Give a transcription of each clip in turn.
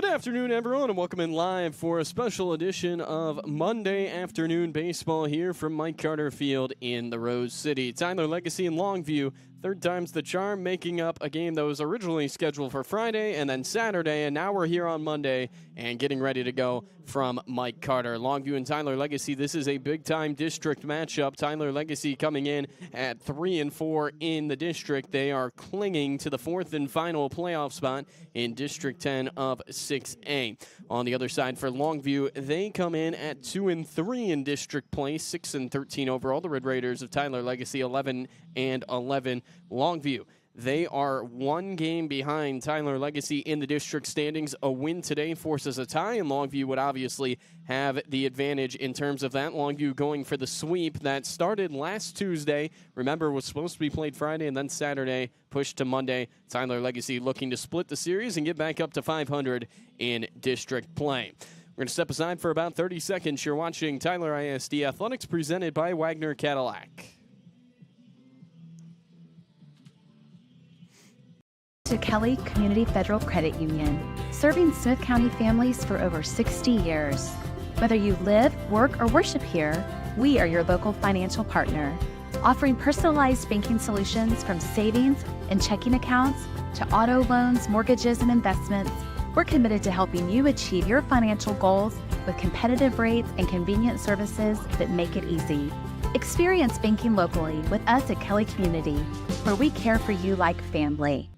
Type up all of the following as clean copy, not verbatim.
afternoon, everyone, and welcome in live for a special edition of Monday Afternoon Baseball here from Mike Carter Field in the Rose City. Tyler Legacy and Longview, third time's the charm, making up a game that was originally scheduled for Friday and then Saturday, and now we're here on Monday and getting ready to go from Mike Carter. Longview and Tyler Legacy, this is a big-time district matchup. Tyler Legacy coming in at 3-4 in the district. They are clinging to the fourth and final playoff spot in District 10 of 6A. On the other side for Longview, they come in at 2-3 in district play, 6-13 overall. The Red Raiders of Tyler Legacy 11-11. Longview, they are one game behind Tyler Legacy in the district standings. A win today forces a tie, and Longview would obviously have the advantage in terms of that. Longview going for the sweep that started last Tuesday. Remember, was supposed to be played Friday and then Saturday, pushed to Monday. Tyler Legacy looking to split the series and get back up to 500 in district play. We're going to step aside for about 30 seconds. You're watching Tyler ISD Athletics presented by Wagner Cadillac. To Kelly Community Federal Credit Union, serving Smith County families for over 60 years. Whether you live, work, or worship here, we are your local financial partner, offering personalized banking solutions from savings and checking accounts to auto loans, mortgages, and investments. We're committed to helping you achieve your financial goals with competitive rates and convenient services that make it easy. Experience banking locally with us at Kelly Community, where we care for you like family.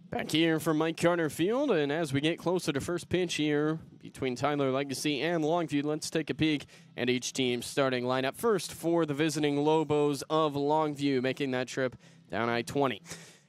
Back here from Mike Carter Field, and as we get closer to first pitch here between Tyler Legacy and Longview, let's take a peek at each team's starting lineup. First, for the visiting Lobos of Longview, making that trip down I-20.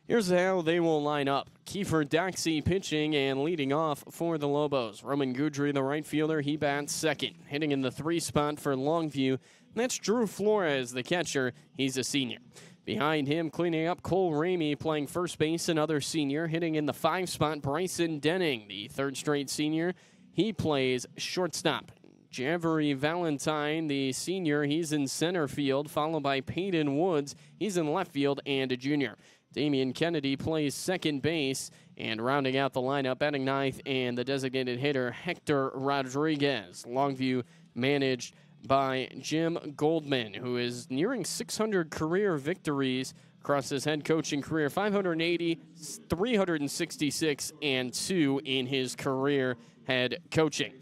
Here's how they will line up. Kiefer Doxey pitching and leading off for the Lobos. Roman Goudry, the right fielder, he bats second. Hitting in the 3 spot for Longview, and that's Drew Flores, the catcher. He's a senior. Behind him, cleaning up, Cole Ramey playing first base, another senior. Hitting in the 5 spot, Bryson Denning, the third straight senior. He plays shortstop. Javery Valentine, the senior, he's in center field, followed by Peyton Woods. He's in left field and a junior. Damian Kennedy plays second base, and rounding out the lineup, batting ninth, and the designated hitter, Hector Rodriguez. Longview managed by Jim Goldman, who is nearing 600 career victories across his head coaching career, 580, 366, and 2 in his career head coaching.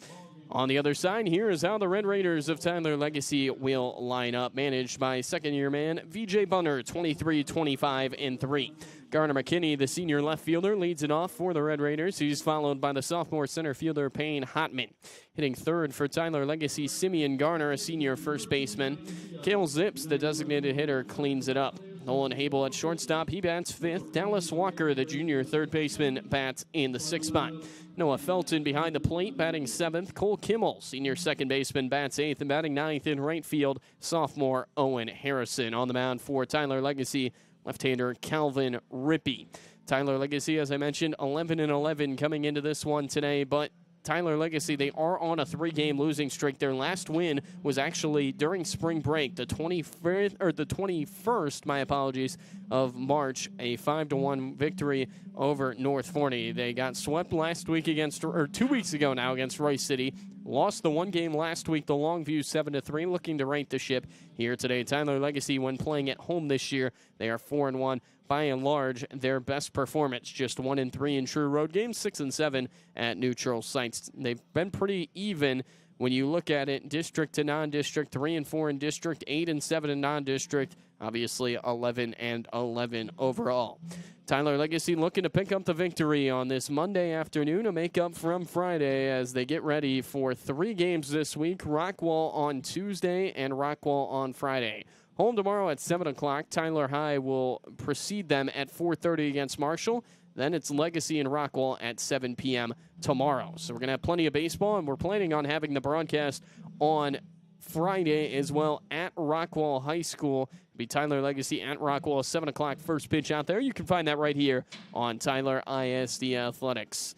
On the other side, here is how the Red Raiders of Tyler Legacy will line up, managed by second-year man VJ Bunner, 23, 25, and 3. Garner McKinney, the senior left fielder, leads it off for the Red Raiders. He's followed by the sophomore center fielder, Payne Hotman. Hitting third for Tyler Legacy, Simeon Garner, a senior first baseman. Cale Zips, the designated hitter, cleans it up. Nolan Hable at shortstop, he bats fifth. Dallas Walker, the junior third baseman, bats in the 6th spot. Noah Felton behind the plate, batting 7th. Cole Kimmel, senior second baseman, bats 8th. And batting 9th in right field, sophomore Owen Harrison. On the mound for Tyler Legacy, left-hander Calvin Rippey. Tyler Legacy, as I mentioned, 11-11 coming into this one today, but Tyler Legacy, they are on a 3-game losing streak. Their last win was actually during spring break, the 21st, my apologies, of March, a 5-1 victory over North Forney. They got swept last week or 2 weeks ago now against Rice City. Lost the 1 game last week, the Longview 7-3, looking to right the ship here today. Tyler Legacy, when playing at home this year, they are 4-1. By and large, their best performance, just 1-3 in true road games, 6-7 at neutral sites. They've been pretty even when you look at it, district to non-district, 3-4 in district, 8-7 in non-district, obviously 11-11 overall. Tyler Legacy looking to pick up the victory on this Monday afternoon, a makeup from Friday as they get ready for 3 games this week, Rockwall on Tuesday and Rockwall on Friday. Home tomorrow at 7 o'clock. Tyler High will precede them at 4:30 against Marshall. Then it's Legacy and Rockwall at 7 p.m. tomorrow. So we're going to have plenty of baseball, and we're planning on having the broadcast on Friday as well at Rockwall High School. It'll be Tyler Legacy at Rockwall, 7 o'clock first pitch out there. You can find that right here on Tyler ISD Athletics.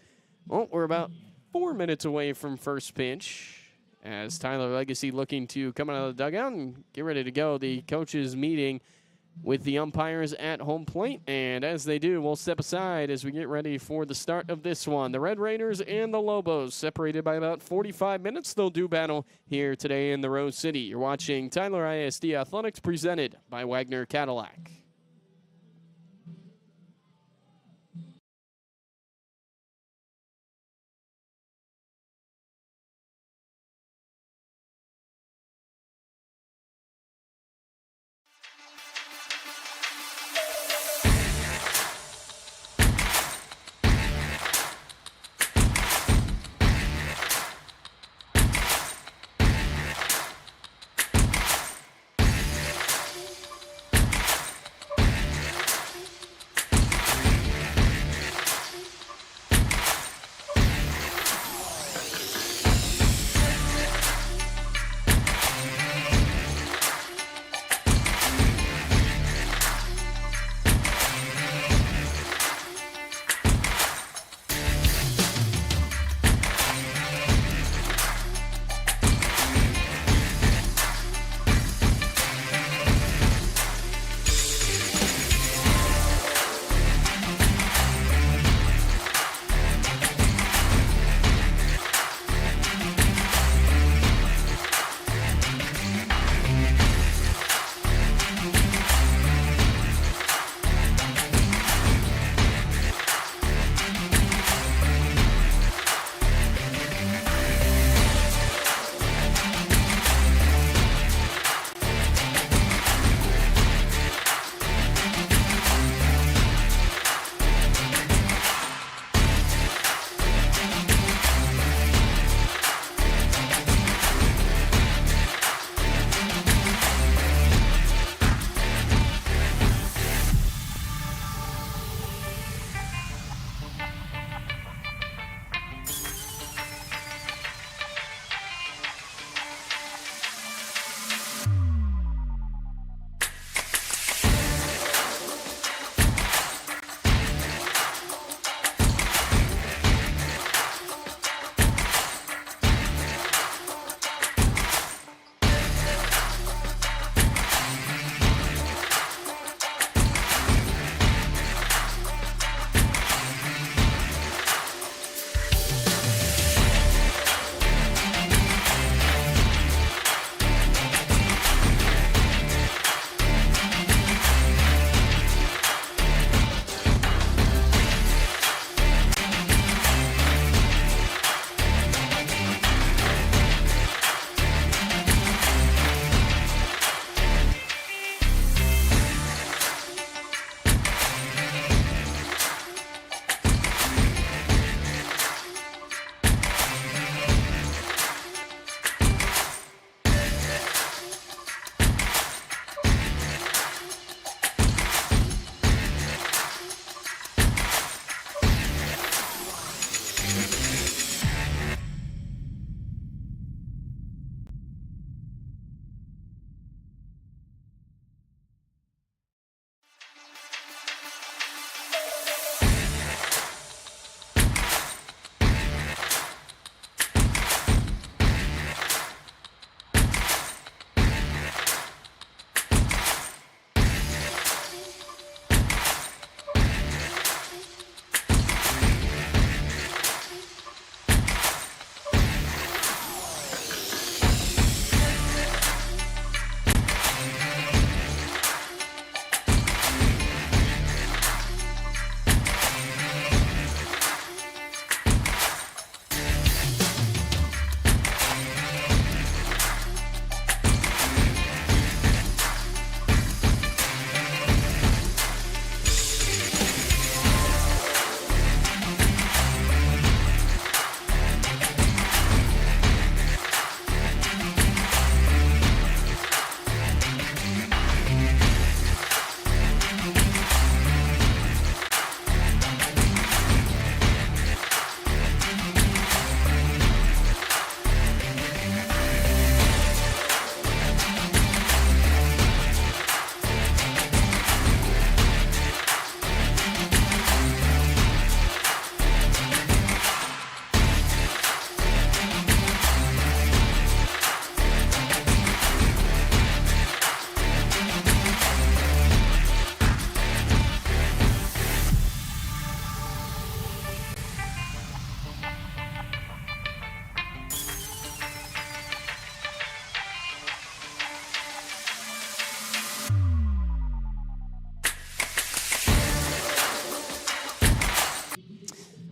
Well, we're about 4 minutes away from first pitch, as Tyler Legacy looking to come out of the dugout and get ready to go. The coaches meeting with the umpires at home plate. And as they do, we'll step aside as we get ready for the start of this one. The Red Raiders and the Lobos separated by about 45 minutes. They'll do battle here today in the Rose City. You're watching Tyler ISD Athletics presented by Wagner Cadillac.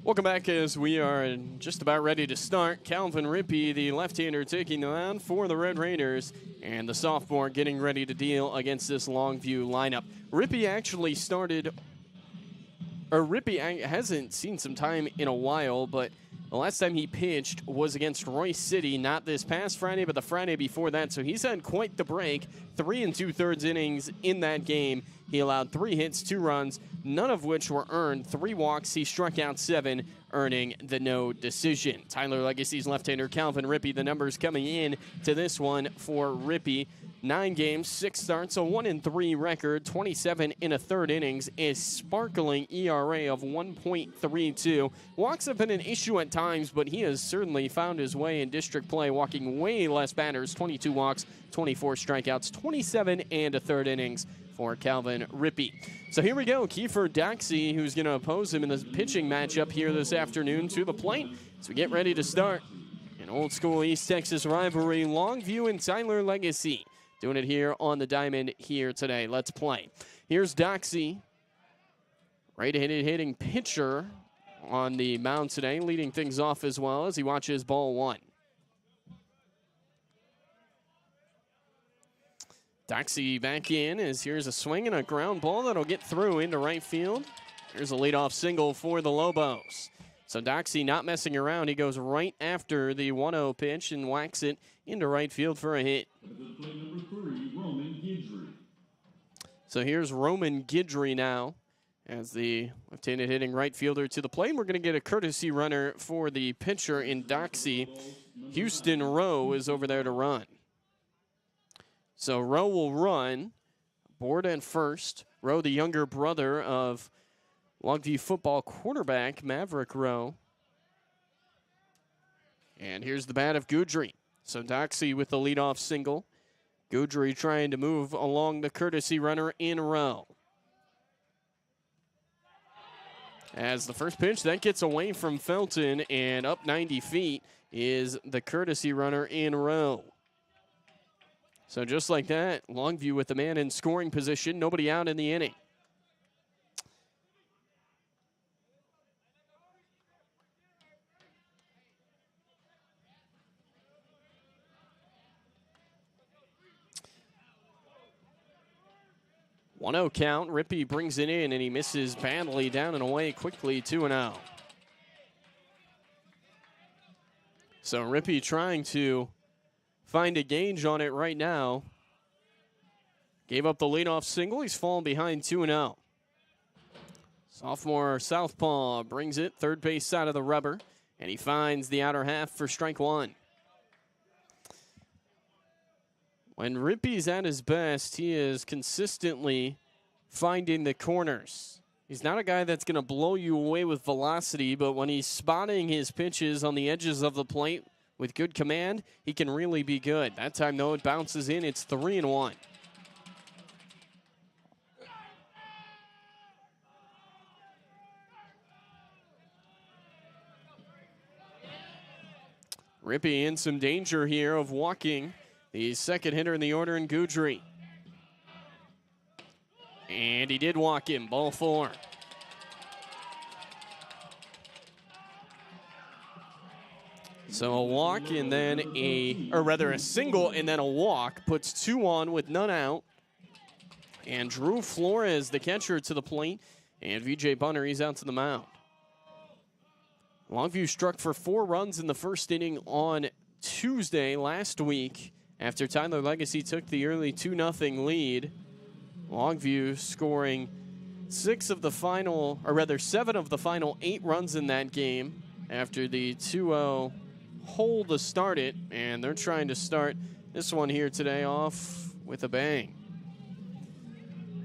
Welcome back as we are just about ready to start. Calvin Rippey, the left-hander, taking the mound for the Red Raiders, and the sophomore getting ready to deal against this Longview lineup. Rippey actually Rippey hasn't seen some time in a while, but the last time he pitched was against Royce City, not this past Friday, but the Friday before that. So he's had quite the break. 3 2/3 innings in that game. He allowed 3 hits, 2 runs, none of which were earned. 3 walks. He struck out 7, earning the no decision. Tyler Legacy's left-hander Calvin Rippey, the numbers coming in to this one for Rippey. 9 games, 6 starts, a 1-3 record, 27 1/3 innings, a sparkling ERA of 1.32. Walks have been an issue at times, but he has certainly found his way in district play, walking way less batters, 22 walks, 24 strikeouts, 27 1/3 innings for Calvin Rippey. So here we go, Kiefer Doxey, who's going to oppose him in the pitching matchup here this afternoon, to the plate as we get ready to start an old-school East Texas rivalry, Longview and Tyler Legacy. Doing it here on the diamond here today. Let's play. Here's Doxey, right-handed hitting pitcher on the mound today, leading things off as well as he watches ball 1. Doxey back in as here's a swing and a ground ball that'll get through into right field. Here's a leadoff single for the Lobos. So Doxey not messing around. He goes right after the 1-0 pitch and whacks it into right field for a hit. So here's Roman Guidry now as the left-handed hitting right fielder to the plate. We're going to get a courtesy runner for the pitcher in Doxey. Houston Rowe is over there to run. So Rowe will run, board at first. Rowe, the younger brother of Longview football quarterback Maverick Rowe. And here's the bat of Guidry. So Doxey with the leadoff single. Guidry trying to move along the courtesy runner in Rowe. As the first pitch, that gets away from Felton, and up 90 feet is the courtesy runner in Rowe. So just like that, Longview with the man in scoring position, nobody out in the inning. One-0 count. Rippey brings it in, and he misses badly down and away quickly, 2-0. So Rippey trying to find a gauge on it right now. Gave up the leadoff single. He's fallen behind 2-0. Sophomore southpaw brings it third base side of the rubber, and he finds the outer half for strike 1. When Rippey's at his best, he is consistently finding the corners. He's not a guy that's going to blow you away with velocity, but when he's spotting his pitches on the edges of the plate with good command, he can really be good. That time, though, it bounces in. It's 3-1. Rippey in some danger here of walking the second hitter in the order in Guidry. And he did walk him, ball 4. So a walk and then a single and then a walk puts 2 on with none out. And Drew Flores, the catcher, to the plate. And VJ Bunner, he's out to the mound. Longview struck for 4 runs in the first inning on Tuesday last week after Tyler Legacy took the early 2-0 lead. Longview scoring 7 of the final 8 runs in that game after the 2-0 hole to start it, and they're trying to start this one here today off with a bang.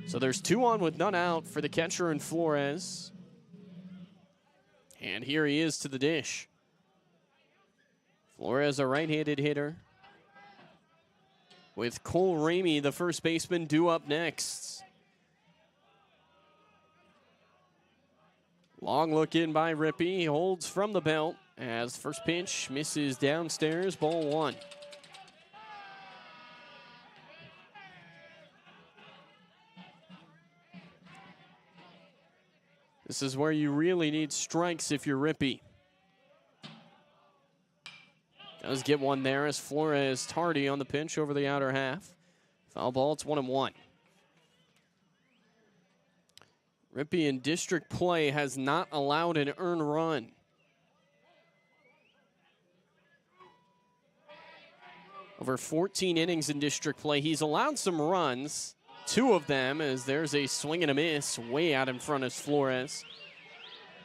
So there's 2 on with none out for the catcher and Flores. And here he is to the dish. Flores, a right-handed hitter, with Cole Ramey, the first baseman, due up next. Long look in by Rippey. He holds from the belt as first pitch misses downstairs, ball 1. This is where you really need strikes if you're Rippey. Does get one there as Flores tardy on the pinch over the outer half. Foul ball, it's 1-1. Rippey in district play has not allowed an earned run. Over 14 innings in district play, he's allowed some runs. 2 of them, as there's a swing and a miss way out in front of Flores.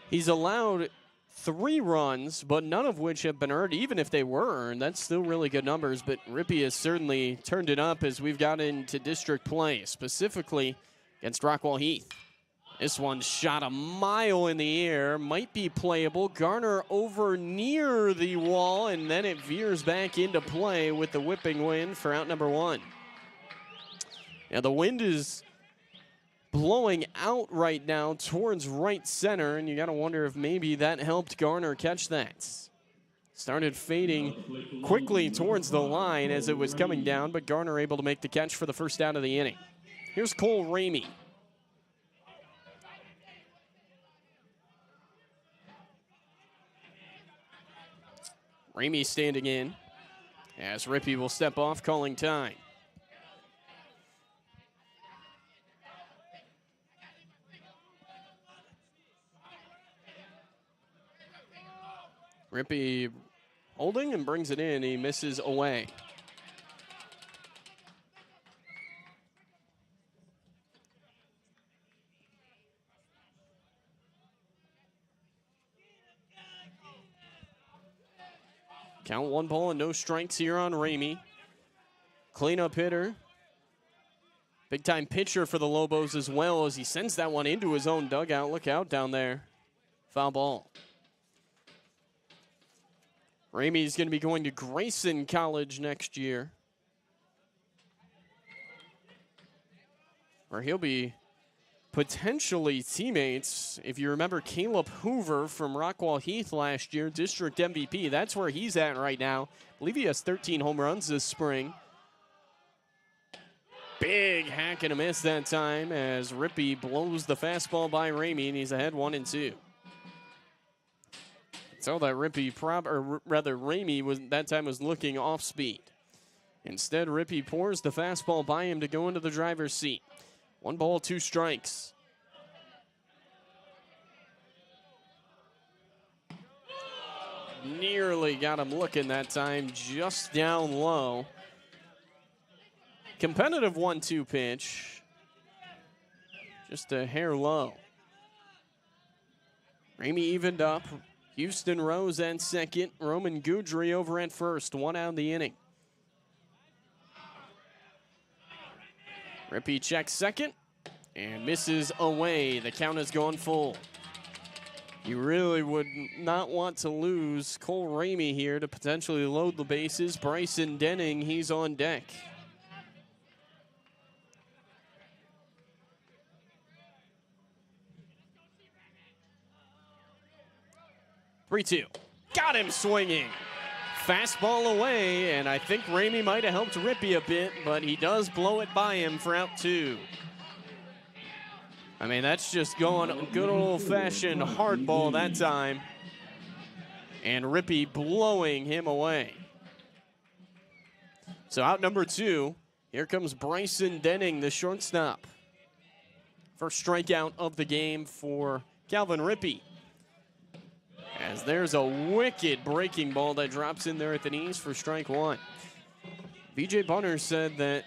He's allowed 3 runs, but none of which have been earned. Even if they were earned, that's still really good numbers. But Rippey has certainly turned it up as we've got into district play, specifically against Rockwall Heath. This one shot a mile in the air, might be playable. Garner over near the wall, and then it veers back into play with the whipping wind for out number 1. Now the wind is blowing out right now towards right center, and you got to wonder if maybe that helped Garner catch that. Started fading quickly towards the line as it was coming down, but Garner able to make the catch for the first out of the inning. Here's Cole Ramey. Ramey standing in as Rippey will step off, calling time. Rippey holding and brings it in. He misses away. Count 1 ball and no strikes here on Ramey. Cleanup hitter. Big time pitcher for the Lobos as well as he sends that one into his own dugout. Look out down there. Foul ball. Ramey's going to be going to Grayson College next year, where he'll be potentially teammates. If you remember Caleb Hoover from Rockwall Heath last year, district MVP, that's where he's at right now. I believe he has 13 home runs this spring. Big hack and a miss that time as Rippey blows the fastball by Ramey, and he's ahead 1-2. So that Ramey was that time was looking off speed. Instead, Rippey pours the fastball by him to go into the driver's seat. 1 ball, 2 strikes. Nearly got him looking that time, just down low. Competitive 1-2 pitch. Just a hair low. Ramey evened up. Houston Rose at second. Roman Goudry over at first. 1 out of the inning. Rippey checks second and misses away. The count has gone full. You really would not want to lose Cole Ramey here to potentially load the bases. Bryson Denning, he's on deck. Three-two. Got him swinging. Fastball away, and I think Ramey might have helped Rippey a bit, but he does blow it by him for out 2. I mean, that's just going good old-fashioned hardball that time. And Rippey blowing him away. So out number 2, here comes Bryson Denning, the shortstop. First strikeout of the game for Calvin Rippey. As there's a wicked breaking ball that drops in there at the knees for strike 1. BJ Bunner said that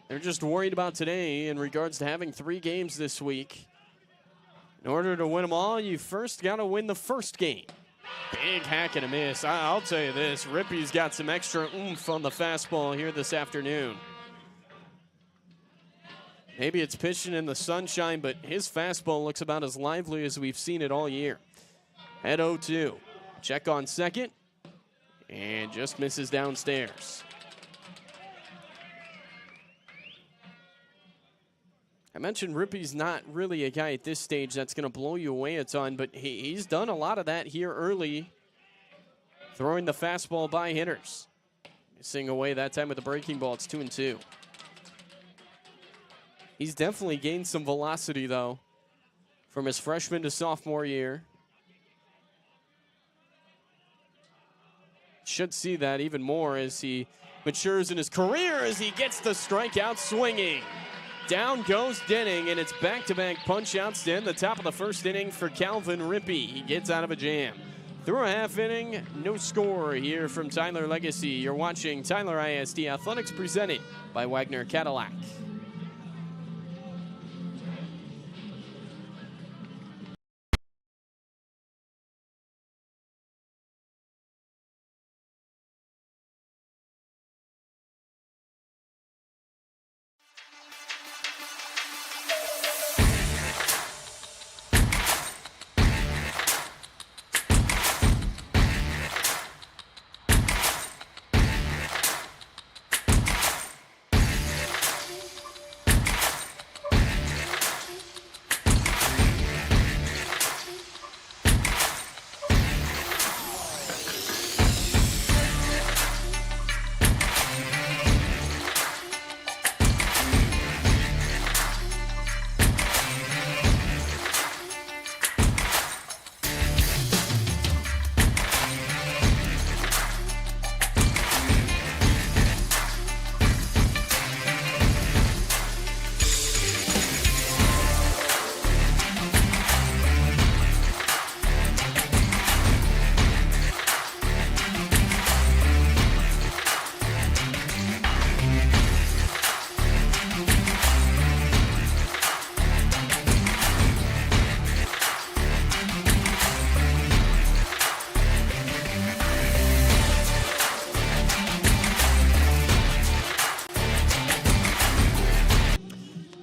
they're just worried about today in regards to having 3 games this week. In order to win them all, you first got to win the first game. Big hack and a miss. I'll tell you this, Rippey's got some extra oomph on the fastball here this afternoon. Maybe it's pitching in the sunshine, but his fastball looks about as lively as we've seen it all year. At 0-2. Check on second. And just misses downstairs. I mentioned Rippey's not really a guy at this stage that's going to blow you away a ton, but he's done a lot of that here early, throwing the fastball by hitters. Missing away that time with the breaking ball. It's 2-2. He's definitely gained some velocity, though, from his freshman to sophomore year. Should see that even more as he matures in his career as he gets the strikeout swinging. Down goes Denning, and it's back-to-back punch-outs to end the top of the first inning for Calvin Rippey. He gets out of a jam. Through a half inning, no score here from Tyler Legacy. You're watching Tyler ISD Athletics presented by Wagner Cadillac.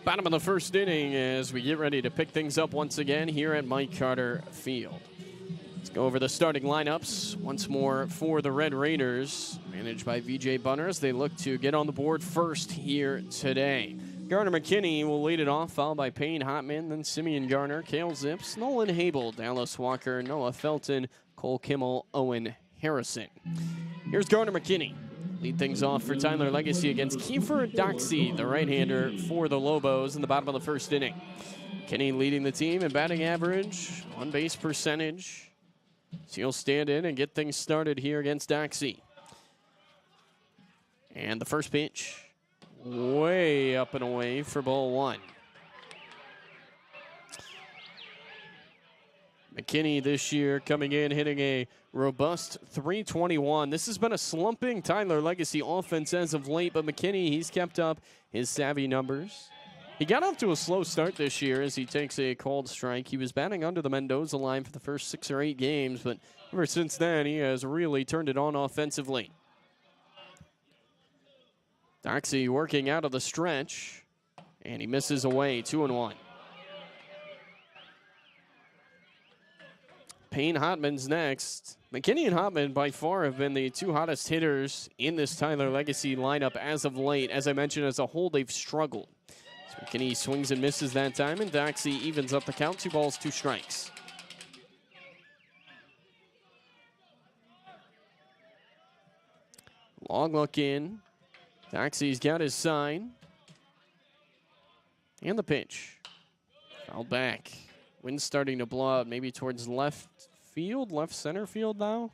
Bottom of the first inning as we get ready to pick things up once again here at Mike Carter Field. Let's go over the starting lineups once more for the Red Raiders, managed by VJ Bunner as they look to get on the board first here today. Garner McKinney will lead it off, followed by Payne Hotman, then Simeon Garner, Cale Zips, Nolan Habel, Dallas Walker, Noah Felton, Cole Kimmel, Owen Harrison. Here's Garner McKinney. Lead things off for Tyler Legacy against Kiefer Doxey, the right-hander for the Lobos in the bottom of the first inning. Kenny leading the team in batting average, on-base percentage. So he'll stand in and get things started here against Doxey. And the first pitch, way up and away for ball one. McKinney this year coming in, hitting a robust .321. This has been a slumping Tyler Legacy offense as of late, but McKinney, he's kept up his savvy numbers. He got off to a slow start this year as he takes a called strike. He was batting under the Mendoza line for the first 6 or 8 games, but ever since then, he has really turned it on offensively. Doxey working out of the stretch, and he misses away, 2-1. Payne Hotman's next. McKinney and Hotman by far have been the 2 hottest hitters in this Tyler Legacy lineup as of late. As I mentioned, as a whole, they've struggled. So McKinney swings and misses that time, and Doxey evens up the count, 2 balls, 2 strikes. Long look in. Doxey's got his sign. And the pitch. Fouled back. Wind's starting to blow out, maybe towards left field, left center field now.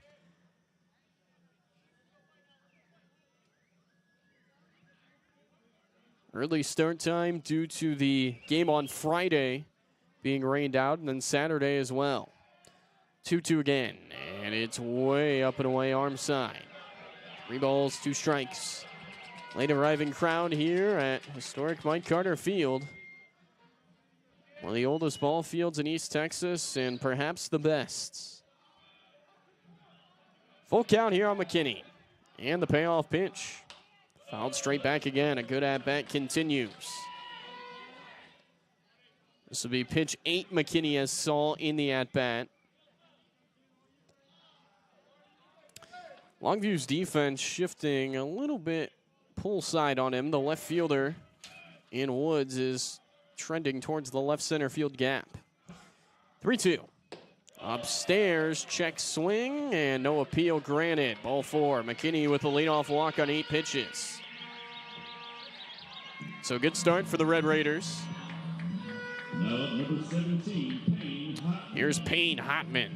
Early start time due to the game on Friday being rained out, and then Saturday as well. 2-2 again, and it's way up and away arm side. 3 balls, 2 strikes. Late arriving crowd here at historic Mike Carter Field. One of the oldest ball fields in East Texas, and perhaps the best. Full count here on McKinney. And the payoff pitch. Fouled straight back again. A good at-bat continues. This will be pitch 8 McKinney has saw in the at-bat. Longview's defense shifting a little bit pull side on him. The left fielder in Woods is trending towards the left center field gap. 3-2. Upstairs, check swing, and no appeal granted. Ball 4. McKinney with a leadoff walk on 8 pitches. So good start for the Red Raiders. Number 17, Payne Hotman. Here's Payne Hotman.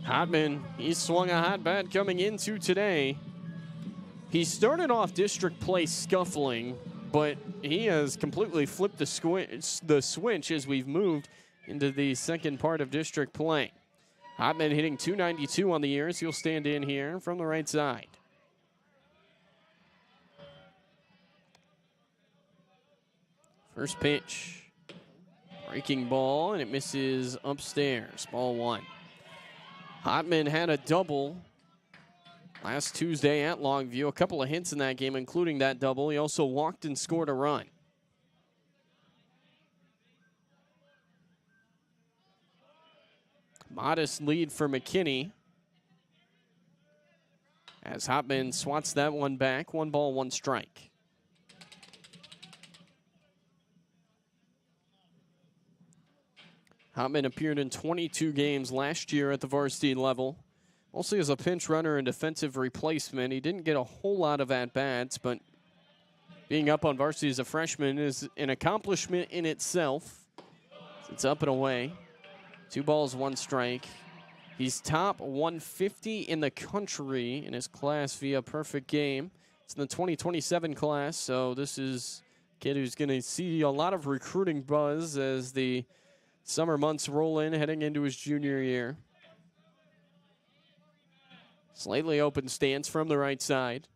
Hotman, he swung a hot bat coming into today. He started off district play scuffling, but he has completely flipped the switch as we've moved into the second part of district play. Hotman hitting .292 on the year, so he'll stand in here from the right side. First pitch. Breaking ball, and it misses upstairs. Ball one. Hotman had a double last Tuesday at Longview. A couple of hits in that game, including that double. He also walked and scored a run. Modest lead for McKinney as Hotman swats that one back. 1 ball, 1 strike. Hotman appeared in 22 games last year at the varsity level, mostly as a pinch runner and defensive replacement. He didn't get a whole lot of at-bats, but being up on varsity as a freshman is an accomplishment in itself. It's up and away. 2 balls, 1 strike. He's top 150 in the country in his class via perfect game. It's in the 2027 class, so this is a kid who's going to see a lot of recruiting buzz as the summer months roll in, heading into his junior year. Slightly open stance from the right side.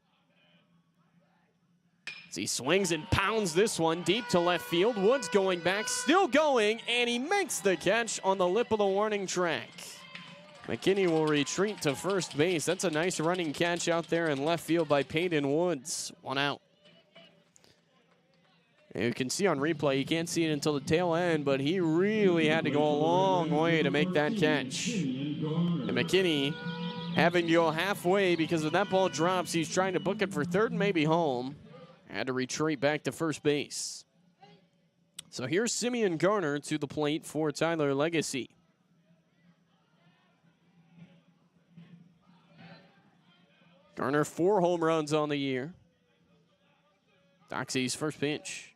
As he swings and pounds this one deep to left field. Woods going back, still going, and he makes the catch on the lip of the warning track. McKinney will retreat to first base. That's a nice running catch out there in left field by Peyton Woods. 1 out. And you can see on replay, you can't see it until the tail end, but he really had to go a long way to make that catch. And McKinney having to go halfway because if that ball drops, he's trying to book it for third and maybe home. Had to retreat back to first base. So here's Simeon Garner to the plate for Tyler Legacy. Garner 4 home runs on the year. Doxey's first pitch.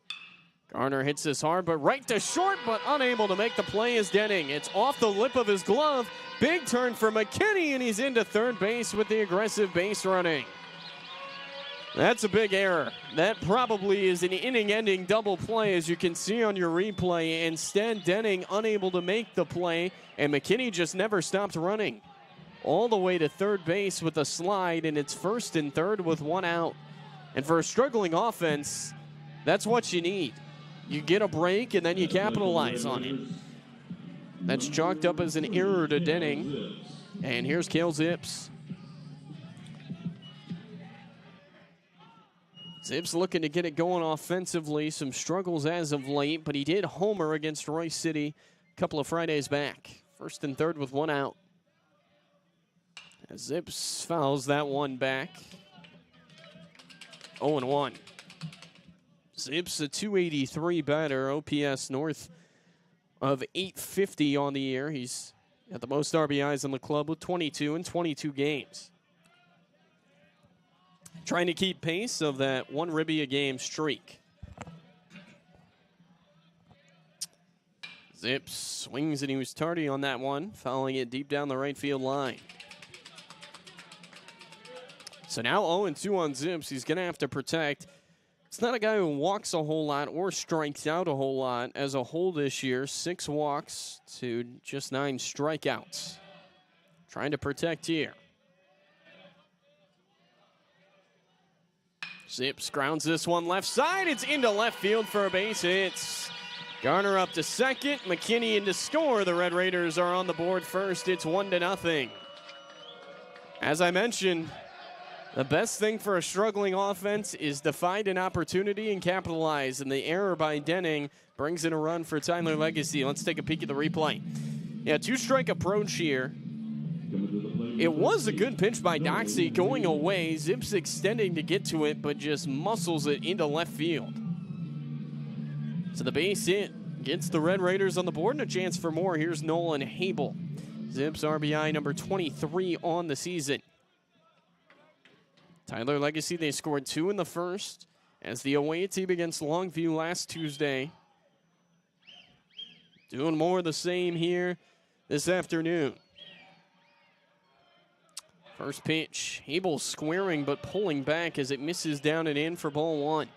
Garner hits this hard, but right to short, but unable to make the play is Denning. It's off the lip of his glove. Big turn for McKinney, and he's into third base with the aggressive base running. That's a big error. That probably is an inning-ending double play, as you can see on your replay. Instead, Denning unable to make the play, and McKinney just never stopped running. All the way to third base with a slide, and it's first and third with 1 out. And for a struggling offense, that's what you need. You get a break, and then you capitalize on it. That's chalked up as an error to Denning. And here's Cale Zips. Zips looking to get it going offensively. Some struggles as of late, but he did homer against Royce City a couple of Fridays back. First and third with 1 out. As Zips fouls that one back. 0-1. Zips a .283 batter, OPS north of .850 on the year. He's got the most RBIs in the club with 22 in 22 games. Trying to keep pace of that 1 ribby a game streak. Zips swings, and he was tardy on that one, fouling it deep down the right field line. So now 0-2 on Zips. He's going to have to protect. It's not a guy who walks a whole lot or strikes out a whole lot as a whole this year. 6 walks to just 9 strikeouts. Trying to protect here. Zips grounds this one left side. It's into left field for a base hit. Garner up to second. McKinney in to score. The Red Raiders are on the board first. It's 1-0. As I mentioned, the best thing for a struggling offense is to find an opportunity and capitalize. And the error by Denning brings in a run for Tyler Legacy. Let's take a peek at the replay. Yeah, 2-strike approach here. It was a good pitch by Doxey going away. Zips extending to get to it, but just muscles it into left field. So the base hit gets the Red Raiders on the board and a chance for more. Here's Nolan Habel. Zips RBI number 23 on the season. Tyler Legacy, they scored 2 in the first, as the away team against Longview last Tuesday. Doing more of the same here this afternoon. First pitch, Abel squaring but pulling back as it misses down and in for ball one.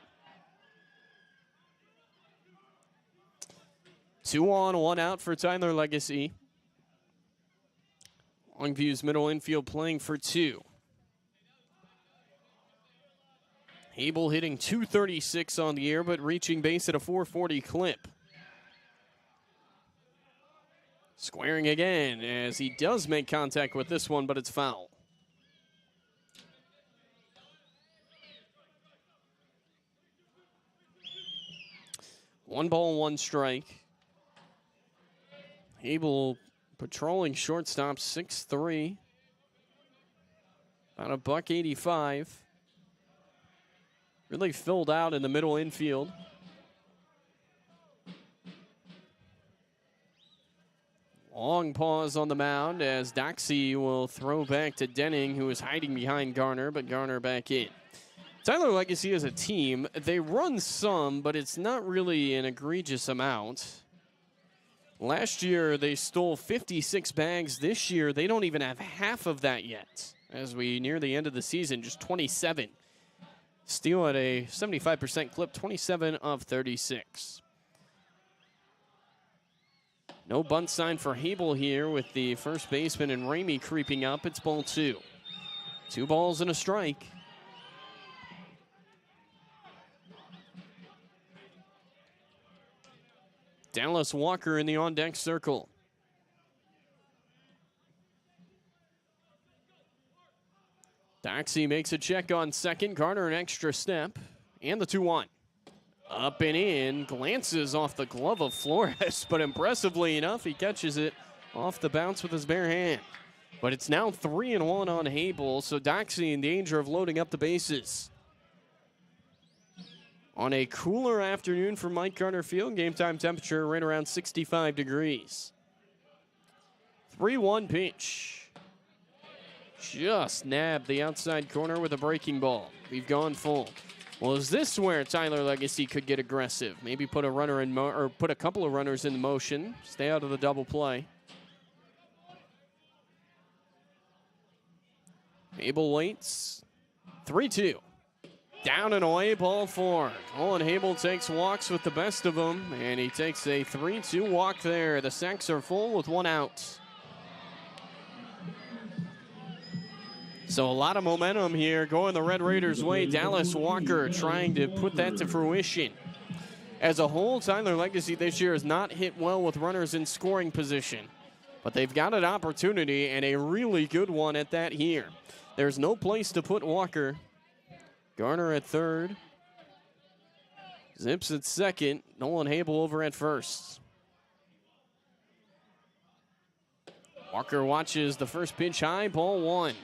2 on, 1 out for Tyler Legacy. Longview's middle infield playing for 2. Abel hitting .236 on the year, but reaching base at a .440 clip. Squaring again as he does make contact with this one, but it's foul. One ball, one strike. Abel patrolling shortstop, 6'3". About a $185. Really filled out in the middle infield. Long pause on the mound as Doxey will throw back to Denning, who is hiding behind Garner, but Garner back in. Tyler Legacy as a team, they run some, but it's not really an egregious amount. Last year, they stole 56 bags. This year, they don't even have half of that yet. As we near the end of the season, just 27. Steal at a 75% clip, 27 of 36. No bunt sign for Abel here with the first baseman and Ramey creeping up. It's ball 2. 2 balls and a strike. Dallas Walker in the on-deck circle. Doxey makes a check on second. Garner an extra step. And the 2-1. Up and in. Glances off the glove of Flores, but impressively enough, he catches it off the bounce with his bare hand. But it's now 3-1 on Abel, so Doxey in danger of loading up the bases. On a cooler afternoon for Mike Carter Field, game time temperature right around 65 degrees. 3-1 pitch. Just nabbed the outside corner with a breaking ball. We've gone full. Well, is this where Tyler Legacy could get aggressive? Maybe put a runner in or put a couple of runners in motion. Stay out of the double play. Abel waits. 3-2. Down and away, ball 4. Owen Abel takes walks with the best of them, and he takes a 3-2 walk there. The sacks are full with 1 out. So a lot of momentum here going the Red Raiders' way. Dallas Walker trying to put that to fruition. As a whole, Tyler Legacy this year has not hit well with runners in scoring position, but they've got an opportunity, and a really good one at that here. There's no place to put Walker. Garner at third. Zips at second. Nolan Abel over at first. Walker watches the first pitch high, ball 1.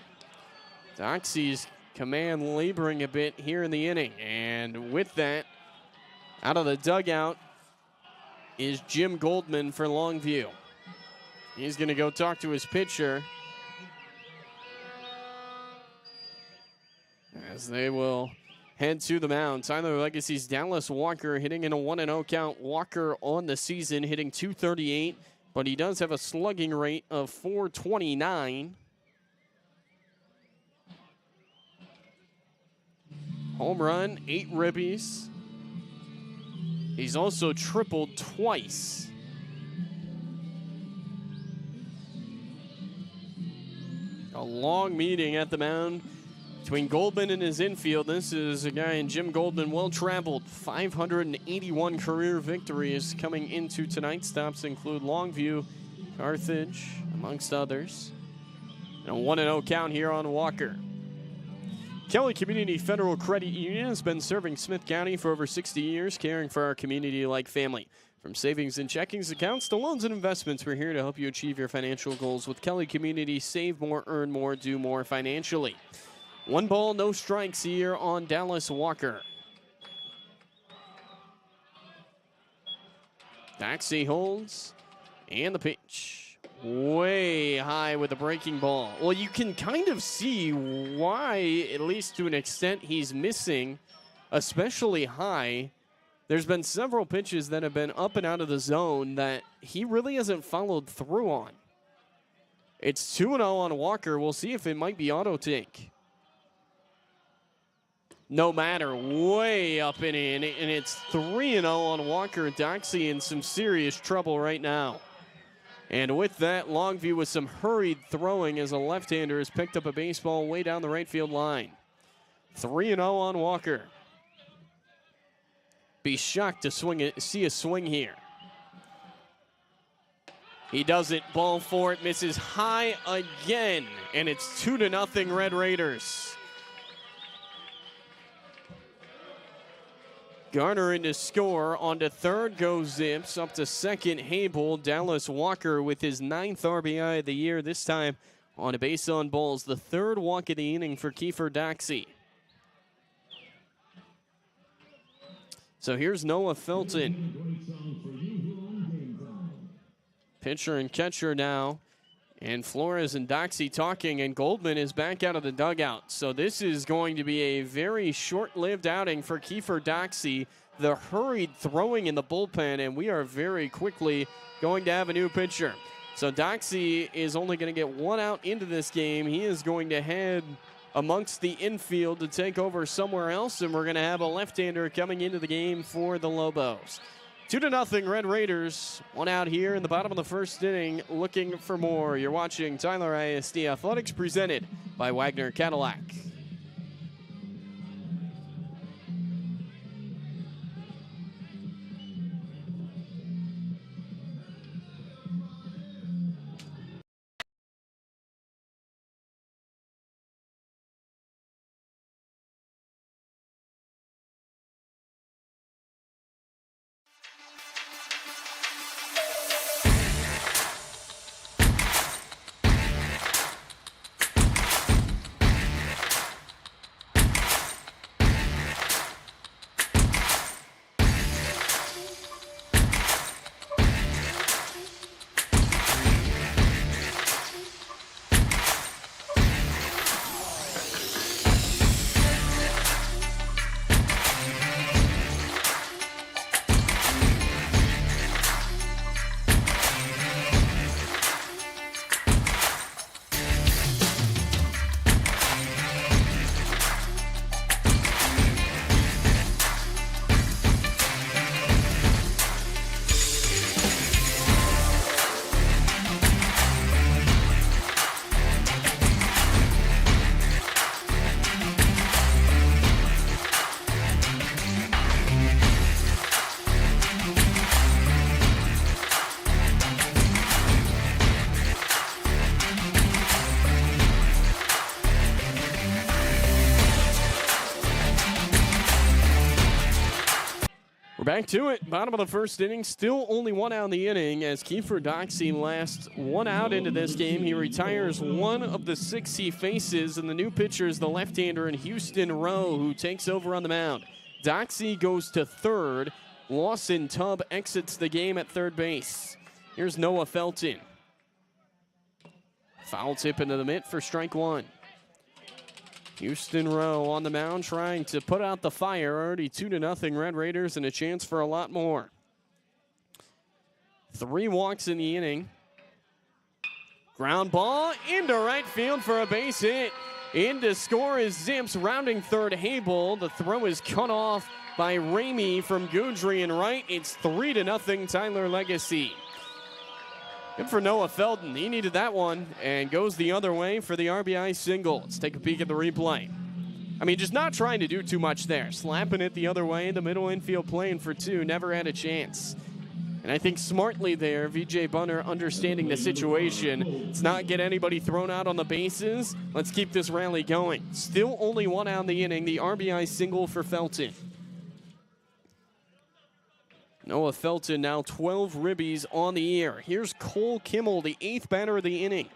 Doxey's command laboring a bit here in the inning. And with that, out of the dugout is Jim Goldman for Longview. He's going to go talk to his pitcher as they will head to the mound. Tyler Legacy's Dallas Walker hitting in a 1-0 count. Walker on the season hitting .238, but he does have a slugging rate of .429. Home run, 8 ribbies. He's also tripled twice. A long meeting at the mound between Goldman and his infield. This is a guy in Jim Goldman, well-traveled. 581 career victories coming into tonight's stops include Longview, Carthage, amongst others. And a 1-0 count here on Walker. Kelly Community Federal Credit Union has been serving Smith County for over 60 years, caring for our community like family. From savings and checkings accounts to loans and investments, we're here to help you achieve your financial goals. With Kelly Community, save more, earn more, do more financially. 1 ball, no strikes here on Dallas Walker. Doxey holds, and the pitch. Way high with the breaking ball. Well, you can kind of see why, at least to an extent, he's missing especially high. There's been several pitches that have been up and out of the zone that he really hasn't followed through on. It's 2-0 on Walker. We'll see if it might be auto take. No matter, way up and in, and it's 3-0 on Walker. Doxey in some serious trouble right now. And with that, Longview with some hurried throwing as a left-hander has picked up a baseball way down the right field line. 3-0 on Walker. Be shocked to see a swing here. He does it, ball for it, misses high again, and it's 2-0 Red Raiders. Garner in to score. On to third goes Zips. Up to second, Hable. Dallas Walker with his 9th RBI of the year, this time on a base on balls. The third walk of the inning for Kiefer Doxey. So here's Noah Felton. Pitcher and catcher now. And Flores and Doxey talking, and Goldman is back out of the dugout. So this is going to be a very short-lived outing for Kiefer Doxey. The hurried throwing in the bullpen, and we are very quickly going to have a new pitcher. So Doxey is only going to get 1 out into this game. He is going to head amongst the infield to take over somewhere else, and we're going to have a left-hander coming into the game for the Lobos. 2-0 Red Raiders. 1 out here in the bottom of the first inning, looking for more. You're watching Tyler ISD Athletics presented by Wagner Cadillac. Back to it. Bottom of the first inning. Still only 1 out in the inning as Kiefer Doxey lasts 1 out into this game. He retires 1 of the 6 he faces, and the new pitcher is the left-hander in Houston Rowe, who takes over on the mound. Doxey goes to third. Lawson Tubb exits the game at third base. Here's Noah Felton. Foul tip into the mitt for strike 1. Houston Rowe on the mound trying to put out the fire. Already 2-0 Red Raiders and a chance for a lot more. 3 walks in the inning. Ground ball into right field for a base hit. In to score is Zips, rounding third, Hable. The throw is cut off by Ramey from Goudry and right. It's 3-0 Tyler Legacy. Good for Noah Felton. He needed that one and goes the other way for the RBI single. Let's take a peek at the replay. I mean, just not trying to do too much there. Slapping it the other way, the middle infield playing for 2, never had a chance. And I think smartly there, VJ Bunner understanding the situation. Let's not get anybody thrown out on the bases. Let's keep this rally going. Still only 1 out in the inning, the RBI single for Felton. Noah Felton now 12 ribbies on the year. Here's Cole Kimmel, the 8th batter of the inning.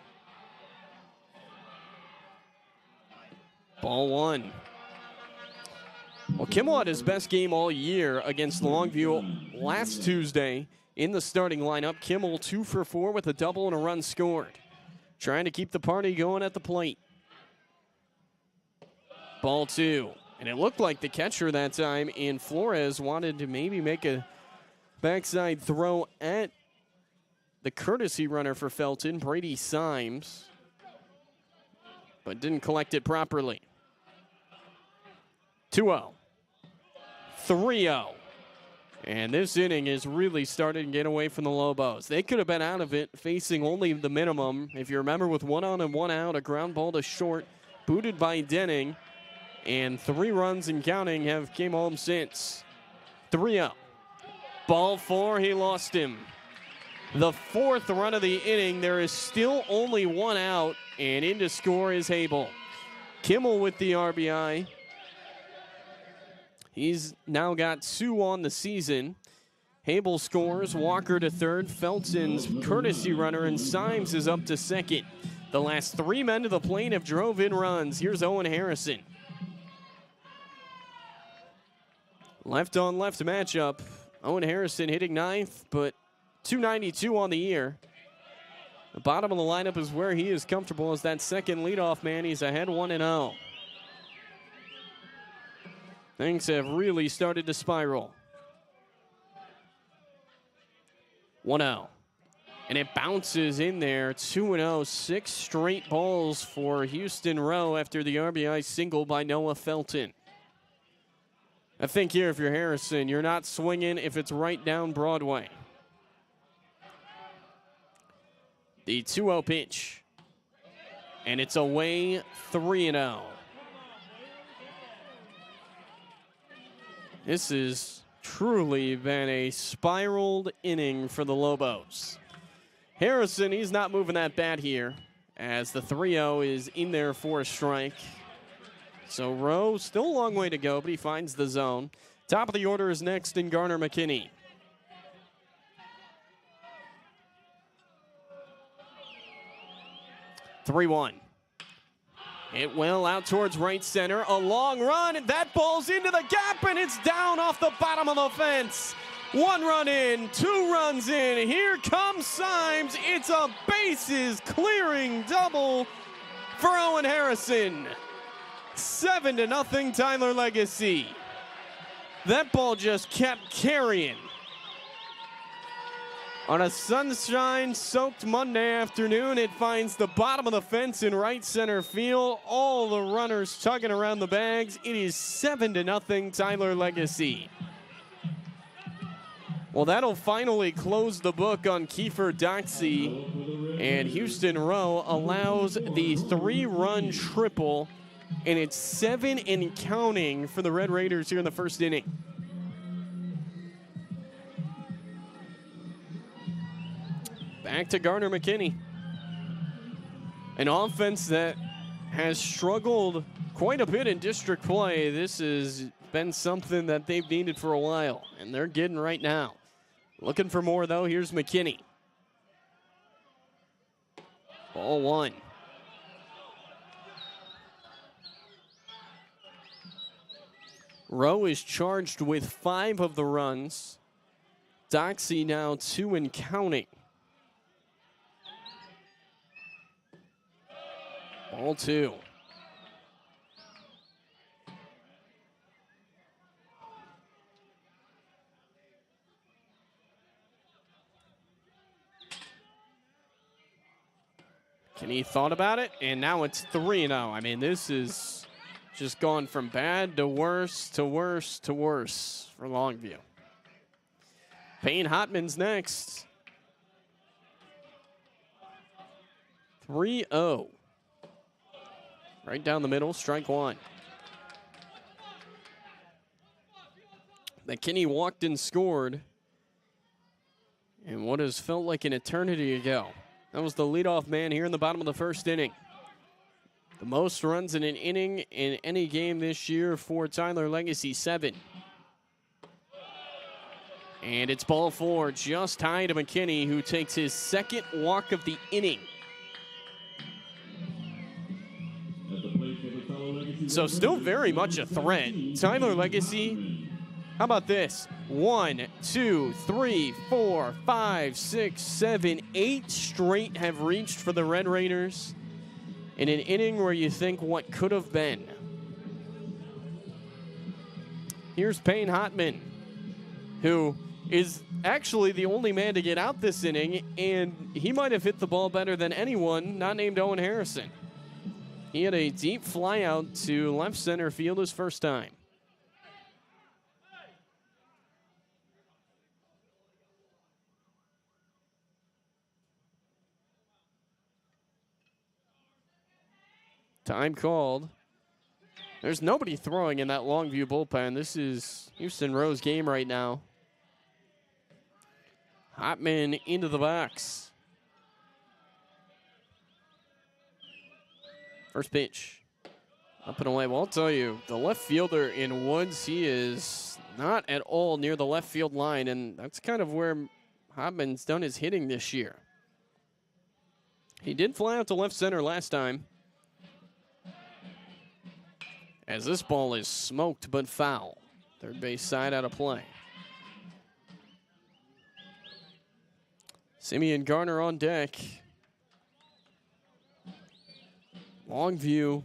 Ball 1. Well, Kimmel had his best game all year against Longview last Tuesday in the starting lineup. Kimmel 2 for 4 with a double and a run scored. Trying to keep the party going at the plate. Ball 2. And it looked like the catcher that time in Flores wanted to maybe make a backside throw at the courtesy runner for Felton, Brady Symes, but didn't collect it properly. 2-0. 3-0. And this inning is really starting to get away from the Lobos. They could have been out of it facing only the minimum. If you remember, with 1 on and 1 out, a ground ball to short, booted by Denning, and 3 runs and counting have came home since. 3-0. Ball 4, he lost him. The 4th run of the inning, there is still only 1 out, and in to score is Hable. Kimmel with the RBI. He's now got 2 on the season. Hable scores, Walker to third, Felton's courtesy runner, and Symes is up to second. The last 3 men to the plate have drove in runs. Here's Owen Harrison. Left on left matchup. Owen Harrison hitting 9th, but .292 on the year. The bottom of the lineup is where he is comfortable as that second leadoff man. He's ahead 1-0. Things have really started to spiral. 1-0. And it bounces in there. 2-0. 6 straight balls for Houston Rowe after the RBI single by Noah Felton. I think here, if you're Harrison, you're not swinging if it's right down Broadway. The 2-0 pitch. And it's away 3-0. This has truly been a spiraled inning for the Lobos. Harrison, he's not moving that bat here as the 3-0 is in there for a strike. So Rowe, still a long way to go, but he finds the zone. Top of the order is next in Garner McKinney. (3-1). Hit well out towards right center. A long run. That ball's into the gap, and it's down off the bottom of the fence. 1 run in, 2 runs in. Here comes Symes. It's a bases clearing double for Owen Harrison. 7-0 Tyler Legacy. That ball just kept carrying. On a sunshine-soaked Monday afternoon, it finds the bottom of the fence in right center field. All the runners tugging around the bags. It is 7-0 Tyler Legacy. Well, that'll finally close the book on Kiefer Doxey. And Houston Rowe allows the 3-run triple. And it's 7 and counting for the Red Raiders here in the first inning. Back to Garner McKinney. An offense that has struggled quite a bit in district play. This has been something that they've needed for a while, and they're getting right now. Looking for more, though. Here's McKinney. Ball 1. Rowe is charged with 5 of the runs. Doxey now 2 and counting. Ball 2. Kenny thought about it, and now it's 3-0. I mean, this is just gone from bad to worse to worse to worse for Longview. Payne Hotman's next. 3-0. Right down the middle, strike 1. McKinney walked and scored in what has felt like an eternity ago. That was the leadoff man here in the bottom of the first inning. The most runs in an inning in any game this year for Tyler Legacy, 7. And it's ball 4, just high to McKinney, who takes his second walk of the inning. So still very much a threat. Tyler Legacy, how about this? 1, 2, 3, 4, 5, 6, 7, 8 straight have reached for the Red Raiders in an inning where you think what could have been. Here's Payne Hotman, who is actually the only man to get out this inning, and he might have hit the ball better than anyone not named Owen Harrison. He had a deep fly out to left center field his first time. Time called. There's nobody throwing in that Longview bullpen. This is Houston Rowe's game right now. Hotman into the box. First pitch. Up and away. Well, I'll tell you, the left fielder in Woods, he is not at all near the left field line, and that's kind of where Hotman's done his hitting this year. He did fly out to left center last time, as this ball is smoked but foul. Third base side out of play. Simeon Garner on deck. Longview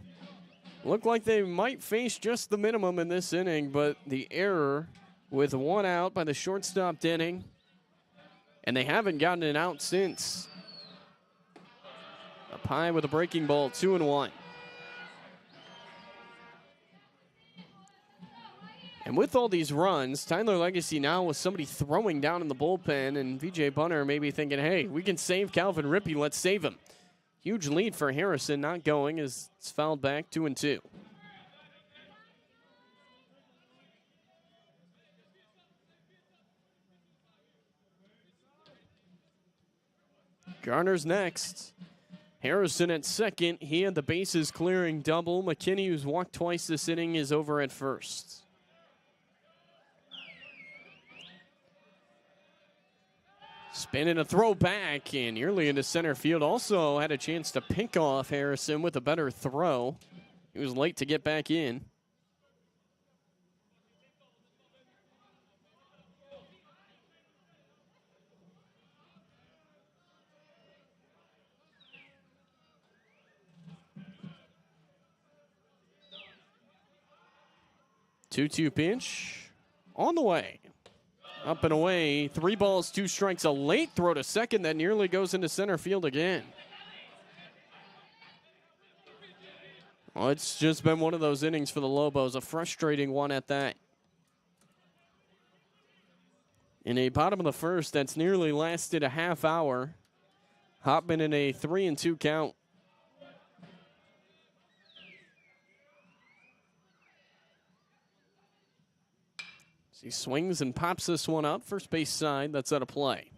looked like they might face just the minimum in this inning, but the error with one out by the shortstop Denning, and they haven't gotten an out since. Up high with a breaking ball, 2-1. And with all these runs, Tyler Legacy now with somebody throwing down in the bullpen, and VJ Bunner maybe thinking, hey, we can save Calvin Rippey, let's save him. Huge lead for Harrison, not going as it's fouled back, 2-2. Garner's next. Harrison at second. He had the bases clearing double. McKinney, who's walked twice this inning, is over at first. Spin and a throw back and nearly into center field. Also had a chance to pick off Harrison with a better throw. He was late to get back in. Two-two pitch on the way. Up and away, 3 balls, 2 strikes, a late throw to second that nearly goes into center field again. Well, it's just been one of those innings for the Lobos, a frustrating one at that. In a bottom of the first that's nearly lasted a half hour, Hotman in a 3-2 count. He swings and pops this one up. First base side, that's out of play.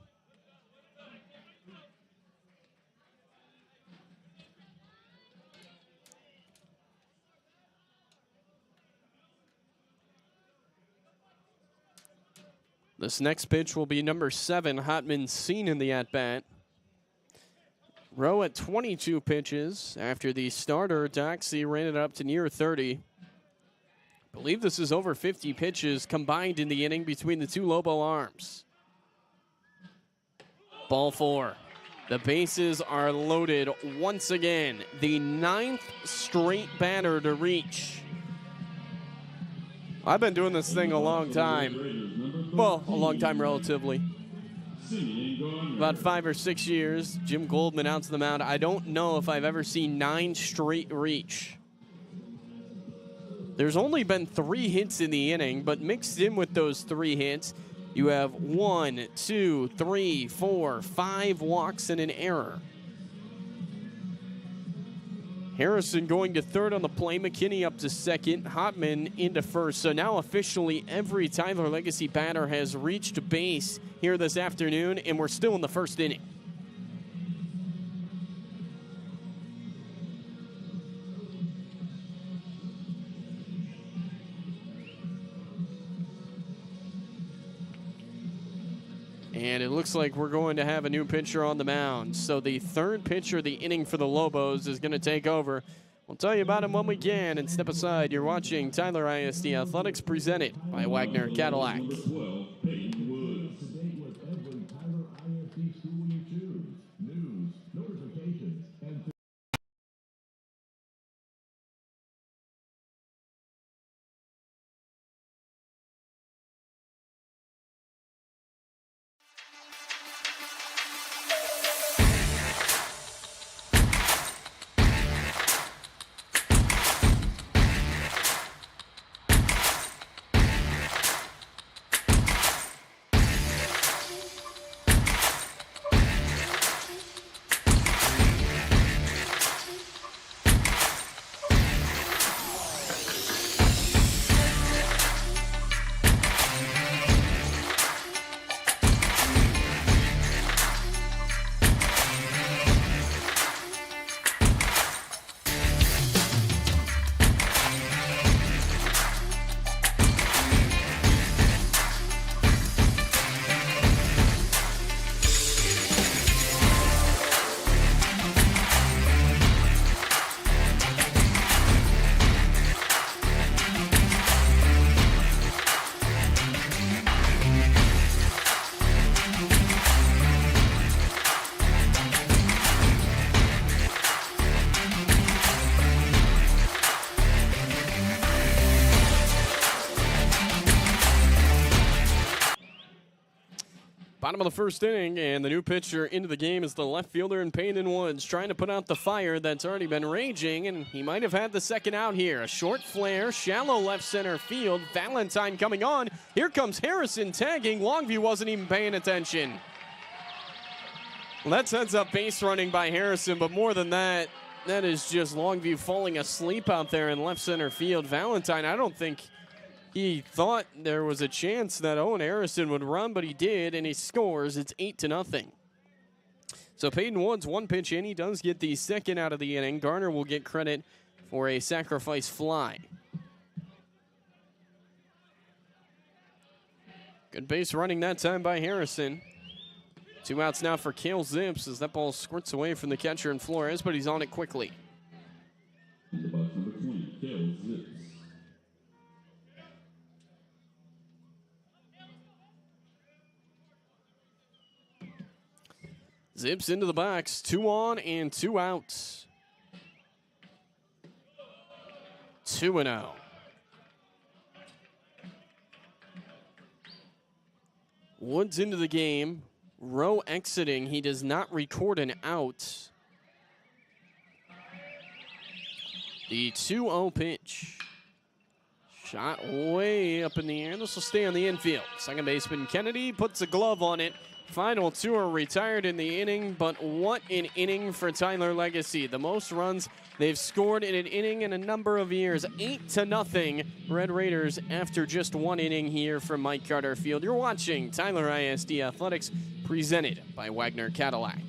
This next pitch will be number 7, Hotman seen in the at-bat. Rowe at 22 pitches after the starter, Doxey, ran it up to near 30. I believe this is over 50 pitches combined in the inning between the 2 Lobo arms. Ball 4. The bases are loaded once again. The 9th straight batter to reach. I've been doing this thing a long time. Well, a long time relatively. About 5 or 6 years. Jim Goldman out to the mound. I don't know if I've ever seen 9 straight reach. There's only been 3 hits in the inning, but mixed in with those 3 hits, you have 1, 2, 3, 4, 5 walks and an error. Harrison going to third on the play, McKinney up to second, Hotman into first. So now officially every Tyler Legacy batter has reached base here this afternoon, and we're still in the first inning. And it looks like we're going to have a new pitcher on the mound. So the third pitcher of the inning for the Lobos is going to take over. We'll tell you about him when we can. And step aside. You're watching Tyler ISD Athletics presented by Wagner Cadillac. Bottom of the first inning, and the new pitcher into the game is the left fielder in Peyton Woods, trying to put out the fire that's already been raging, and he might have had the second out here. A short flare, shallow left center field. Valentine coming on. Here comes Harrison tagging. Longview wasn't even paying attention. Well, that sets up base running by Harrison, but more than that, that is just Longview falling asleep out there in left center field. Valentine, I don't think he thought there was a chance that Owen Harrison would run, but he did, and he scores. It's 8-0. So Peyton Woods, one pitch in. He does get the second out of the inning. Garner will get credit for a sacrifice fly. Good base running that time by Harrison. 2 outs now for Cale Zips as that ball squirts away from the catcher in Flores, but he's on it quickly. In the box number 20, Cale Zips. Zips into the box, 2 on and 2 outs. 2-0. Woods into the game. Rowe exiting. He does not record an out. The 2-0 pitch. Shot way up in the air. This will stay on the infield. Second baseman Kennedy puts a glove on it. Final 2 are retired in the inning, but what an inning for Tyler Legacy. The most runs they've scored in an inning in a number of years. 8-0 Red Raiders after just 1 inning here from Mike Carter Field. You're watching Tyler ISD Athletics presented by Wagner Cadillac.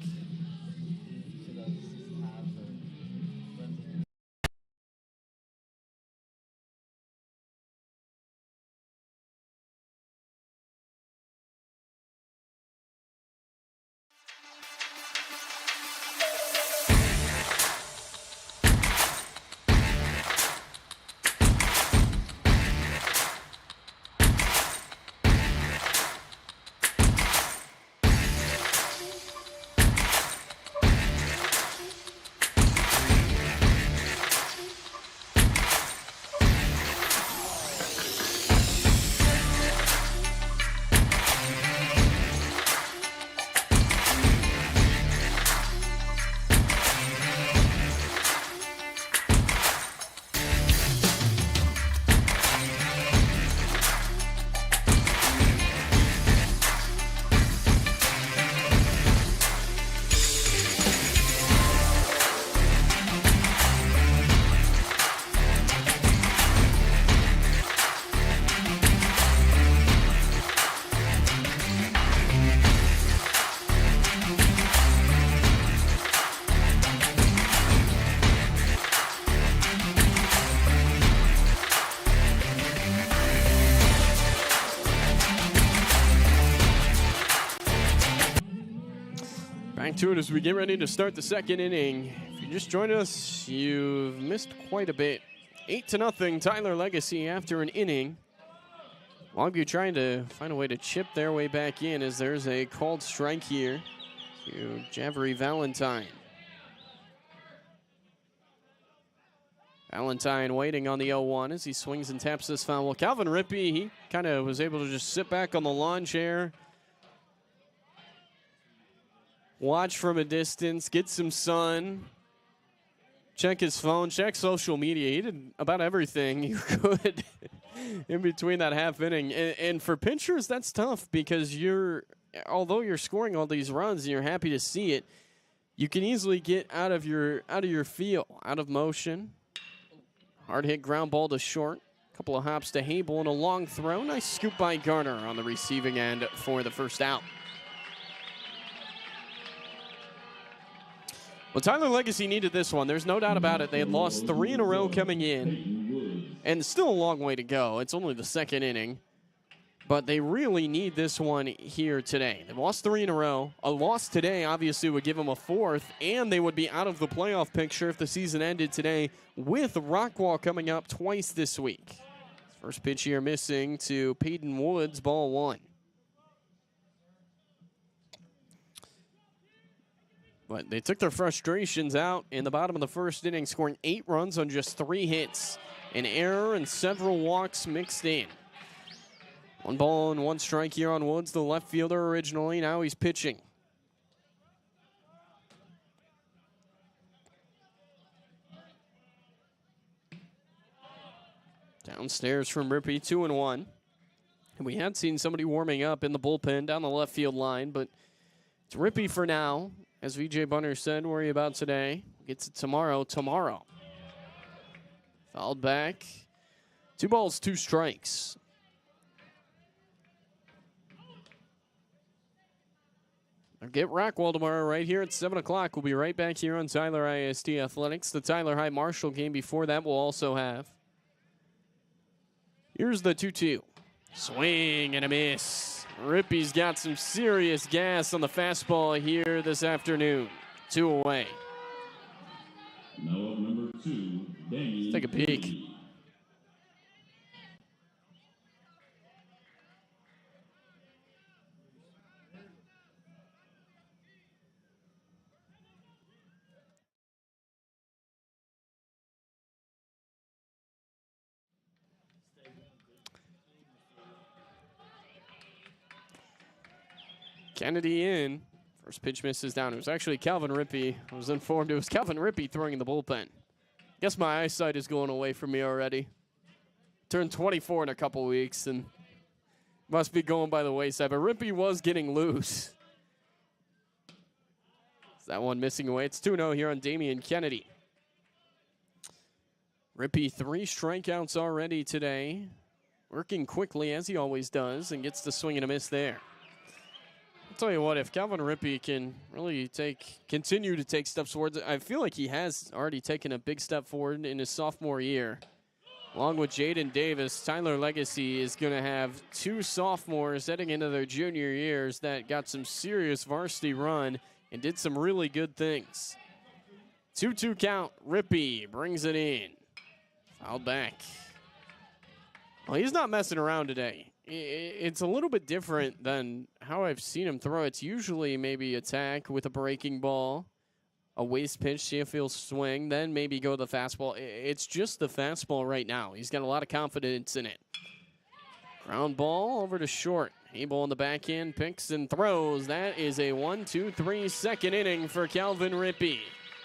Back to it as we get ready to start the second inning. If you just joined us, you've missed quite a bit. 8-0 Tyler Legacy after an inning. Longview trying to find a way to chip their way back in as there's a called strike here to Javery Valentine. Valentine waiting on the 0-1 as he swings and taps this foul. Well, Calvin Rippey, he kind of was able to just sit back on the lawn chair, watch from a distance, get some sun, check his phone, check social media. He did about everything you could in between that half inning. And for pitchers, that's tough because although you're scoring all these runs and you're happy to see it, you can easily get out of your feel, out of motion. Hard hit ground ball to short. Couple of hops to Hable and a long throw. Nice scoop by Garner on the receiving end for the first out. Well, Tyler Legacy needed this one. There's no doubt about it. They had lost 3 in a row coming in, and still a long way to go. It's only the second inning, but they really need this one here today. They've lost 3 in a row. A loss today obviously would give them a 4th, and they would be out of the playoff picture if the season ended today, with Rockwall coming up twice this week. First pitch here missing to Peyton Woods, ball 1. But they took their frustrations out in the bottom of the first inning, scoring 8 runs on just 3 hits. An error and several walks mixed in. 1 ball and 1 strike here on Woods, the left fielder originally. Now he's pitching. Downstairs from Rippey, 2-1. And we had seen somebody warming up in the bullpen down the left field line, but it's Rippey for now. As VJ Bunner said, worry about today. Gets it tomorrow. Fouled back. 2 balls, 2 strikes. Get Rockwell tomorrow right here at 7 o'clock. We'll be right back here on Tyler ISD Athletics. The Tyler High Marshall game before that we'll also have. Here's the 2-2. Swing and a miss. Rippey's got some serious gas on the fastball here this afternoon. 2 away. Now up number 2, Danny. Let's take a peek. Kennedy in. First pitch misses down. It was actually Calvin Rippey. I was informed it was Calvin Rippey throwing in the bullpen. Guess my eyesight is going away from me already. Turned 24 in a couple weeks and must be going by the wayside. But Rippey was getting loose. Is that one missing away? It's 2-0 here on Damian Kennedy. Rippey 3 strikeouts already today. Working quickly as he always does and gets the swing and a miss there. I'll tell you what, if Calvin Rippey can really continue to take steps forward, I feel like he has already taken a big step forward in his sophomore year. Along with Jaden Davis, Tyler Legacy is going to have 2 sophomores heading into their junior years that got some serious varsity run and did some really good things. 2-2 count. Rippey brings it in. Fouled back. Well, he's not messing around today. It's a little bit different than how I've seen him throw. It's usually maybe attack with a breaking ball, a waist pitch, see if he'll swing, then maybe go to the fastball. It's just the fastball right now. He's got a lot of confidence in it. Ground ball over to short. Abel on the back end, picks and throws. That is a 1-2-3 second inning for Calvin Rippey.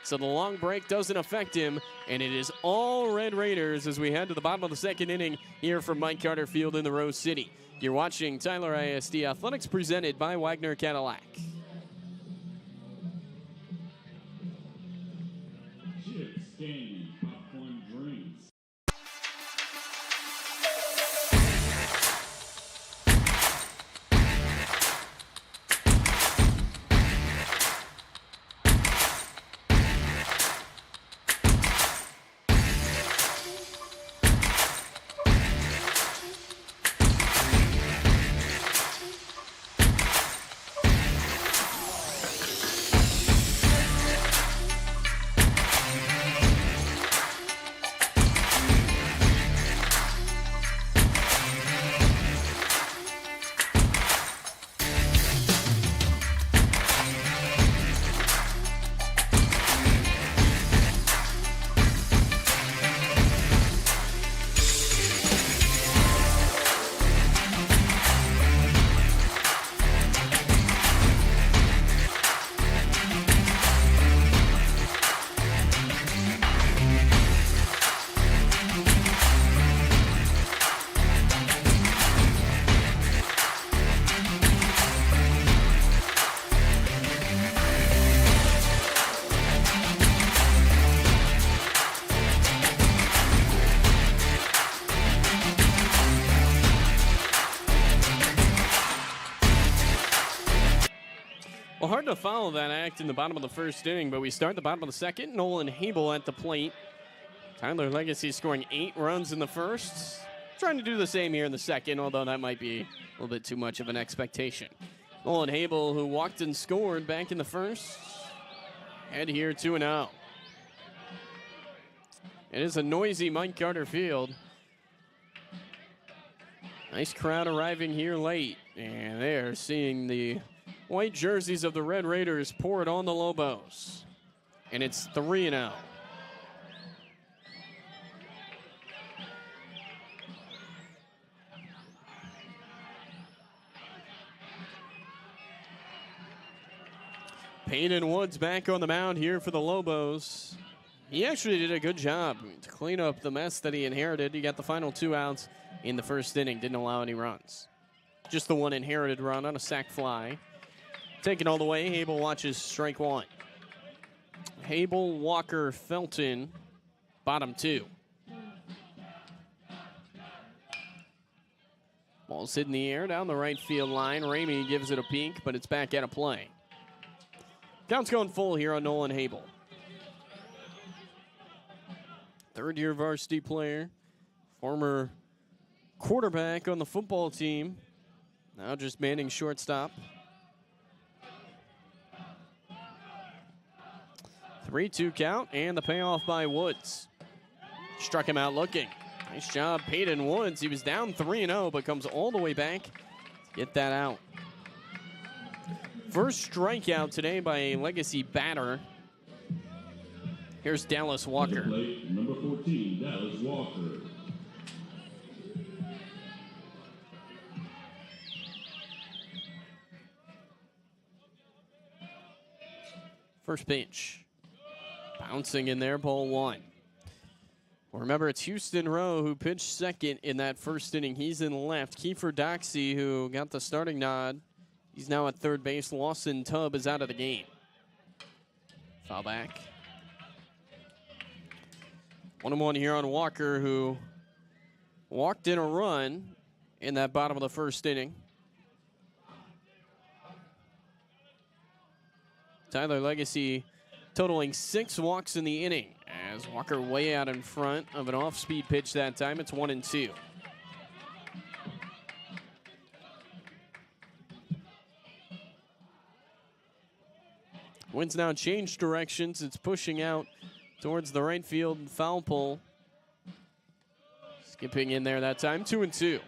So the long break doesn't affect him, and it is all Red Raiders as we head to the bottom of the second inning here from Mike Carter Field in the Rose City. You're watching Tyler ISD Athletics presented by Wagner Cadillac. Chips, candy, popcorn, drinks. Well, hard to follow that act in the bottom of the first inning, but we start the bottom of the second. Nolan Habel at the plate. Tyler Legacy scoring 8 runs in the first. Trying to do the same here in the second, although that might be a little bit too much of an expectation. Nolan Habel, who walked and scored back in the first, head here 2-0. It is a noisy Mike Carter Field. Nice crowd arriving here late, and they're seeing the white jerseys of the Red Raiders pour it on the Lobos. And it's 3-0. Peyton Woods back on the mound here for the Lobos. He actually did a good job to clean up the mess that he inherited. He got the final 2 outs in the first inning, didn't allow any runs. Just the one inherited run on a sac fly. Taken all the way, Hable watches strike 1. Hable, Walker, Felton, bottom 2. Ball's hit in the air down the right field line. Ramey gives it a peek, but it's back out of play. Count's going full here on Nolan Hable. Third-year varsity player, former quarterback on the football team, now just manning shortstop. 3-2 count, and the payoff by Woods. Struck him out looking. Nice job, Peyton Woods. He was down 3-0, but comes all the way back to get that out. First strikeout today by a Legacy batter. Here's Dallas Walker. Plate, number 14, Dallas Walker. First pitch. Bouncing in there, ball 1. Remember, it's Houston Rowe who pitched second in that first inning. He's in left. Kiefer Doxey, who got the starting nod, he's now at third base. Lawson Tubb is out of the game. Foul back. 1-1 here on Walker, who walked in a run in that bottom of the first inning. Tyler Legacy totaling 6 walks in the inning, as Walker way out in front of an off-speed pitch that time. It's 1-2. Wind's now changed directions. It's pushing out towards the right field foul pole. Skipping in there that time, 2-2.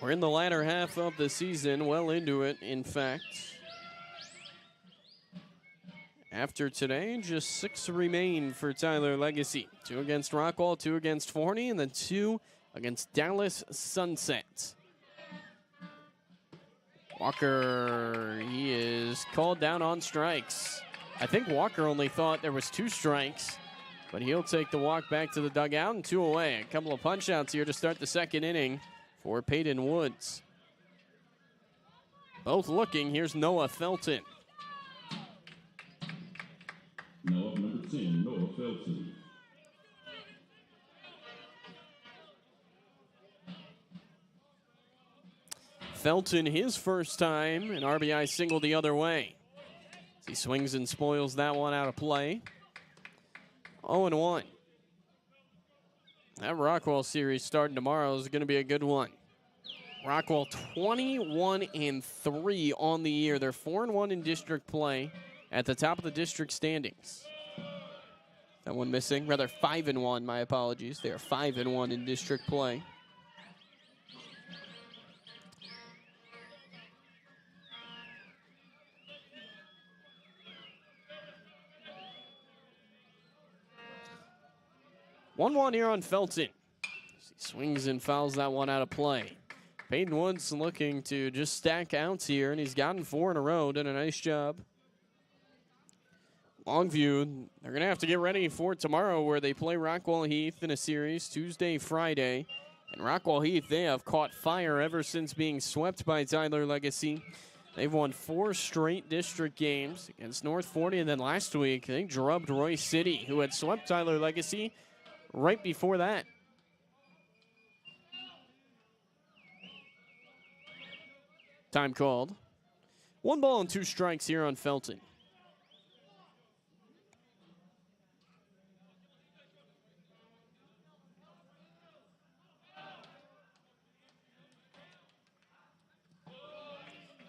We're in the latter half of the season, well into it, in fact. After today, just 6 remain for Tyler Legacy. 2 against Rockwall, 2 against Forney, and then 2 against Dallas Sunset. Walker, he is called down on strikes. I think Walker only thought there was 2 strikes, but he'll take the walk back to the dugout and 2 away. A couple of punch-outs here to start the second inning for Peyton Woods. Both looking. Here's Noah Felton. Now up number 10, Noah Felton. Felton, his first time, an RBI single the other way. He swings and spoils that one out of play. 0-1. That Rockwall series starting tomorrow is going to be a good one. Rockwall 21-3 on the year. They're 4-1 in district play at the top of the district standings. That one missing? Rather 5-1, my apologies. They are 5-1 in district play. One here on Felton. He swings and fouls that one out of play. Peyton Woods looking to just stack outs here, and he's gotten 4 in a row. Done a nice job. Longview, they're going to have to get ready for tomorrow, where they play Rockwall Heath in a series Tuesday, Friday. And Rockwall Heath, they have caught fire ever since being swept by Tyler Legacy. They've won 4 straight district games against North Forty, and then last week they drubbed Royce City, who had swept Tyler Legacy right before that. Time called. 1 ball and 2 strikes here on Felton.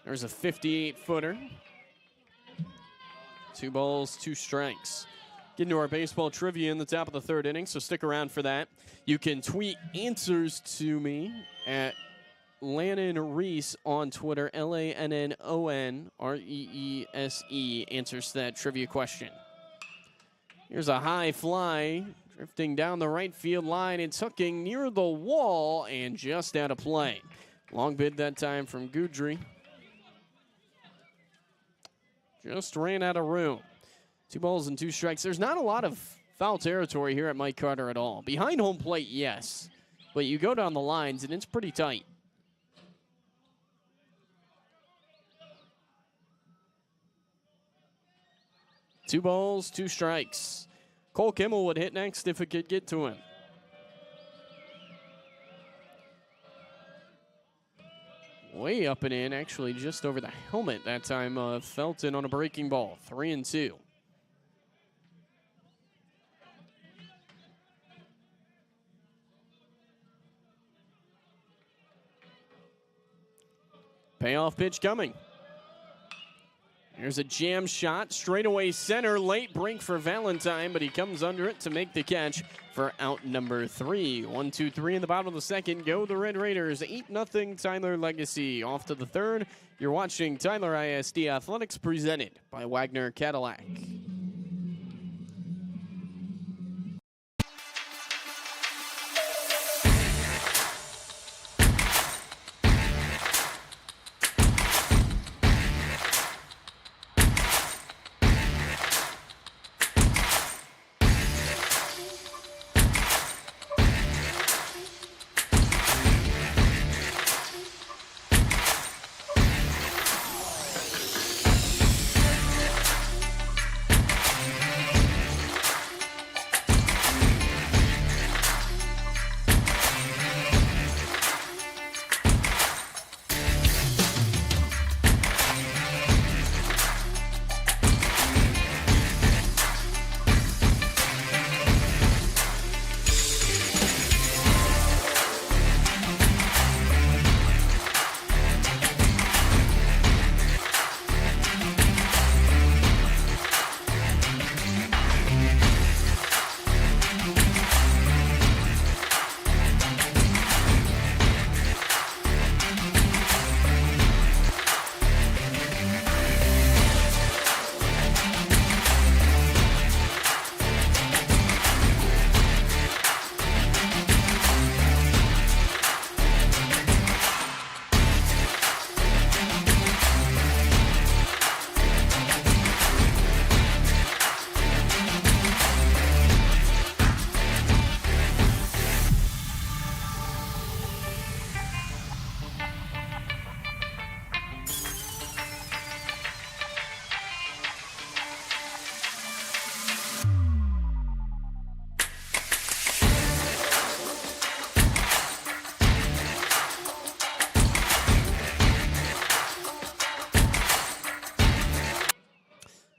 There's a 58-footer. 2 balls, 2 strikes. Getting to our baseball trivia in the top of the 3rd inning, so stick around for that. You can tweet answers to me at Lannon Reese on Twitter, LANNONREESE, answers to that trivia question. Here's a high fly, drifting down the right field line. It's hooking near the wall and just out of play. Long bid that time from Goudry. just ran out of room. 2 balls and 2 strikes. There's not a lot of foul territory here at Mike Carter at all. Behind home plate, yes. But you go down the lines, and it's pretty tight. Two balls, 2 strikes. Cole Kimmel would hit next if it could get to him. Way up and in, actually just over the helmet that time of Felton on a breaking ball. 3-2. Payoff pitch coming. Here's a jam shot, straightaway center, late break for Valentine, but he comes under it to make the catch for out number 3. 1-2-3 in the bottom of the second. Go the Red Raiders. 8-0 Tyler Legacy. Off to the third. You're watching Tyler ISD Athletics presented by Wagner Cadillac.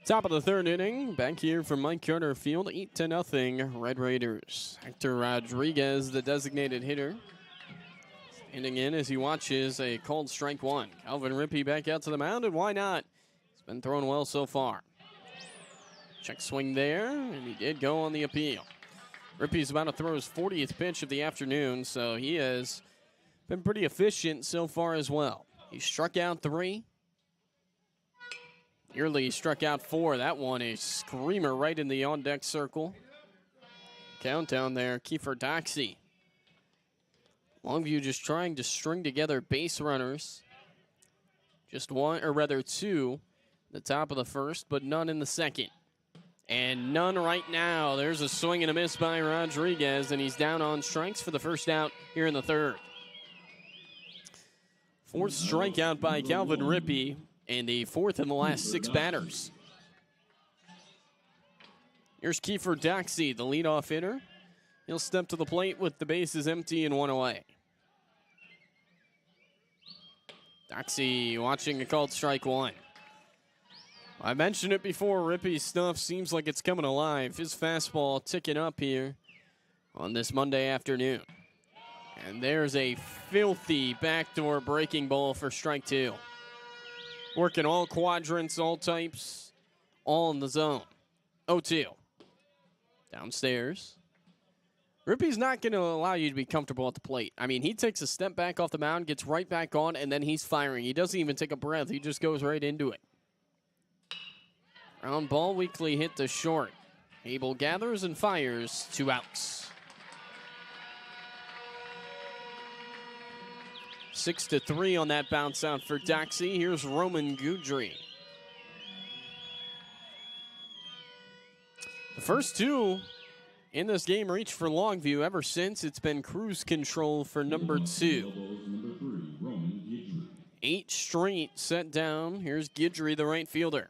Top of the third inning, back here from Mike Carter Field, 8-0 Red Raiders. Hector Rodriguez, the designated hitter, standing in as he watches a called strike one. Calvin Rippey back out to the mound, and why not? He's been throwing well so far. Check swing there, and he did go on the appeal. Rippey's about to throw his 40th pitch of the afternoon, so he has been pretty efficient so far as well. He struck out 3. Nearly struck out 4. That one a screamer right in the on-deck circle. Countdown there, Kiefer Doxey. Longview just trying to string together base runners. Just one, or rather 2, the top of the first, but none in the second. And none right now. There's a swing and a miss by Rodriguez, and he's down on strikes for the first out here in the third. 4th strikeout by Calvin Rippey. And the 4th in the last 6 batters. Here's Kiefer Doxey, the leadoff hitter. He'll step to the plate with the bases empty and 1 away. Doxey watching a called strike 1. I mentioned it before, Rippey's stuff seems like it's coming alive. His fastball ticking up here on this Monday afternoon. And there's a filthy backdoor breaking ball for strike 2. Working all quadrants, all types, all in the zone. 0-2. Downstairs. Rippey's not going to allow you to be comfortable at the plate. I mean, he takes a step back off the mound, gets right back on, and then he's firing. He doesn't even take a breath. He just goes right into it. Ground ball, weakly hit to short. Abel gathers and fires, 2 outs. 6-3 on that bounce out for Doxey. Here's Roman Goudry. First two in this game reach for Longview. Ever since, it's been cruise control for number 2. 8 straight set down. Here's Guidry, the right fielder.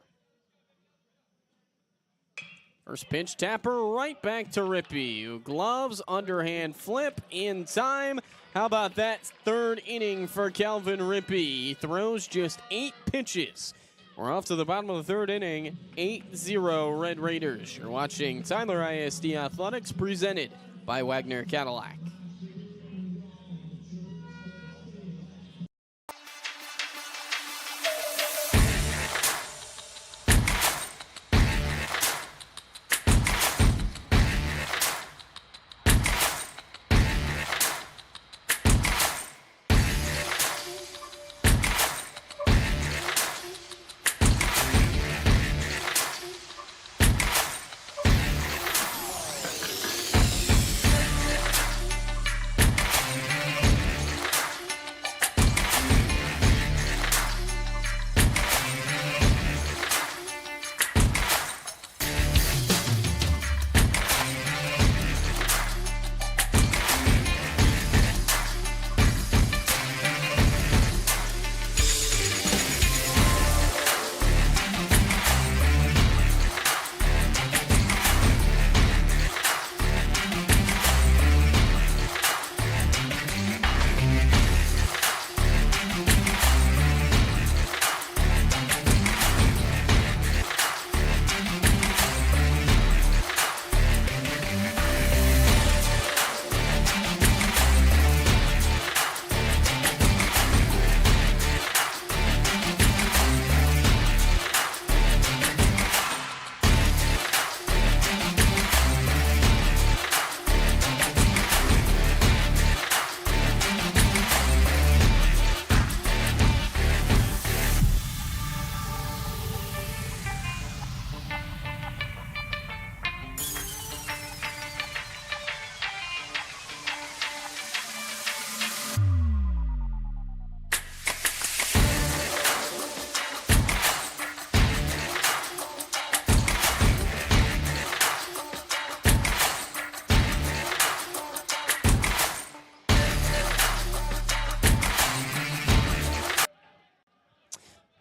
First pitch, tapper right back to Rippey. Gloves, underhand flip in time. How about that third inning for Calvin Rippey? He throws just 8 pitches. We're off to the bottom of the third inning, 8-0 Red Raiders. You're watching Tyler ISD Athletics presented by Wagner Cadillac.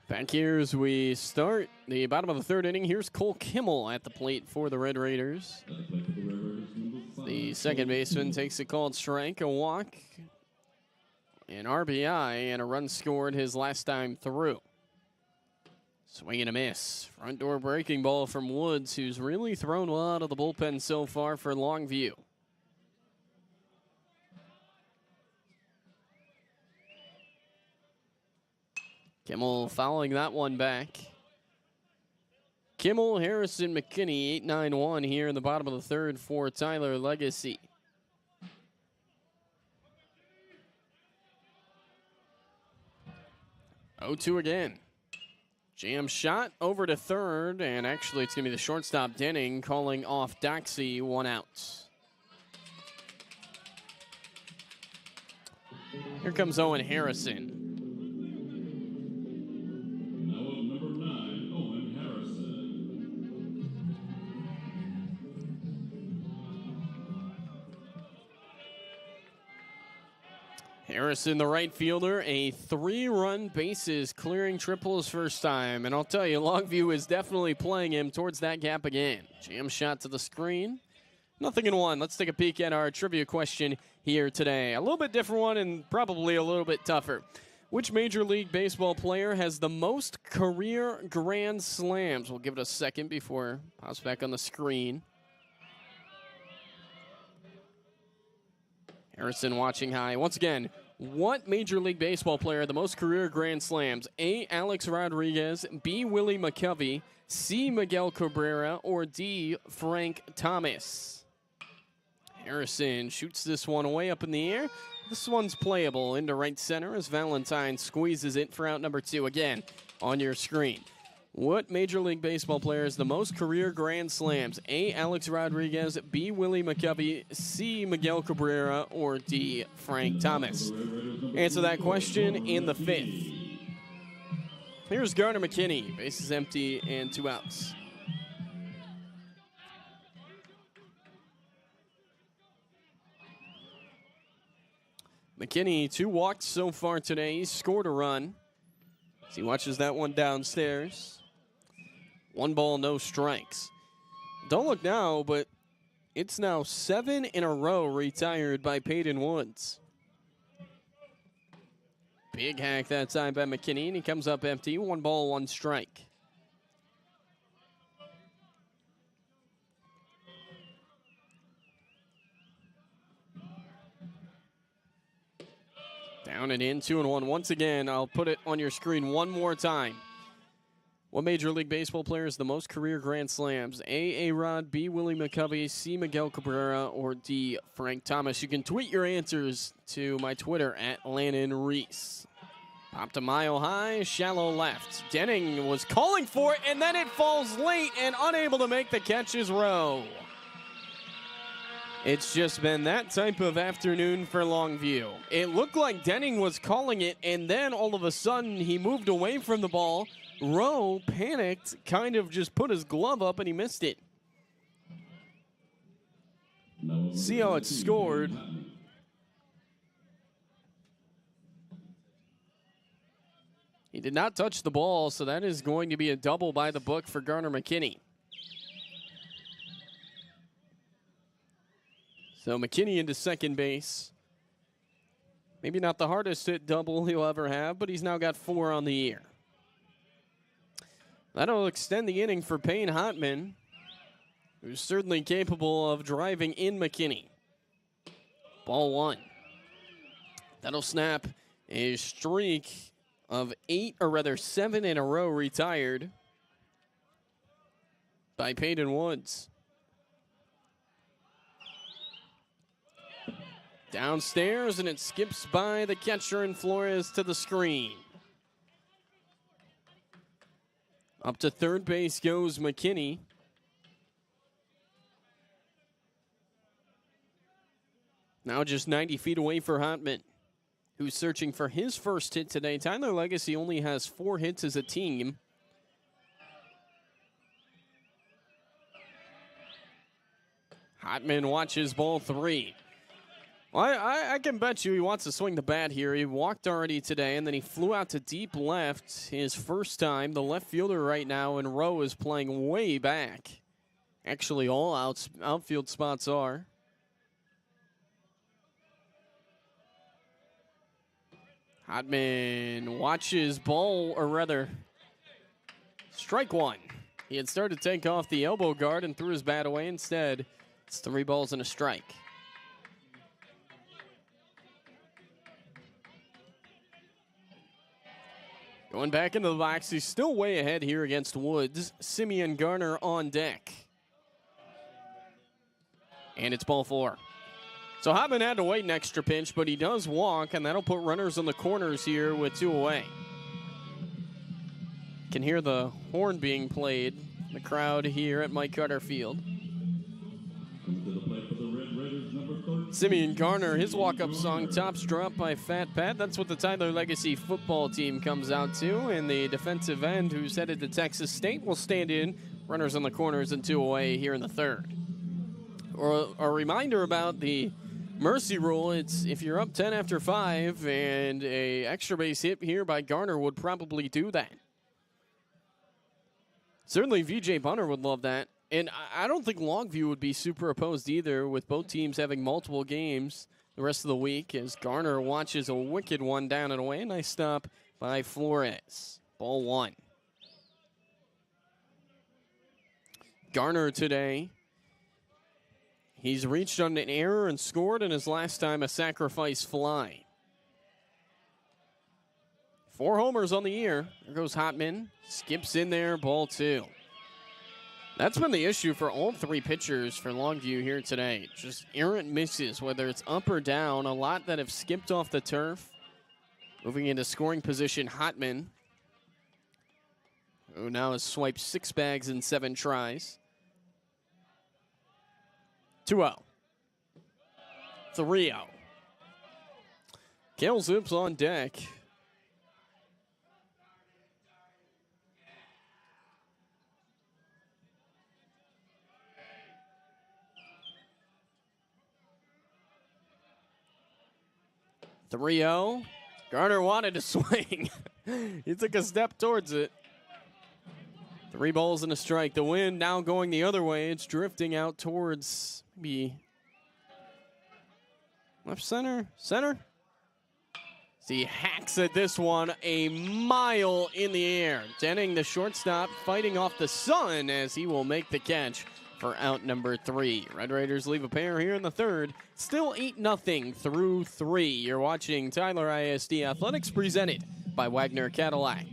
Back here as we start the bottom of the third inning. Here's Cole Kimmel at the plate for the Red Raiders. The second baseman takes a called strike, a walk, an RBI, and a run scored his last time through. Swing and a miss. Front door breaking ball from Woods, who's really thrown well out of the bullpen so far for Longview. Kimmel fouling that one back. Kimmel, Harrison, McKinney, 8-9-1 here in the bottom of the third for Tyler Legacy. Oh, 2 again. Jam shot over to third, and actually it's going to be the shortstop Denning calling off Doxey, 1 out. Here comes Owen Harrison. Harrison, the right fielder, a 3-run bases clearing triple his first time. And I'll tell you, Longview is definitely playing him towards that gap again. Jam shot to the screen. 0-1. Let's take a peek at our trivia question here today. A little bit different one and probably a little bit tougher. Which Major League Baseball player has the most career grand slams? We'll give it a second before it pops back on the screen. Harrison watching high. Once again, what Major League Baseball player had the most career grand slams? A, Alex Rodriguez, B, Willie McCovey, C, Miguel Cabrera, or D, Frank Thomas? Harrison shoots this one way up in the air. This one's playable into right center as Valentine squeezes it for out number 2. Again, on your screen. What Major League Baseball player has the most career grand slams? A, Alex Rodriguez, B, Willie McCovey, C, Miguel Cabrera, or D, Frank Thomas? Answer that question in the 5th. Here's Garner McKinney. Bases empty and 2 outs. McKinney, 2 walks so far today. He's scored a run. As he watches that one downstairs. 1 ball, no strikes. Don't look now, but it's now 7 in a row retired by Peyton Woods. Big hack that time by McKinney, and he comes up empty. 1 ball, 1 strike. Down and in, 2-1. Once again, I'll put it on your screen one more time. What Major League Baseball player has the most career Grand Slams? A. A-Rod, B. Willie McCovey, C. Miguel Cabrera, or D. Frank Thomas? You can tweet your answers to my Twitter at Lannon Reese. Popped a mile high, shallow left. Denning was calling for it, and then it falls late and unable to make the catches row. It's just been that type of afternoon for Longview. It looked like Denning was calling it, and then all of a sudden he moved away from the ball. Rowe panicked, kind of just put his glove up, and he missed it. See how it's scored. He did not touch the ball, so that is going to be a double by the book for Garner McKinney. So McKinney into second base. Maybe not the hardest hit double he'll ever have, but he's now got 4 on the year. That'll extend the inning for Payne Hotman, who's certainly capable of driving in McKinney. Ball 1. That'll snap a streak of 7 in a row retired by Peyton Woods. Downstairs, and it skips by the catcher and Flores to the screen. Up to third base goes McKinney. Now just 90 feet away for Hotman, who's searching for his first hit today. Tyler Legacy only has 4 hits as a team. Hotman watches ball 3. Well, I can bet you he wants to swing the bat here. He walked already today, and then he flew out to deep left his first time. The left fielder right now in Rowe is playing way back. Actually, all outfield spots are. Hotman watches ball, or rather, strike 1. He had started to take off the elbow guard and threw his bat away. Instead, it's 3 balls and a strike. Going back into the box, he's still way ahead here against Woods. Simeon Garner on deck. And it's ball 4. So Hotman had to wait an extra pinch, but he does walk, and that'll put runners on the corners here with 2 away. Can hear the horn being played. The crowd here at Mike Carter Field. Simeon Garner, his walk-up song, Tops Drop by Fat Pat. That's what the Tyler Legacy football team comes out to. And the defensive end, who's headed to Texas State, will stand in. Runners on the corners and 2 away here in the 3rd. Or a reminder about the mercy rule. It's if you're up 10 after 5, and a extra base hit here by Garner would probably do that. Certainly VJ Bunner would love that. And I don't think Longview would be super opposed either, with both teams having multiple games the rest of the week, as Garner watches a wicked one down and away. Nice stop by Flores. Ball 1. Garner today, he's reached on an error and scored, and his last time a sacrifice fly. 4 homers on the year. There goes Hotman. Skips in there, ball 2. That's been the issue for all 3 pitchers for Longview here today. Just errant misses, whether it's up or down. A lot that have skipped off the turf. Moving into scoring position, Hotman, who now has swiped 6 bags in 7 tries. 2-0. 3-0. Kale Zips on deck. 3-0. Garner wanted to swing. He took a step towards it. 3 balls and a strike. The wind now going the other way. It's drifting out towards maybe left center. Center. He hacks at this one a mile in the air. Denning, the shortstop, fighting off the sun as he will make the catch for out number 3. Red Raiders leave a pair here in the third. Still 8-0 through 3. You're watching Tyler ISD Athletics presented by Wagner Cadillac.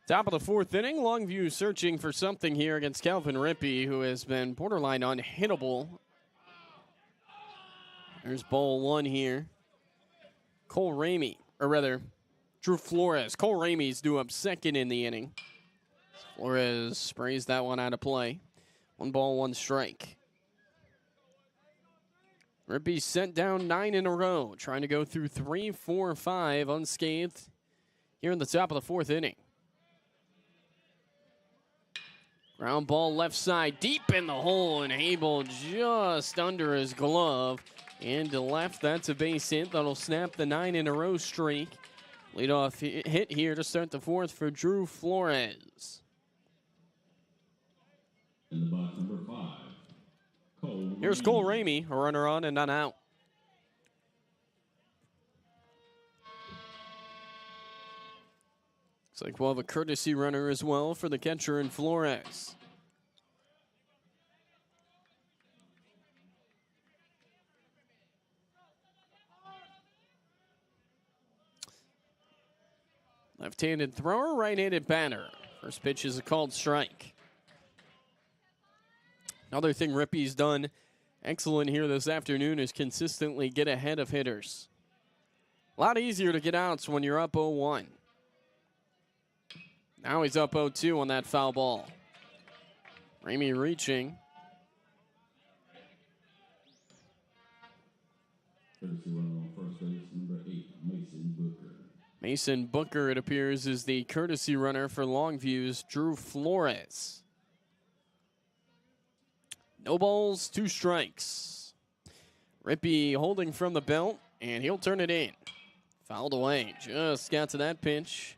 Top of the 4th inning, Longview searching for something here against Calvin Rippey, who has been borderline unhittable. There's ball 1 here. Cole Ramey, or rather, Drew Flores. Cole Ramey's due up second in the inning. Flores sprays that one out of play. 1 ball, 1 strike. Rippey sent down 9 in a row, trying to go through 3, 4, 5 unscathed here in the top of the 4th inning. Ground ball left side, deep in the hole, and Abel just under his glove. And to left, that's a base hit that'll snap the 9 in a row streak. Leadoff hit here to start the 4th for Drew Flores. In the box, number 5, Cole. Here's Cole Ramey, a runner on and none out. Looks like we'll have a courtesy runner as well for the catcher in Flores. Left-handed thrower, right-handed batter. First pitch is a called strike. Another thing Rippey's done excellent here this afternoon is consistently get ahead of hitters. A lot easier to get outs when you're up 0-1. Now he's up 0-2 on that foul ball. Ramey reaching. Courtesy runner on first base, number 8, Mason Booker. Mason Booker, it appears, is the courtesy runner for Longview's Drew Flores. No balls, 2 strikes. Rippey holding from the belt, and he'll turn it in. Fouled away. Just got to that pitch.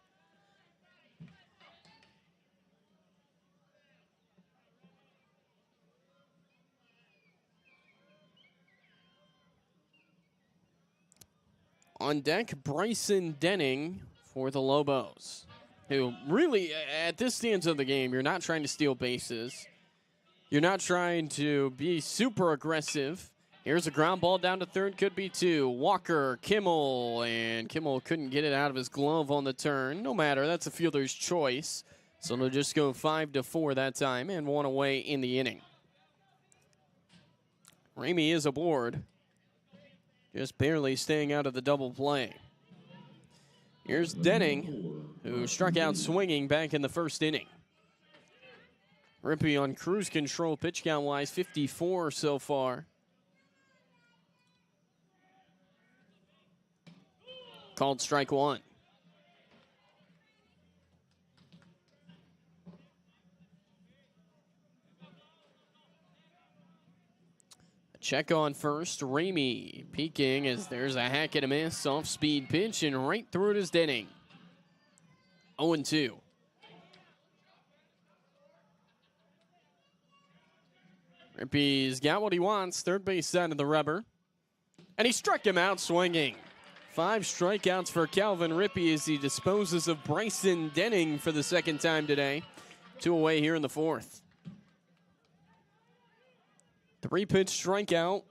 On deck, Bryson Denning for the Lobos, who really, at this stage of the game, you're not trying to steal bases. You're not trying to be super aggressive. Here's a ground ball down to third, could be 2. Walker, Kimmel, and Kimmel couldn't get it out of his glove on the turn. No matter, that's a fielder's choice. So they'll just go 5-4 that time and 1 away in the inning. Ramey is aboard. Just barely staying out of the double play. Here's Denning, who struck out swinging back in the first inning. Rippey on cruise control pitch count-wise, 54 so far. Called strike 1. check on first. Ramey peeking as there's a hack and a miss. Off-speed pitch and right through it is Denning. 0-2. Rippey's got what he wants. Third base side of the rubber. And he struck him out swinging. 5 strikeouts for Calvin Rippey as he disposes of Bryson Denning for the second time today. 2 away here in the 4th. 3-pitch strikeout.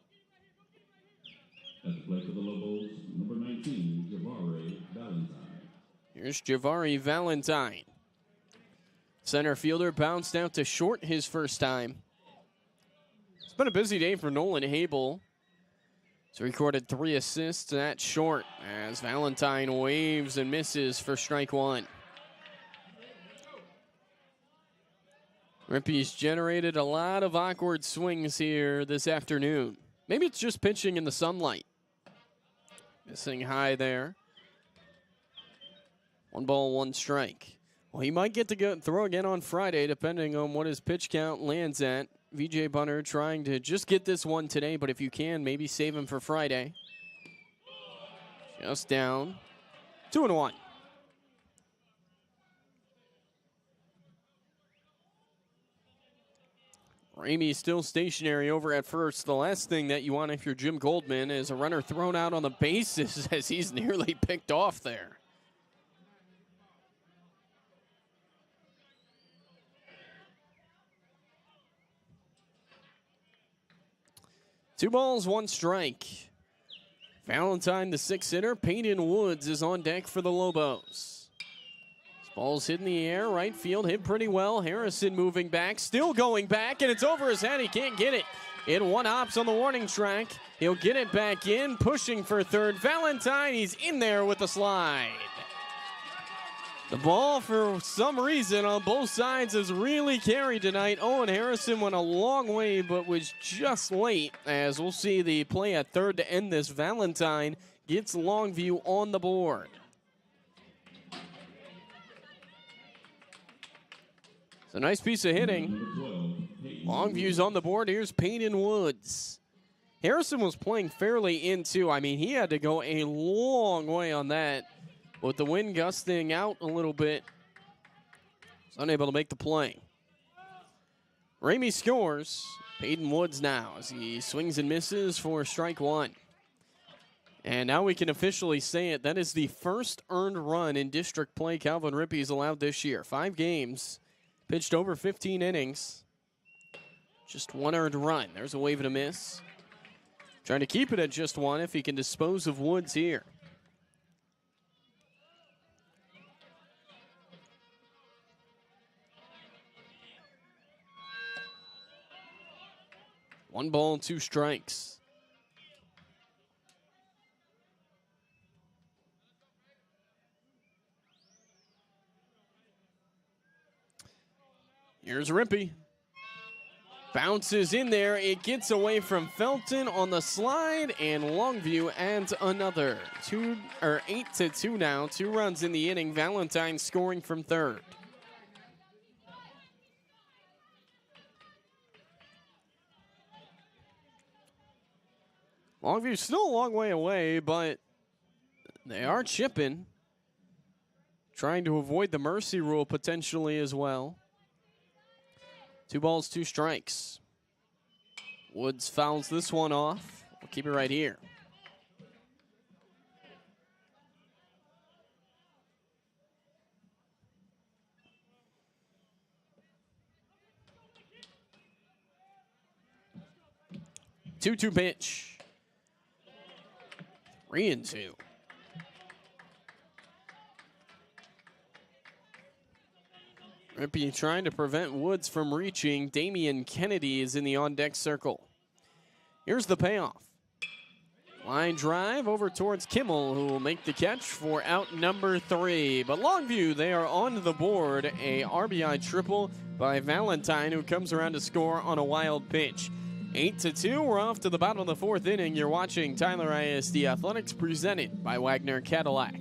At the plate for the Lobos, number 19, Javari Valentine. Here's Javari Valentine. Center fielder bounced out to short his first time. It's been a busy day for Nolan Habel. He's recorded 3 assists at short as Valentine waves and misses for strike 1. Rippey's generated a lot of awkward swings here this afternoon. Maybe it's just pitching in the sunlight. Missing high there. 1 ball, 1 strike. Well, he might get to go throw again on Friday, depending on what his pitch count lands at. VJ Bunner trying to just get this one today, but if you can, maybe save him for Friday. Just down. 2-1. Ramey still stationary over at first. The last thing that you want if you're Jim Goldman is a runner thrown out on the bases as he's nearly picked off there. Two balls, 1 strike. Valentine, the 6th hitter. Peyton Woods is on deck for the Lobos. This ball's hit in the air. Right field hit pretty well. Harrison moving back. Still going back, and it's over his head. He can't get it. It 1-hops on the warning track. He'll get it back in. Pushing for third. Valentine, he's in there with the slide. The ball, for some reason, on both sides has really carried tonight. Owen Harrison went a long way, but was just late. As we'll see the play at third to end this. Valentine gets Longview on the board. It's a nice piece of hitting. Longview's on the board. Here's Peyton Woods. Harrison was playing fairly in, too. I mean, he had to go a long way on that. With the wind gusting out a little bit, he's unable to make the play. Ramey scores. Peyton Woods now as he swings and misses for strike 1. And now we can officially say it. That is the first earned run in district play Calvin Rippey's allowed this year. 5 games, pitched over 15 innings. Just 1 earned run. There's a wave and a miss. Trying to keep it at just 1 if he can dispose of Woods here. One ball, 2 strikes. Here's Rippey. Bounces in there. It gets away from Felton on the slide, and Longview adds another. 8-2 now. 2 runs in the inning. Valentine scoring from third. Longview's still a long way away, but they are chipping. Trying to avoid the mercy rule potentially as well. 2 balls, 2 strikes. Woods fouls this one off. We'll keep it right here. Two pitch. 3-2. Rippey trying to prevent Woods from reaching. Damian Kennedy is in the on-deck circle. Here's the payoff. Line drive over towards Kimmel, who will make the catch for out number 3. But Longview, they are on the board. A RBI triple by Valentine, who comes around to score on a wild pitch. 8-2, we're off to the bottom of the 4th inning. You're watching Tyler ISD Athletics presented by Wagner Cadillac.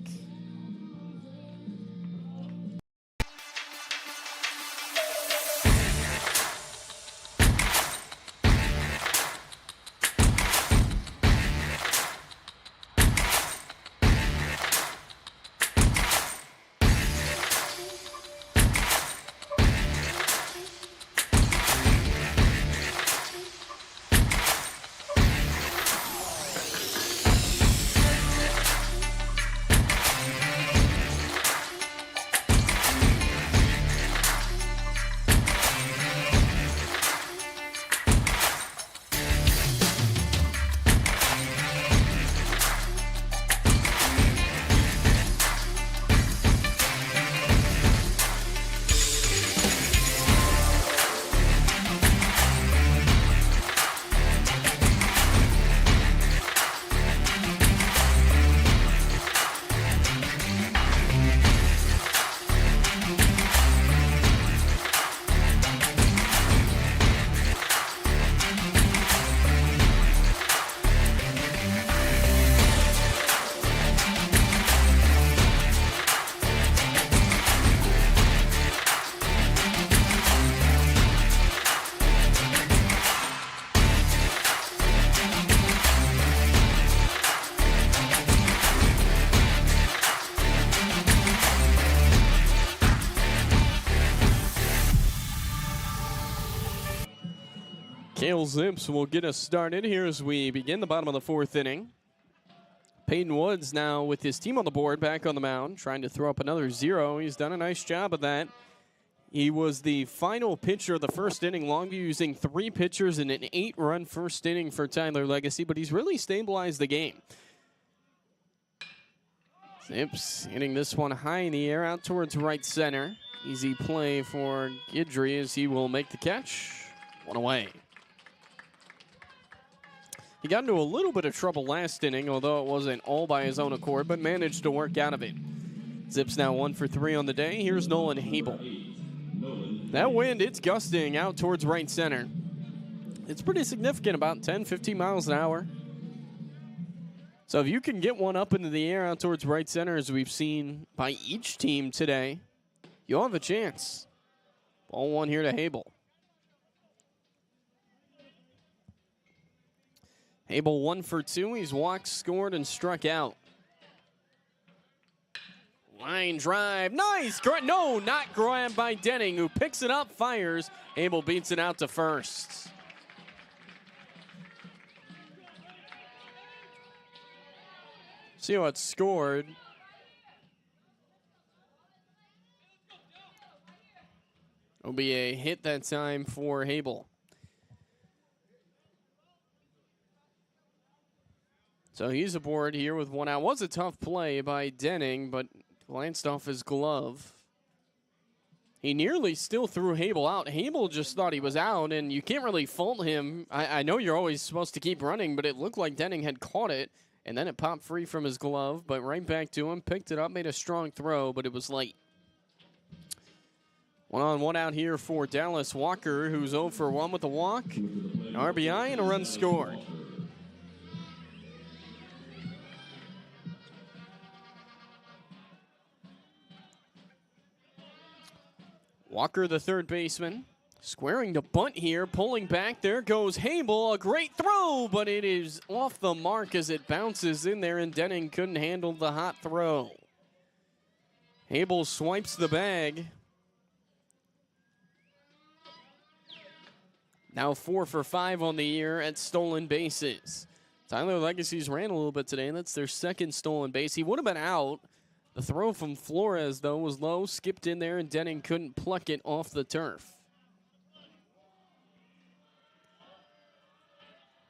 Cale Zips will get us started here as we begin the bottom of the fourth inning. Peyton Woods now with his team on the board, back on the mound, trying to throw up another 0. He's done a nice job of that. He was the final pitcher of the first inning. Longview using 3 pitchers in an 8-run first inning for Tyler Legacy, but he's really stabilized the game. Zips hitting this one high in the air out towards right center. Easy play for Guidry as he will make the catch. 1 away. He got into a little bit of trouble last inning, although it wasn't all by his own accord, but managed to work out of it. Zips now 1 for 3 on the day. Here's Nolan Habel. That wind, it's gusting out towards right center. It's pretty significant, about 10, 15 miles an hour. So if you can get one up into the air out towards right center, as we've seen by each team today, you'll have a chance. Ball 1 here to Habel. Habel 1 for 2. He's walked, scored, and struck out. Line drive. Nice. No, not grabbed by Denning, who picks it up, fires. Habel beats it out to first. See what scored. It'll be a hit that time for Habel. So he's aboard here with 1 out. Was a tough play by Denning, but glanced off his glove. He nearly still threw Habel out. Habel just thought he was out, and you can't really fault him. I know you're always supposed to keep running, but it looked like Denning had caught it, and then it popped free from his glove, but right back to him, picked it up, made a strong throw, but it was late. 1 on 1 out here for Dallas Walker, who's 0 for 1 with a walk, an RBI, and a run scored. Walker, the third baseman, squaring to bunt here, pulling back. There goes Habel, a great throw, but it is off the mark as it bounces in there, and Denning couldn't handle the hot throw. Habel swipes the bag. Now 4 for 5 on the year at stolen bases. Tyler Legacy's ran a little bit today, and that's their second stolen base. He would have been out. The throw from Flores, though, was low, skipped in there, and Denning couldn't pluck it off the turf.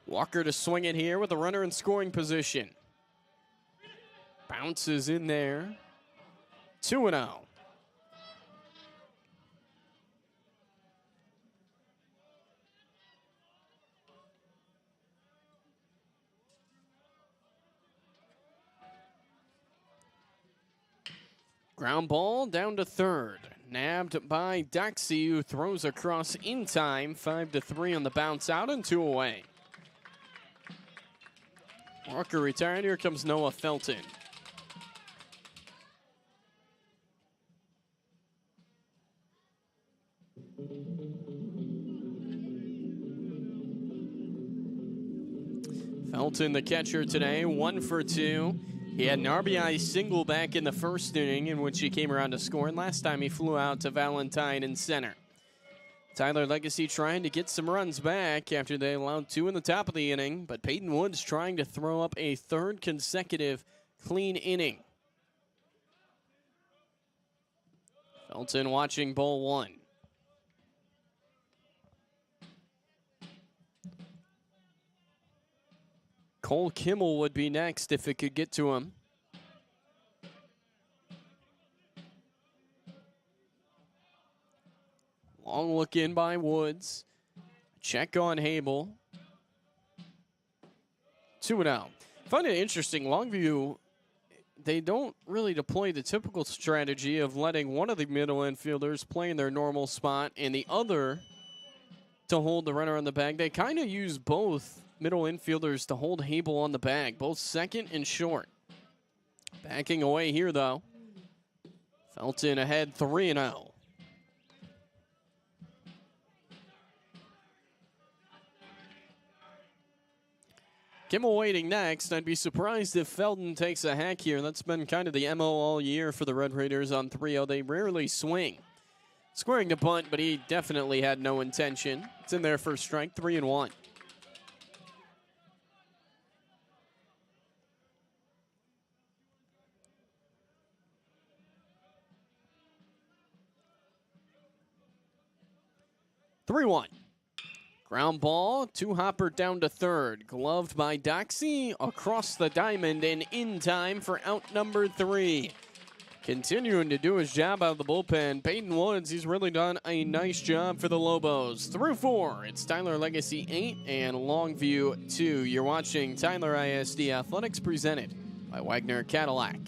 Walker to swing it here with a runner in scoring position. Bounces in there. 2-0. Ground ball down to third. Nabbed by Doxey, who throws across in time. 5-3 on the bounce out and 2 away. Walker retired. Here comes Noah Felton. Felton, the catcher today, 1 for 2. He had an RBI single back in the first inning in which he came around to score, and last time he flew out to Valentine in center. Tyler Legacy trying to get some runs back after they allowed 2 in the top of the inning, but Peyton Woods trying to throw up a third consecutive clean inning. Felton watching ball 1. Cole Kimmel would be next if it could get to him. Long look in by Woods. Check on Habel. 2-0. I find it interesting. Longview, they don't really deploy the typical strategy of letting one of the middle infielders play in their normal spot and the other to hold the runner on the bag. They kind of use both middle infielders to hold Habel on the bag, both second and short. Backing away here, though. Felton ahead 3-0. Kimmel waiting next. I'd be surprised if Felton takes a hack here. That's been kind of the MO all year for the Red Raiders on 3-0. They rarely swing. squaring to bunt, but he definitely had no intention. It's in there for a strike, 3-1. Ground ball, two-hopper down to third. Gloved by Doxey across the diamond and in time for out number 3. Continuing to do his job out of the bullpen. Peyton Woods, he's really done a nice job for the Lobos. Through 4, it's Tyler Legacy 8 and Longview 2. You're watching Tyler ISD Athletics presented by Wagner Cadillac.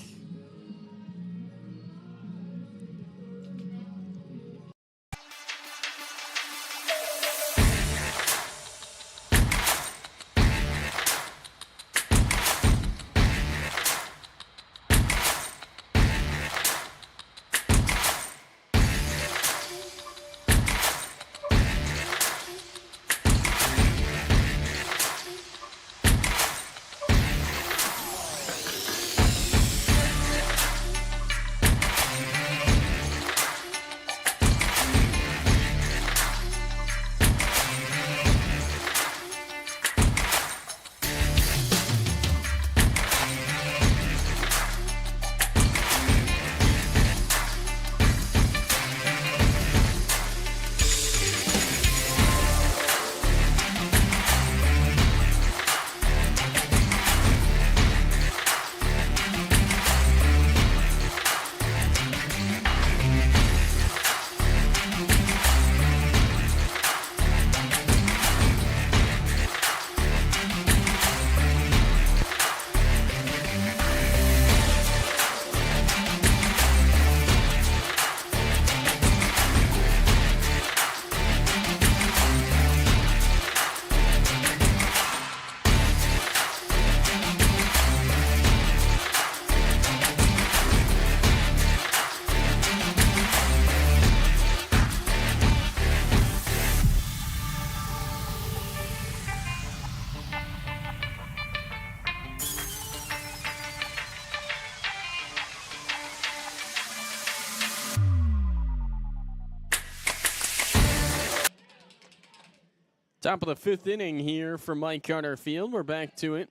Top of the 5th inning here from Mike Carter Field. We're back to it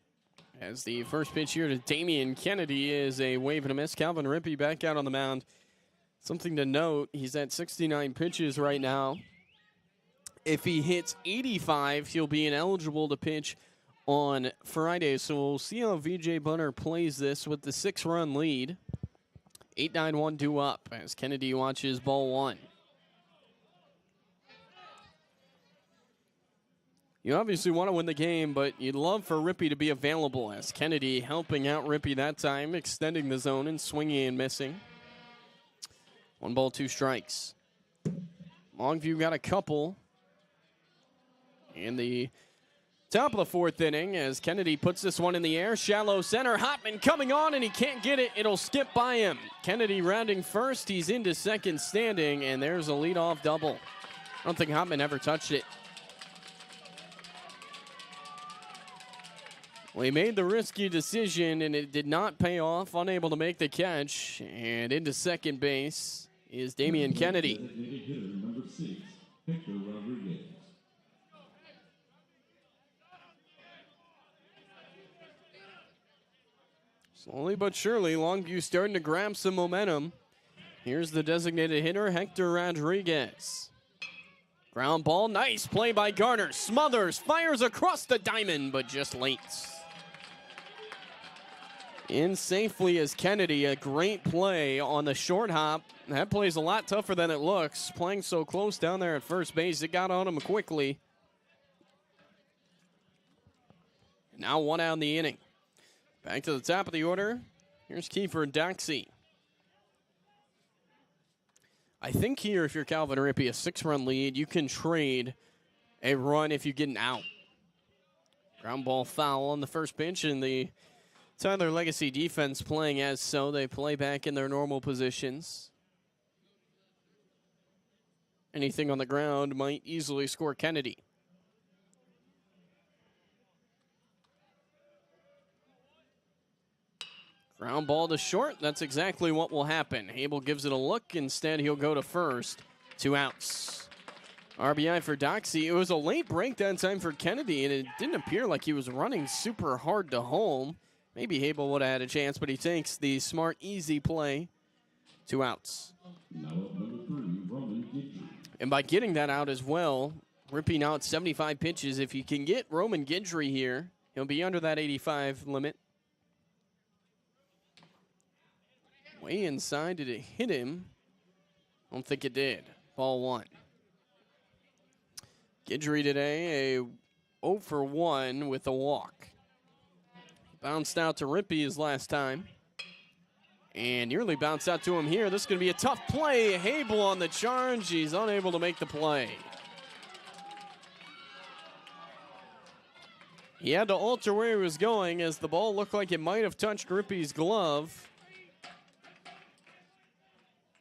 as the first pitch here to Damian Kennedy is a wave and a miss. Calvin Rippey back out on the mound. Something to note, he's at 69 pitches right now. If he hits 85, he'll be ineligible to pitch on Friday. So we'll see how VJ Bunner plays this with the 6-run lead. 8-9-1 due up as Kennedy watches ball 1. You obviously want to win the game, but you'd love for Rippey to be available as Kennedy helping out Rippey that time, extending the zone and swinging and missing. 1 ball, 2 strikes. Longview got a couple in the top of the 4th inning as Kennedy puts this one in the air. Shallow center, Hopman coming on and he can't get it. It'll skip by him. Kennedy rounding first. He's into second standing and there's a leadoff double. I don't think Hopman ever touched it. Well, he made the risky decision, and it did not pay off. Unable to make the catch. And into second base is Damian Kennedy. Number 6, Hector Rodriguez. Slowly but surely, Longview starting to grab some momentum. Here's the designated hitter, Hector Rodriguez. Ground ball, nice play by Garner. Smothers, fires across the diamond, but just late. In safely as Kennedy, a great play on the short hop. That play's a lot tougher than it looks. Playing so close down there at first base, it got on him quickly. Now 1 out in the inning. Back to the top of the order. Here's Kiefer Doxey. I think here, if you're Calvin Rippey, a 6-run lead, you can trade a run if you get an out. Ground ball foul on the first pitch, and the Tyler Legacy defense playing as so. They play back in their normal positions. Anything on the ground might easily score Kennedy. Ground ball to short. That's exactly what will happen. Abel gives it a look. Instead, he'll go to first. 2 outs. RBI for Doxey. It was a late break that time for Kennedy, and it didn't appear like he was running super hard to home. Maybe Hable would have had a chance, but he takes the smart, easy play. 2 outs. Now up number 3, Roman Gidry. And by getting that out as well, Rippey now at 75 pitches. If you can get Roman Gidry here, he'll be under that 85 limit. Way inside, did it hit him? I don't think it did. Ball 1. Gidry today, a 0 for 1 with a walk. Bounced out to Rippey his last time. And nearly bounced out to him here. This is going to be a tough play. Hable on the charge. He's unable to make the play. He had to alter where he was going as the ball looked like it might have touched Rippey's glove.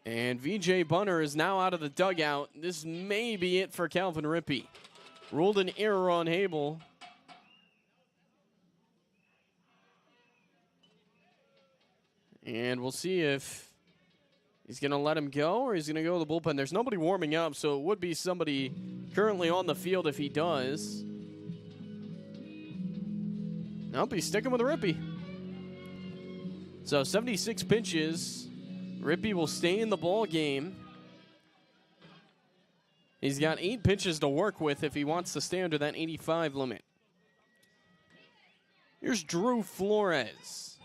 And VJ Bunner is now out of the dugout. This may be it for Calvin Rippey. Ruled an error on Hable. And we'll see if he's going to let him go or he's going to go to the bullpen. There's nobody warming up, so it would be somebody currently on the field if he does. Nope, he's sticking with Rippey. So 76 pitches. Rippey will stay in the ball game. He's got 8 pitches to work with if he wants to stay under that 85 limit. Here's Drew Flores.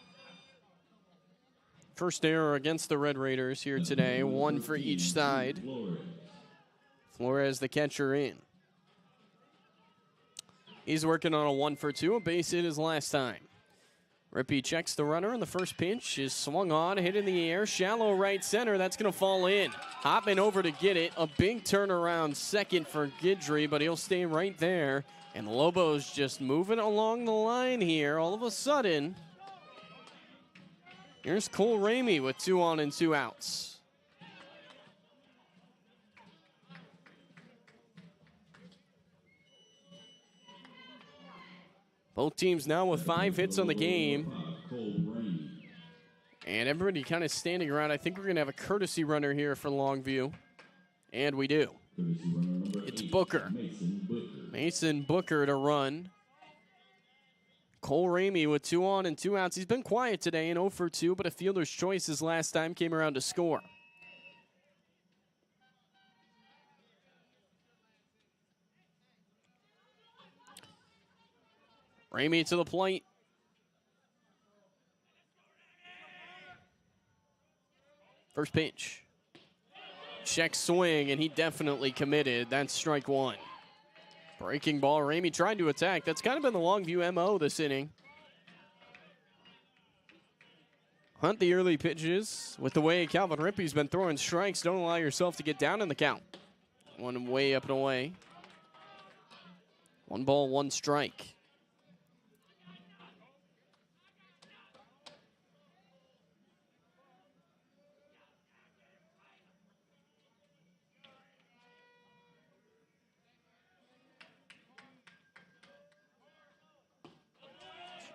First error against the Red Raiders here today. 1 for each side. Flores, the catcher, in. He's working on a 1 for 2. A base hit his last time. Rippey checks the runner, and the first pitch is swung on, hit in the air, shallow right center. That's going to fall in. Hopping over to get it. A big turnaround second for Gidry, but he'll stay right there. And the Lobos just moving along the line here. All of a sudden, here's Cole Ramey with 2 on and 2 outs. Both teams now with 5 hits on the game. And everybody kind of standing around. I think we're going to have a courtesy runner here for Longview. And we do. It's Booker. Mason Booker to run. Cole Ramey with 2 on and 2 outs. He's been quiet today in 0 for 2, but a fielder's choice his last time came around to score. Ramey to the plate. First pitch. Check swing, and he definitely committed. That's strike 1. Breaking ball. Ramey tried to attack. That's kind of been the Longview MO this inning. Hunt the early pitches. With the way Calvin Rippey's been throwing strikes, don't allow yourself to get down in the count. 1 way up and away. 1 ball, 1 strike.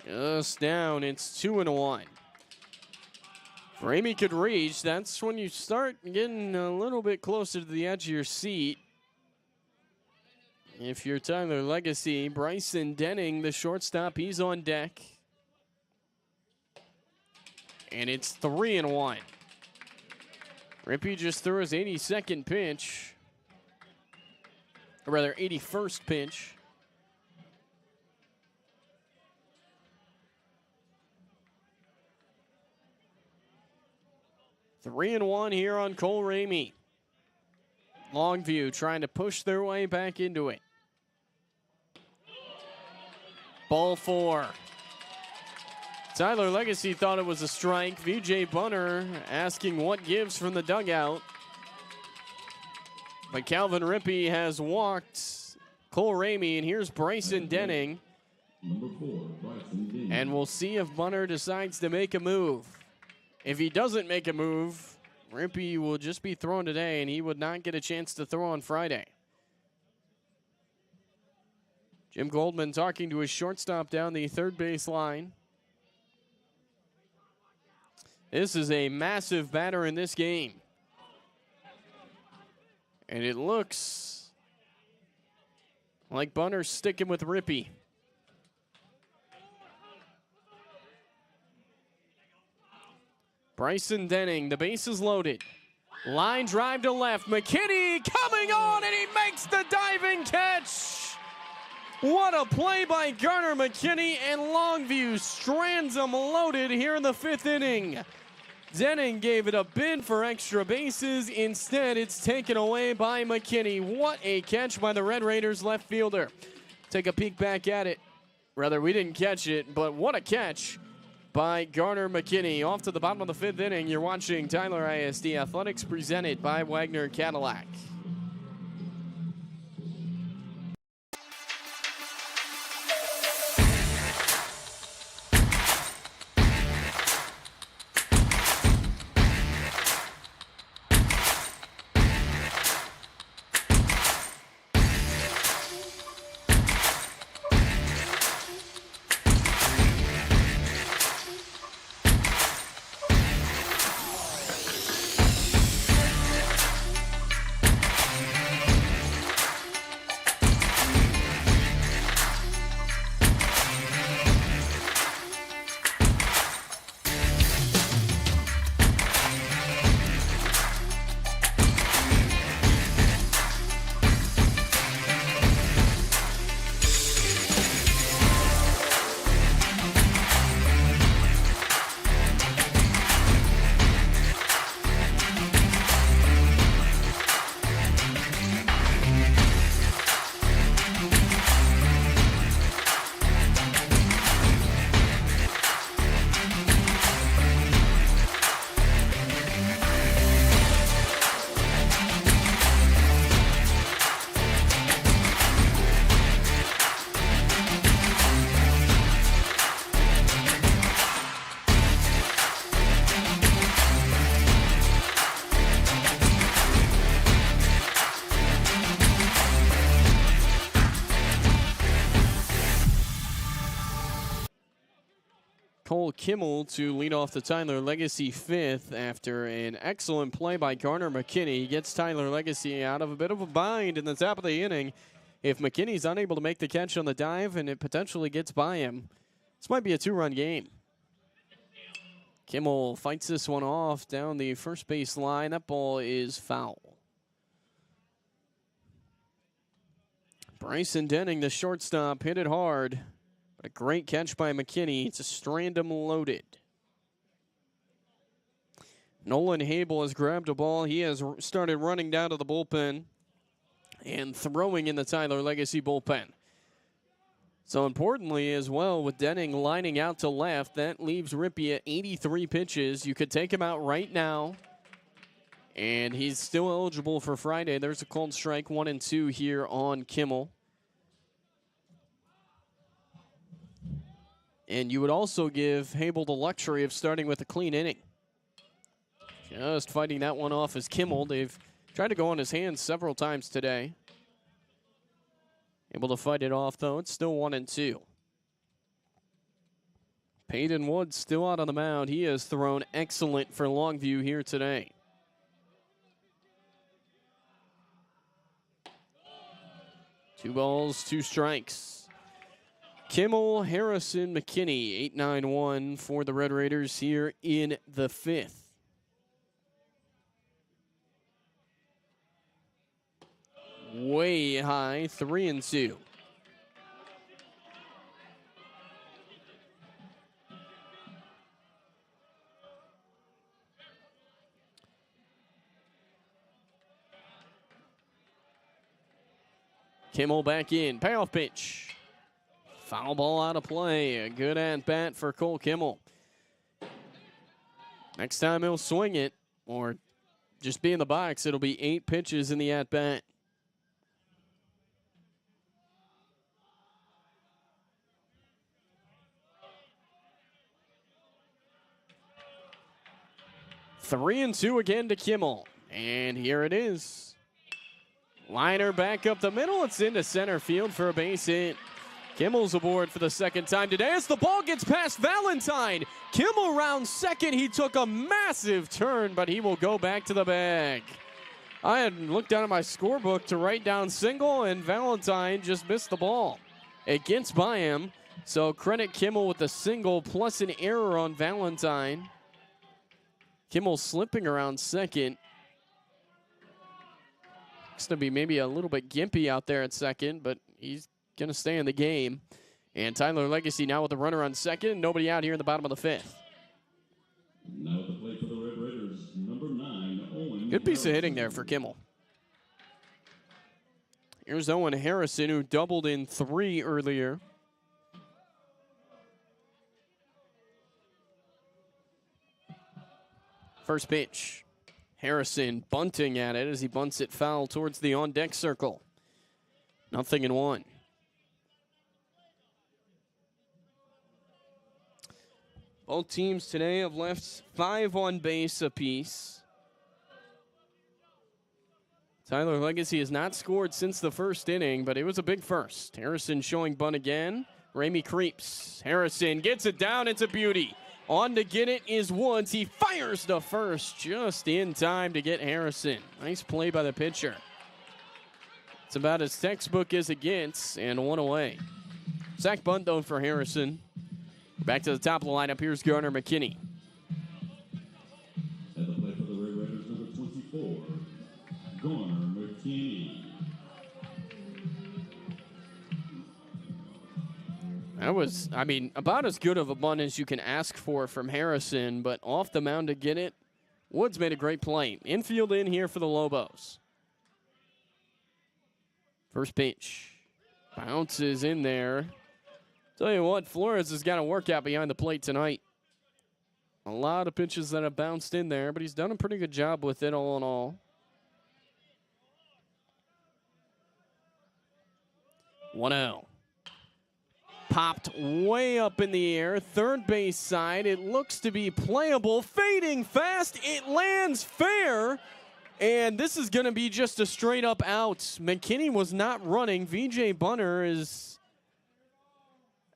Just down, it's 2-1. If Ramey could reach, that's when you start getting a little bit closer to the edge of your seat. If you're Tyler Legacy, Bryson Denning, the shortstop, he's on deck. And it's 3-1. Rippey just threw his 82nd pitch. Or rather, 81st pitch. Three and 1 here on Cole Ramey. Longview trying to push their way back into it. Ball 4. Tyler Legacy thought it was a strike. VJ Bunner asking what gives from the dugout. But Calvin Rippey has walked Cole Ramey, and here's Bryson Denning. Number 4, Bryson Denning. And we'll see if Bunner decides to make a move. If he doesn't make a move, Rippey will just be thrown today, and he would not get a chance to throw on Friday. Jim Goldman talking to his shortstop down the third base line. This is a massive batter in this game. And it looks like Bunner's sticking with Rippey. Bryson Denning, the base is loaded. Line drive to left. McKinney coming on, and he makes the diving catch. What a play by Garner McKinney, and Longview strands him loaded here in the 5th inning. Denning gave it a bid for extra bases. Instead, it's taken away by McKinney. What a catch by the Red Raiders left fielder. Take a peek back at it. Rather, we didn't catch it, but what a catch by Garner McKinney. Off to the bottom of the 5th inning, you're watching Tyler ISD Athletics presented by Wagner Cadillac. Cole Kimmel to lead off the Tyler Legacy 5th after an excellent play by Garner McKinney. He gets Tyler Legacy out of a bit of a bind in the top of the inning. If McKinney's unable to make the catch on the dive and it potentially gets by him, this might be a 2-run game. Kimmel fights this one off down the first base line. That ball is foul. Bryson Denning, the shortstop, hit it hard. But a great catch by McKinney to strand him loaded. Nolan Habel has grabbed a ball. He has started running down to the bullpen and throwing in the Tyler Legacy bullpen. So importantly as well, with Denning lining out to left, that leaves Rippey at 83 pitches. You could take him out right now, and he's still eligible for Friday. There's a called strike, 1-2 here on Kimmel. And you would also give Habel the luxury of starting with a clean inning. Just fighting that one off as Kimmel. They've tried to go on his hands several times today. Able to fight it off, though. It's still 1-2. Peyton Wood still out on the mound. He has thrown excellent for Longview here today. Two balls, two strikes. Kimmel, Harrison, McKinney, 8-9-1 for the Red Raiders here in the 5th. Way high, 3-2. Kimmel back in, payoff pitch. Foul ball out of play. A good at-bat for Cole Kimmel. Next time he'll swing it or just be in the box. It'll be 8 pitches in the at-bat. Three and two again to Kimmel. And here it is. Liner back up the middle. It's into center field for a base hit. Kimmel's aboard for the second time today as the ball gets past Valentine. Kimmel rounds second. He took a massive turn, but he will go back to the bag. I had looked down at my scorebook to write down single, and Valentine just missed the ball. It gets by him, so credit Kimmel with the single plus an error on Valentine. Kimmel slipping around second. It's going to be maybe a little bit gimpy out there at second, but he's going to stay in the game. And Tyler Legacy now with the runner on second. Nobody out here in the bottom of the fifth. Now at the plate for the Red Raiders, number 9, Owen. Good piece of hitting there for Kimmel. Here's Owen Harrison, who doubled in 3 earlier. First pitch. Harrison bunting at it as he bunts it foul towards the on-deck circle. 0-1. Both teams today have left 5 on base apiece. Tyler Legacy has not scored since the first inning, but it was a big first. Harrison showing bunt again. Ramey creeps. Harrison gets it down. It's a beauty. On to get it is Woods. He fires to first just in time to get Harrison. Nice play by the pitcher. It's about as textbook as it gets, and 1 away. Sack bunt, though, for Harrison. Back to the top of the lineup. Here's Garner McKinney. At the plate for the Red Raiders, number 24, Garner McKinney. That was, about as good of a bunt as you can ask for from Harrison, but off the mound to get it. Woods made a great play. Infield in here for the Lobos. First pitch. Bounces in there. Tell you what, Flores has got a workout behind the plate tonight. A lot of pitches that have bounced in there, but he's done a pretty good job with it all in all. 1-0. Popped way up in the air. Third base side. It looks to be playable. Fading fast. It lands fair. And this is going to be just a straight up out. McKinney was not running. VJ Bunner is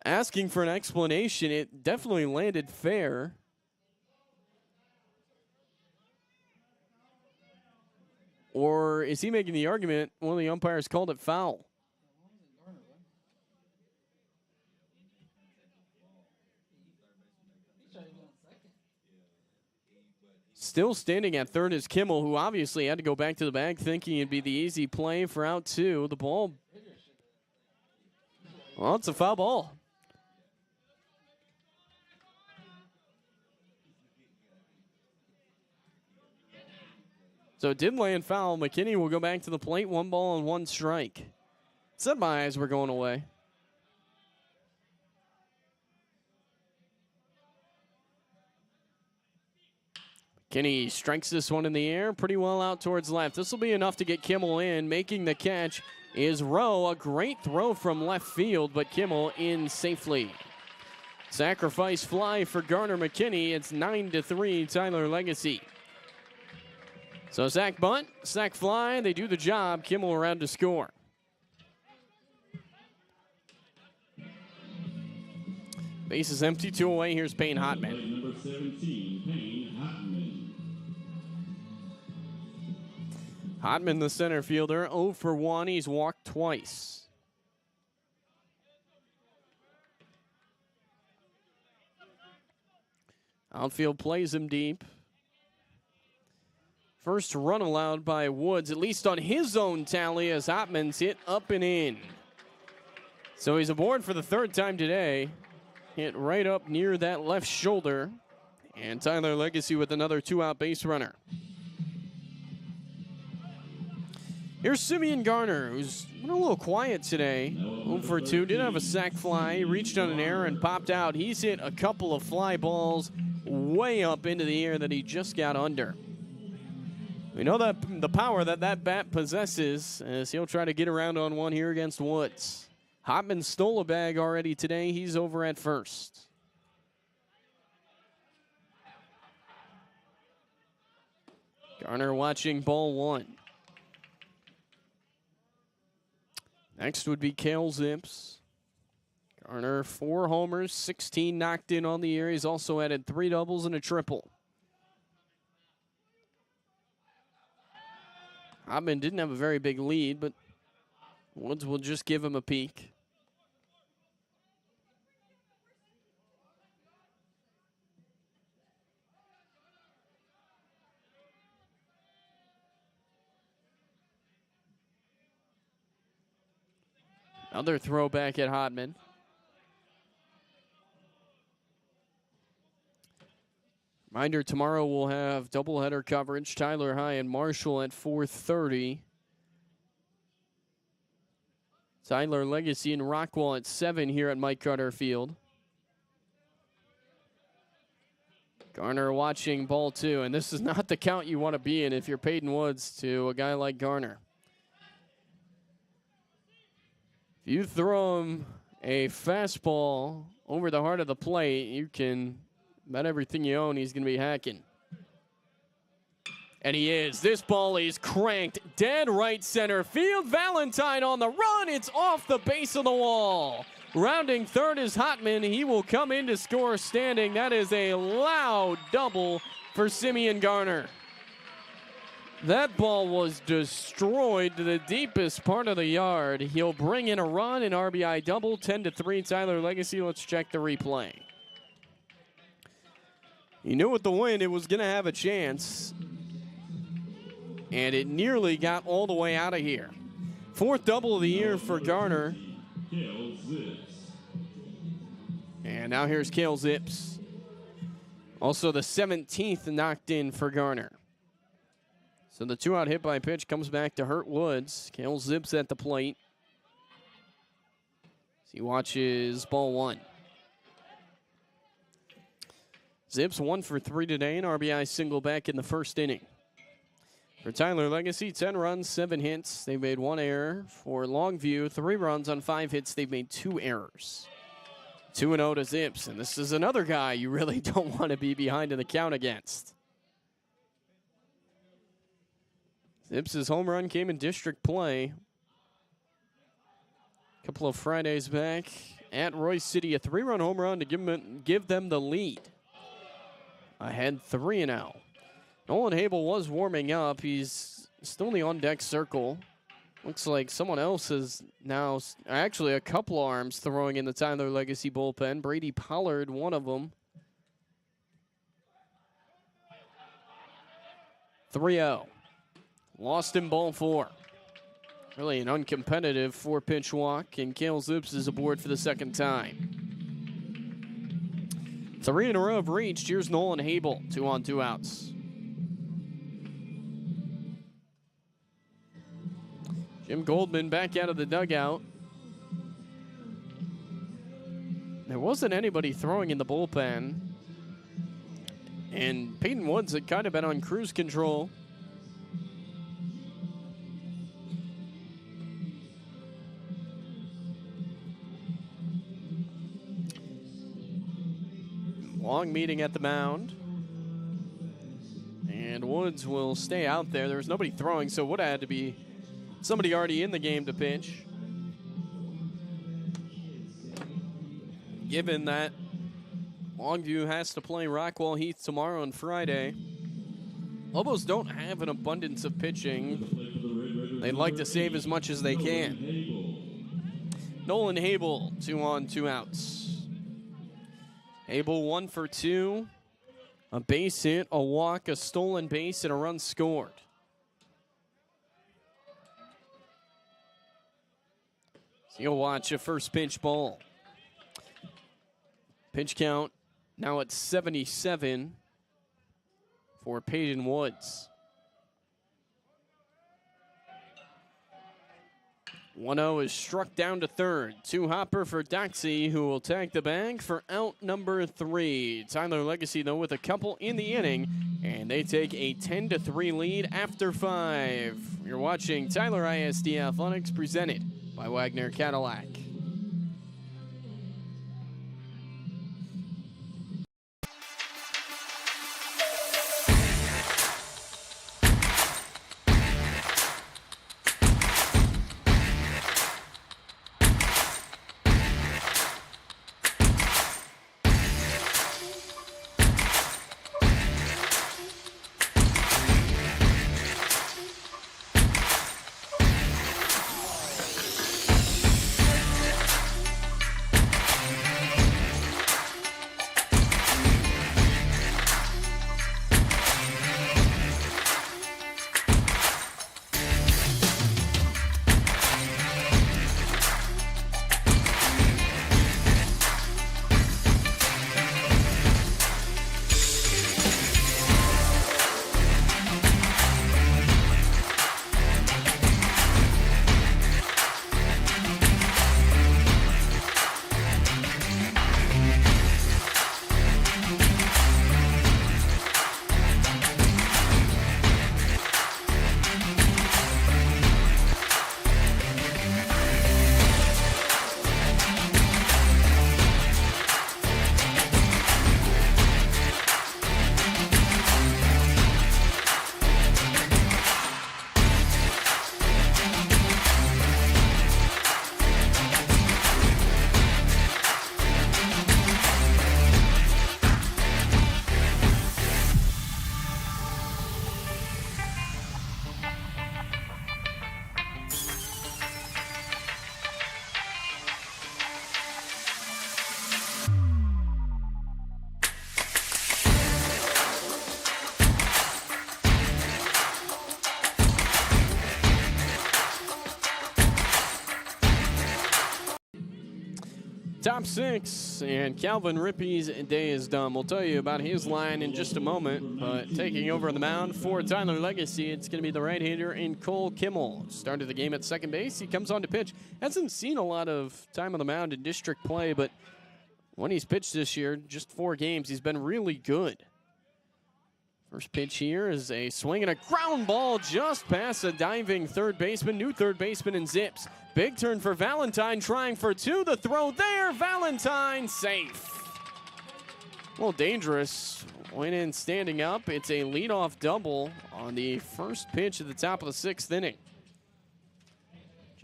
asking for an explanation. It definitely landed fair. Or is he making the argument one of the umpires called it foul? Still standing at third is Kimmel, who obviously had to go back to the bag thinking it'd be the easy play for out 2. The ball, well, it's a foul ball. So it did land foul. McKinney will go back to the plate. 1 ball and 1 strike. Said my eyes were going away. McKinney strikes this one in the air pretty well out towards left. This will be enough to get Kimmel in. Making the catch is Rowe. A great throw from left field, but Kimmel in safely. Sacrifice fly for Garner McKinney. It's 9-3 Tyler Legacy. So sack bunt, sack fly, they do the job. Kimmel around to score. Base is empty, 2 away. Here's Payne Hotman. Number 17, Payne Hotman. Hotman, the center fielder, 0 for 1. He's walked twice. Outfield plays him deep. First run allowed by Woods, at least on his own tally, as Hotman's hit up and in. So he's aboard for the 3rd time today. Hit right up near that left shoulder. And Tyler Legacy with another 2-out base runner. Here's Simeon Garner, who's been a little quiet today. 0 for 2, did have a sac fly, reached on an error and popped out. He's hit a couple of fly balls way up into the air that he just got under. We know that the power that bat possesses, as he'll try to get around on one here against Woods. Hotman stole a bag already today. He's over at first. Garner watching ball 1. Next would be Cale Zips. Garner 4 homers, 16 knocked in on the year. He's also added 3 doubles and a triple. Hotman didn't have a very big lead, but Woods will just give him a peek. Another throwback at Hotman. Reminder, tomorrow we'll have doubleheader coverage. Tyler High and Marshall at 4:30. Tyler Legacy and Rockwall at 7 here at Mike Carter Field. Garner watching ball 2, and this is not the count you want to be in if you're Peyton Woods to a guy like Garner. If you throw him a fastball over the heart of the plate, you can bet everything you own he's going to be hacking. And he is. This ball is cranked dead right center field. Valentine on the run. It's off the base of the wall. Rounding third is Hotman. He will come in to score standing. That is a loud double for Simeon Garner. That ball was destroyed to the deepest part of the yard. He'll bring in a run, an RBI double, 10-3. Tyler Legacy. Let's check the replay. You knew with the wind it was going to have a chance, and it nearly got all the way out of here. 4th double of the year for Garner. And now here's Cale Zips. Also the 17th knocked in for Garner. So the 2-out hit by pitch comes back to hurt Woods. Cale Zips at the plate. He watches ball 1. Zips 1 for 3 today, an RBI single back in the first inning. For Tyler Legacy, 10 runs, 7 hits. They made 1 error. For Longview, 3 runs on 5 hits. They've made 2 errors. 2-0 to Zips, and this is another guy you really don't want to be behind in the count against. Zips' home run came in district play a couple of Fridays back at Royce City. A 3-run home run to give them the lead. Ahead 3-0. Nolan Habel was warming up. He's still in the on-deck circle. Looks like someone else is now, actually a couple arms throwing in the Tyler Legacy bullpen. Brady Pollard, one of them. 3-0. Lost in ball 4. Really an uncompetitive 4-pitch walk, and Cale Zips is aboard for the second time. 3 in a row have reached. Here's Nolan Habel, 2 on, 2 outs. Jim Goldman back out of the dugout. There wasn't anybody throwing in the bullpen, and Peyton Woods had kind of been on cruise control. Long meeting at the mound. And Woods will stay out there. There was nobody throwing, so would have had to be somebody already in the game to pitch. Given that Longview has to play Rockwall Heath tomorrow and Friday, Lobos don't have an abundance of pitching. They'd like to save as much as they can. Nolan Habel, 2 on, 2 outs. Habel 1 for 2. A base hit, a walk, a stolen base, and a run scored. So you'll watch a first pitch ball. Pitch count now at 77 for Peyton Woods. 1-0 is struck down to third. 2 hopper for Doxey, who will tag the bag for out number 3. Tyler Legacy, though, with a couple in the inning, and they take a 10-3 lead after 5. You're watching Tyler ISD Athletics, presented by Wagner Cadillac. Top six, and Calvin Rippey's day is done. We'll tell you about his line in just a moment, but taking over the mound for Tyler Legacy, it's going to be the right-hander in Cole Kimmel. Started the game at second base. He comes on to pitch. Hasn't seen a lot of time on the mound in district play, but when he's pitched this year, just 4 games, he's been really good. First pitch here is a swing and a ground ball just past a diving third baseman. New third baseman in Zips. Big turn for Valentine, trying for 2. The throw there, Valentine safe. A little dangerous. Went in standing up. It's a leadoff double on the first pitch at the top of the 6th inning.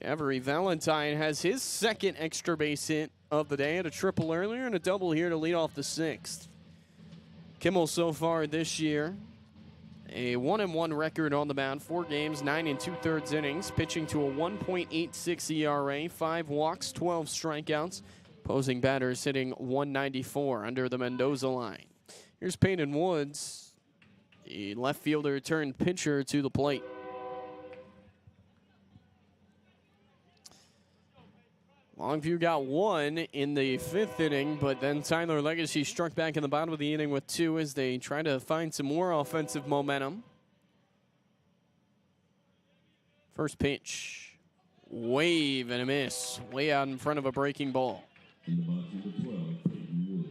Javery Valentine has his second extra base hit of the day, at a triple earlier and a double here to lead off the 6th. Kimmel so far this year, a 1-1 record on the mound, 4 games, 9 2/3 innings, pitching to a 1.86 ERA, 5 walks, 12 strikeouts. Opposing batters hitting 194 under the Mendoza line. Here's Peyton Woods, the left fielder turned pitcher, to the plate. Longview got 1 in the 5th inning, but then Tyler Legacy struck back in the bottom of the inning with 2 as they try to find some more offensive momentum. First pitch, wave and a miss, way out in front of a breaking ball. In the box, number 12, Peyton Woods.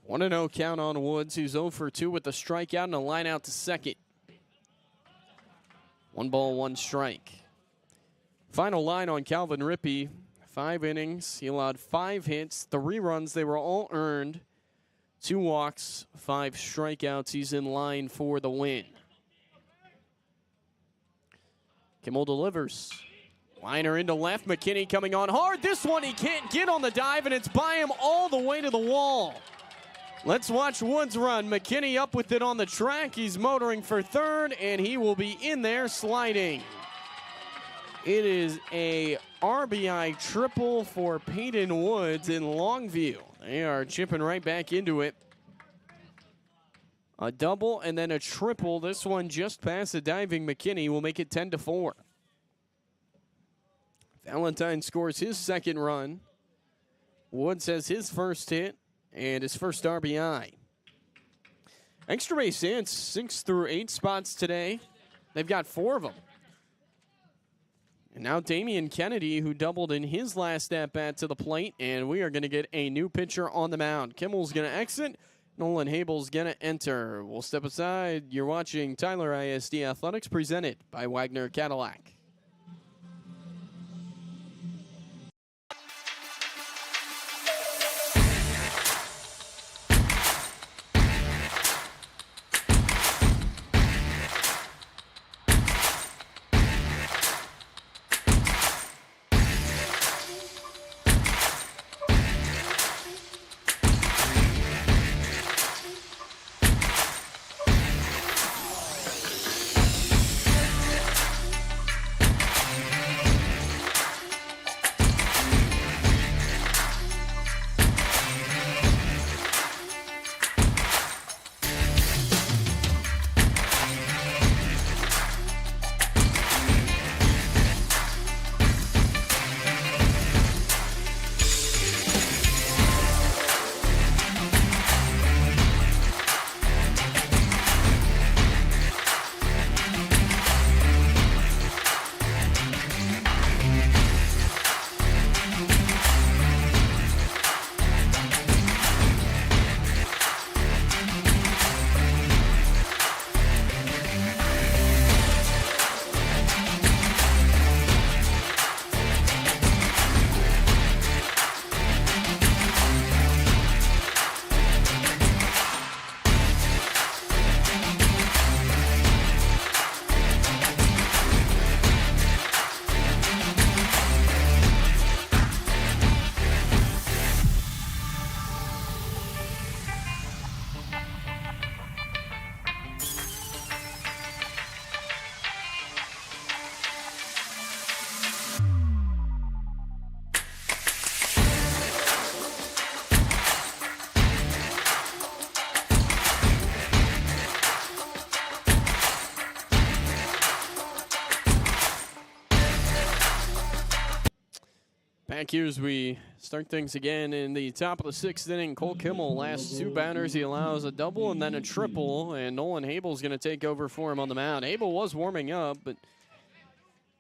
1-0 count on Woods, who's 0 for 2 with a strikeout and a line out to second. 1 ball, 1 strike. Final line on Calvin Rippey, 5 innings. He allowed 5 hits, 3 runs. They were all earned. 2 walks, 5 strikeouts. He's in line for the win. Kimmel delivers. Liner into left. McKinney coming on hard. This one he can't get on the dive, and it's by him all the way to the wall. Let's watch Woods run. McKinney up with it on the track. He's motoring for third, and he will be in there sliding. It is a RBI triple for Peyton Woods in Longview. They are chipping right back into it. A double and then a triple. This one just past the diving McKinney will make it 10-4. Valentine scores his second run. Woods has his first hit and his first RBI. Extra base hits, 6 through 8 spots today. They've got 4 of them. And now Damian Kennedy, who doubled in his last at-bat, to the plate, and we are going to get a new pitcher on the mound. Kimmel's going to exit. Nolan Habel's going to enter. We'll step aside. You're watching Tyler ISD Athletics, presented by Wagner Cadillac. Back here as we start things again in the top of the 6th inning. Cole Kimmel, last 2 batters, he allows a double and then a triple, and Nolan Habel's going to take over for him on the mound. Habel was warming up, but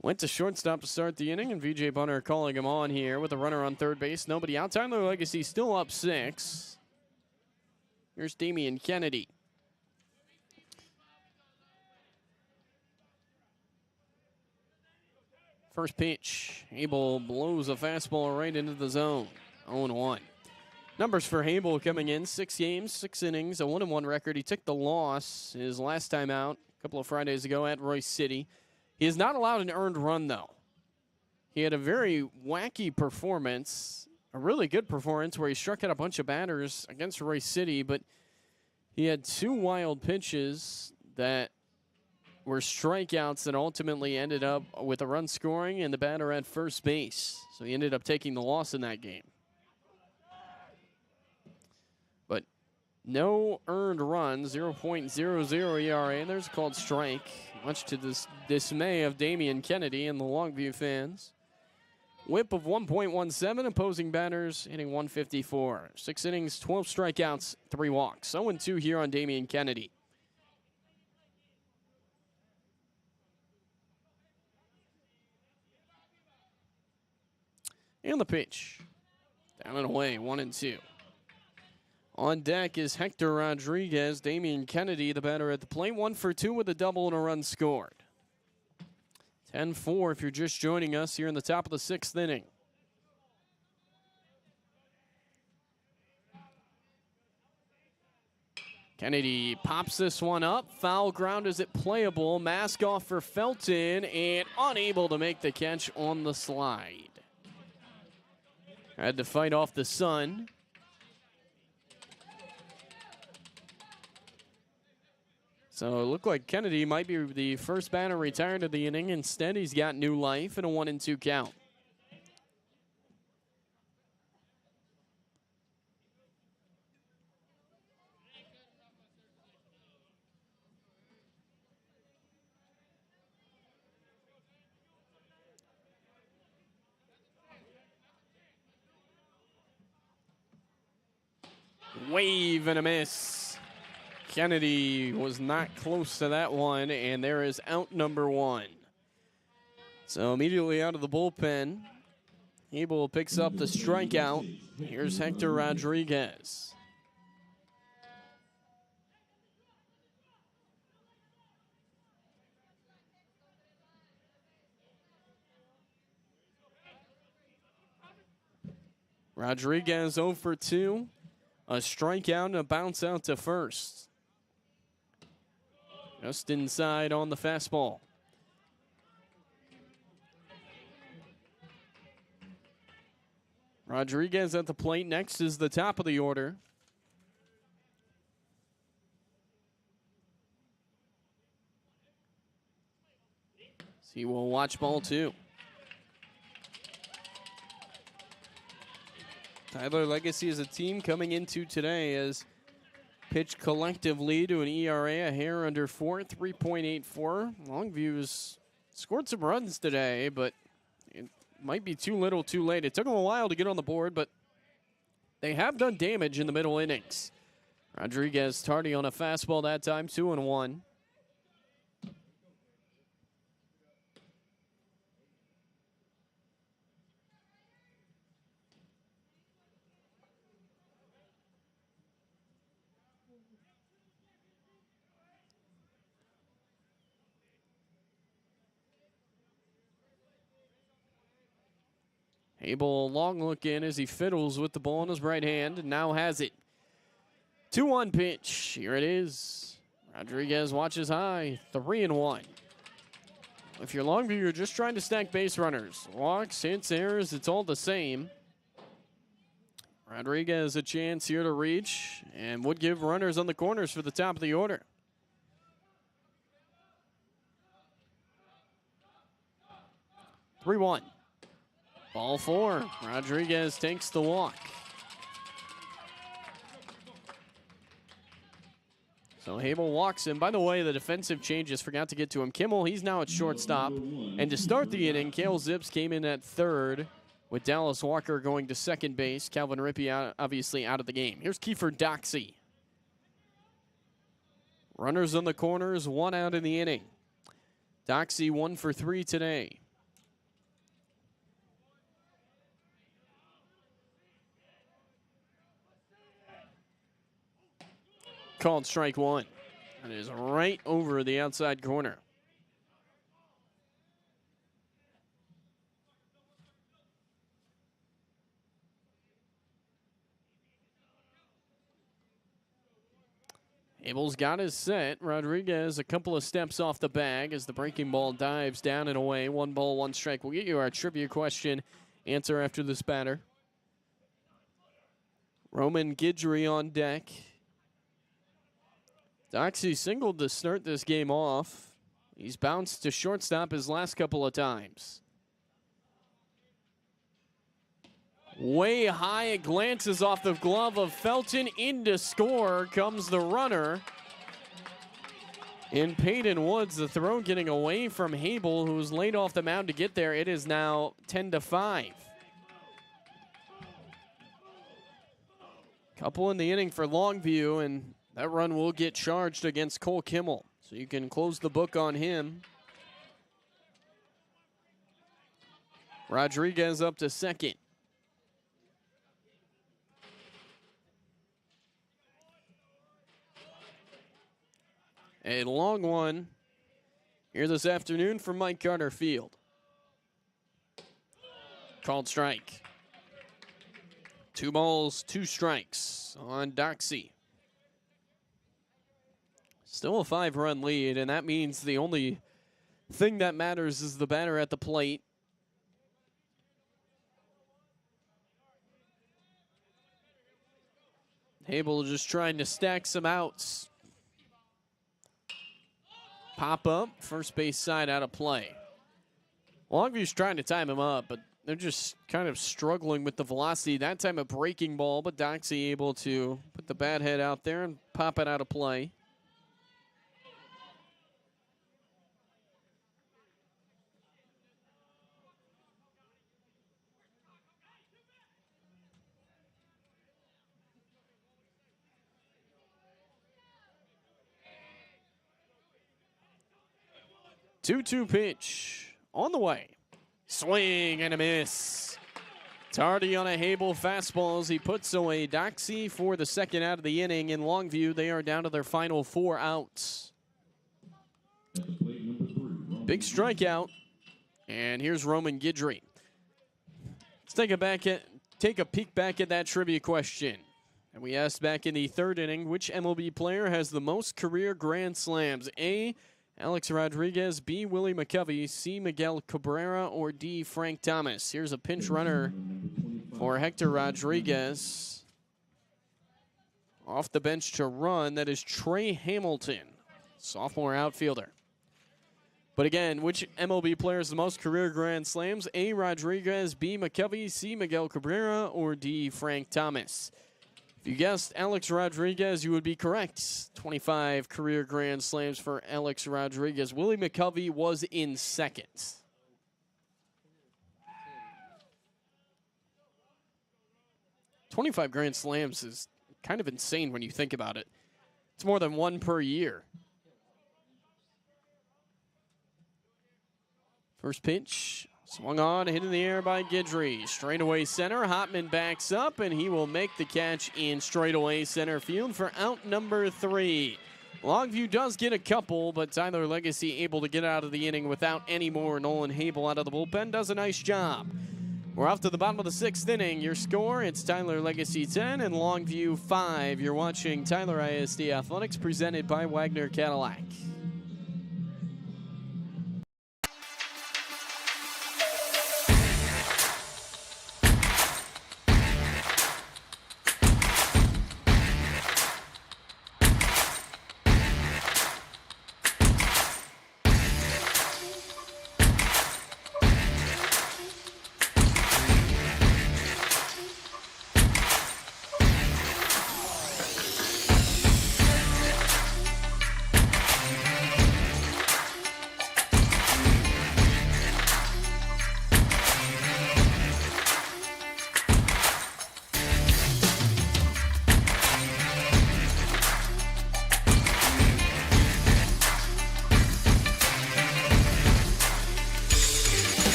went to shortstop to start the inning, and VJ Bunner calling him on here with a runner on third base. Nobody out. Tyler Legacy still up 6. Here's Damian Kennedy. First pitch, Habel blows a fastball right into the zone. 0-1. Numbers for Habel coming in: 6 games, 6 innings, a 1-1 record. He took the loss his last time out a couple of Fridays ago at Royce City. He has not allowed an earned run, though. He had a very wacky performance, a really good performance where he struck out a bunch of batters against Royce City, but he had 2 wild pitches that were strikeouts that ultimately ended up with a run scoring and the batter at first base. So he ended up taking the loss in that game. But no earned runs, 0.00 ERA, and there's a called strike, much to the dismay of Damian Kennedy and the Longview fans. Whip of 1.17, opposing batters hitting 154. 6 innings, 12 strikeouts, 3 walks. 0-2 here on Damian Kennedy. And the pitch. Down and away, 1-2. On deck is Hector Rodriguez. Damian Kennedy, the batter at the plate. 1 for 2 with a double and a run scored. 10-4 if you're just joining us here in the top of the 6th inning. Kennedy pops this one up. Foul ground. Is it playable? Mask off for Felton and unable to make the catch on the slide. Had to fight off the sun. So it looked like Kennedy might be the first batter retired of the inning. Instead, he's got new life and a 1-2 count. Wave and a miss. Kennedy was not close to that one, and there is out number 1. So immediately out of the bullpen, Habel picks up the strikeout. Here's Hector Rodriguez. Rodriguez 0 for 2. A strikeout and a bounce out to first. Just inside on the fastball. Rodriguez at the plate. Next is the top of the order. So he will watch ball 2. Tyler Legacy is a team coming into today as pitched collectively to an ERA a hair under 4, 3.84. Longview's scored some runs today, but it might be too little too late. It took them a while to get on the board, but they have done damage in the middle innings. Rodriguez tardy on a fastball that time, 2-1. Habel, long look in as he fiddles with the ball in his right hand, and now has it. 2-1 pitch. Here it is. Rodriguez watches high. 3-1. If you're Longview, you're just trying to stack base runners. Walks, hits, errors, it's all the same. Rodriguez a chance here to reach and would give runners on the corners for the top of the order. Three-1. Ball 4. Rodriguez takes the walk. So Habel walks in. By the way, the defensive changes, forgot to get to him. Kimmel, he's now at shortstop. And to start the inning, Cale Zips came in at third with Dallas Walker going to second base. Calvin Rippey obviously out of the game. Here's Kiefer Doxey. Runners on the corners, 1 out in the inning. Doxey 1 for 3 today. Called strike 1. That is right over the outside corner. Abel's got his set. Rodriguez a couple of steps off the bag as the breaking ball dives down and away. 1 ball, 1 strike. We'll get you our trivia question answer after this batter. Roman Guidry on deck. Doxey singled to start this game off. He's bounced to shortstop his last couple of times. Way high, it glances off the glove of Felton. Into score comes the runner. In Peyton Woods, the throw getting away from Habel, who's laid off the mound to get there. It is now 10-5. Couple in the inning for Longview, and that run will get charged against Cole Kimmel. So you can close the book on him. Rodriguez up to second. A long one here this afternoon from Mike Carter Field. Called strike. 2 balls, 2 strikes on Doxey. Still a 5-run lead, and that means the only thing that matters is the batter at the plate. Habel just trying to stack some outs. Pop up, first base side out of play. Longview's trying to time him up, but they're just kind of struggling with the velocity. That time a breaking ball, but Doxey able to put the bat head out there and pop it out of play. Two-two pitch on the way. Swing and a miss. Tardy on a Habel fastball as he puts away Doxey for the second out of the inning. In Longview, they are down to their final 4 outs. Big strikeout. And here's Roman Guidry. Let's take a peek back at that trivia question. And we asked back in the 3rd inning, which MLB player has the most career grand slams? A, Alex Rodriguez, B, Willie McCovey, C, Miguel Cabrera, or D, Frank Thomas. Here's a pinch runner for Hector Rodriguez. Off the bench to run, that is Trey Hamilton, sophomore outfielder. But again, which MLB player has the most career grand slams? A, Rodriguez, B, McCovey, C, Miguel Cabrera, or D, Frank Thomas. If you guessed Alex Rodriguez, you would be correct. 25 career grand slams for Alex Rodriguez. Willie McCovey was in second. $25 grand slams is kind of insane when you think about it. It's more than 1 per year. First pitch. Swung on, hit in the air by Guidry. Straightaway center, Hotman backs up, and he will make the catch in straightaway center field for out number 3. Longview does get a couple, but Tyler Legacy able to get out of the inning without any more. Nolan Habel out of the bullpen does a nice job. We're off to the bottom of the 6th inning. Your score, it's Tyler Legacy 10 and Longview 5. You're watching Tyler ISD Athletics presented by Wagner Cadillac.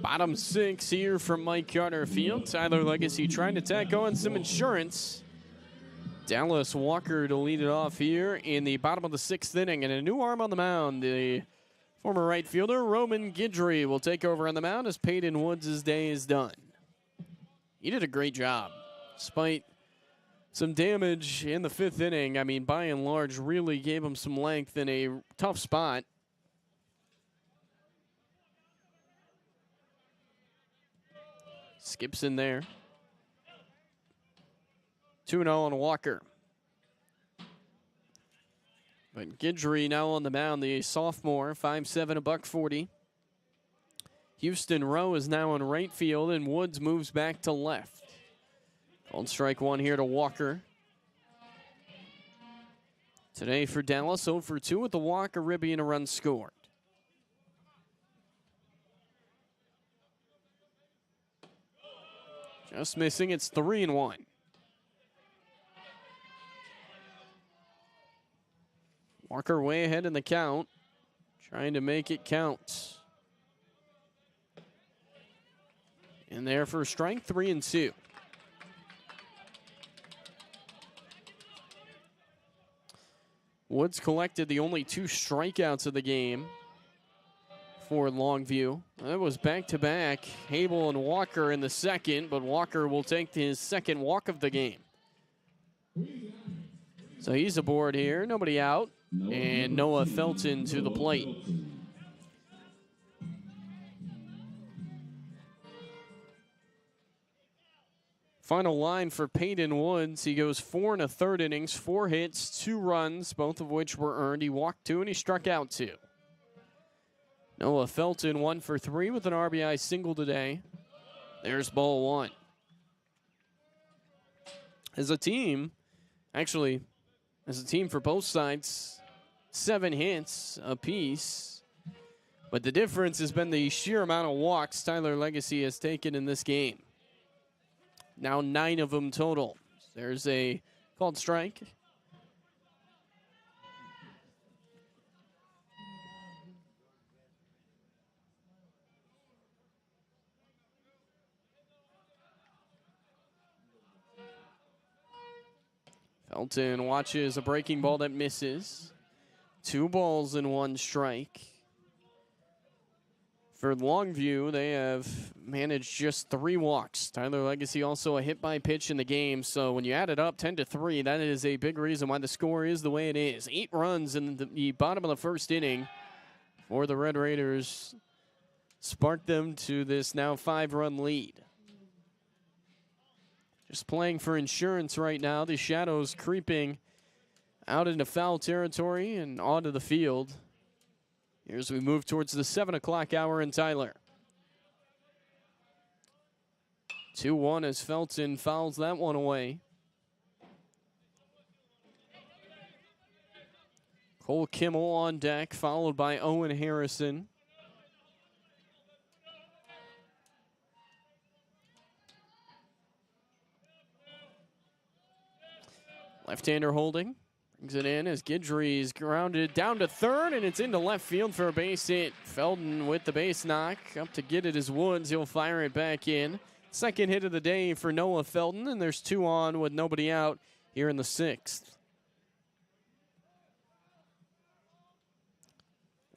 Bottom 6 here from Mike Carter Field. Tyler Legacy trying to tack on some insurance. Dallas Walker to lead it off here in the bottom of the 6th inning. And a new arm on the mound. The former right fielder, Roman Guidry, will take over on the mound as Peyton Woods' day is done. He did a great job. Despite some damage in the 5th inning, I mean, by and large, really gave him some length in a tough spot. Skips in there. 2-0 on Walker. But Guidry now on the mound, the sophomore, 5'7", $140. Houston Rowe is now in right field, and Woods moves back to left. Called strike 1 here to Walker. Today for Dallas, 0 for 2 with the walk, a ribby, and a run scored. Just missing, it's 3-1. Walker way ahead in the count, trying to make it count. In there for a strike, 3-2. Woods collected the only 2 strikeouts of the game for Longview. That was back-to-back, Hable and Walker in the second, but Walker will take his second walk of the game. So he's aboard here, nobody out, and Noah Felton to the plate. Final line for Peyton Woods. He goes 4 1/3 innings, 4 hits, 2 runs, both of which were earned. He walked 2 and he struck out 2. Noah Felton 1 for 3 with an RBI single today. There's ball 1. As a team, actually, as a team for both sides, 7 hits apiece. But the difference has been the sheer amount of walks Tyler Legacy has taken in this game. Now 9 of them total. There's a called strike. Felton watches a breaking ball that misses. 2 balls and 1 strike. For Longview, they have managed just 3 walks. Tyler Legacy also a hit by pitch in the game. So when you add it up 10-3, that is a big reason why the score is the way it is. 8 runs in the bottom of the 1st inning for the Red Raiders sparked them to this now 5-run lead. Just playing for insurance right now. The Shadows creeping out into foul territory and onto the field. Here as we move towards the 7 o'clock hour in Tyler. 2-1 as Felton fouls that one away. Cole Kimmel on deck, followed by Owen Harrison. Left-hander holding. Brings it in as Guidry is grounded down to third, and it's into left field for a base hit. Felton with the base knock. Up to get it is Woods. He'll fire it back in. Second hit of the day for Noah Felton, and there's 2 on with nobody out here in the 6th.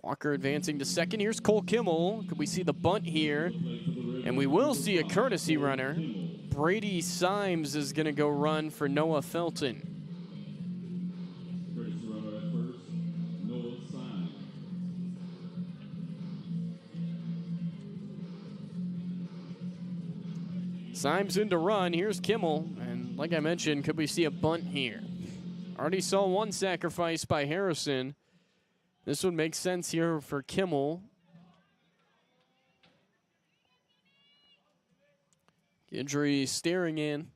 Walker advancing to second. Here's Cole Kimmel. Could we see the bunt here? And we will see a courtesy runner. Brady Symes is going to go run for Noah Felton. Symes in to run. Here's Kimmel. And like I mentioned, could we see a bunt here? Already saw 1 sacrifice by Harrison. This would make sense here for Kimmel. Guidry staring in.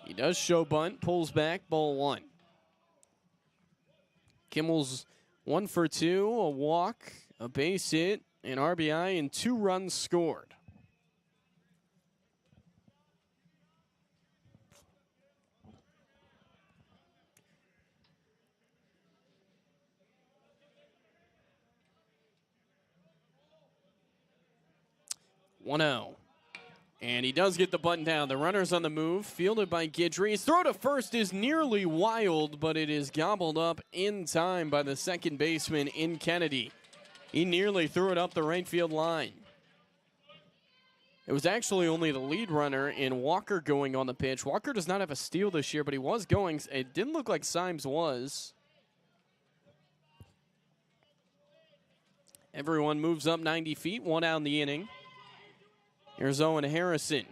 He does show bunt. Pulls back. Ball 1. Kimmel's 1 for 2. A walk. A base hit. An RBI and 2 runs scored. 1-0. And he does get the button down. The runner's on the move, fielded by Guidry. His throw to first is nearly wild, but it is gobbled up in time by the second baseman in Kennedy. He nearly threw it up the right field line. It was actually only the lead runner in Walker going on the pitch. Walker does not have a steal this year, but he was going. It didn't look like Symes was. Everyone moves up 90 feet, 1 out in the inning. Here's Owen Harrison.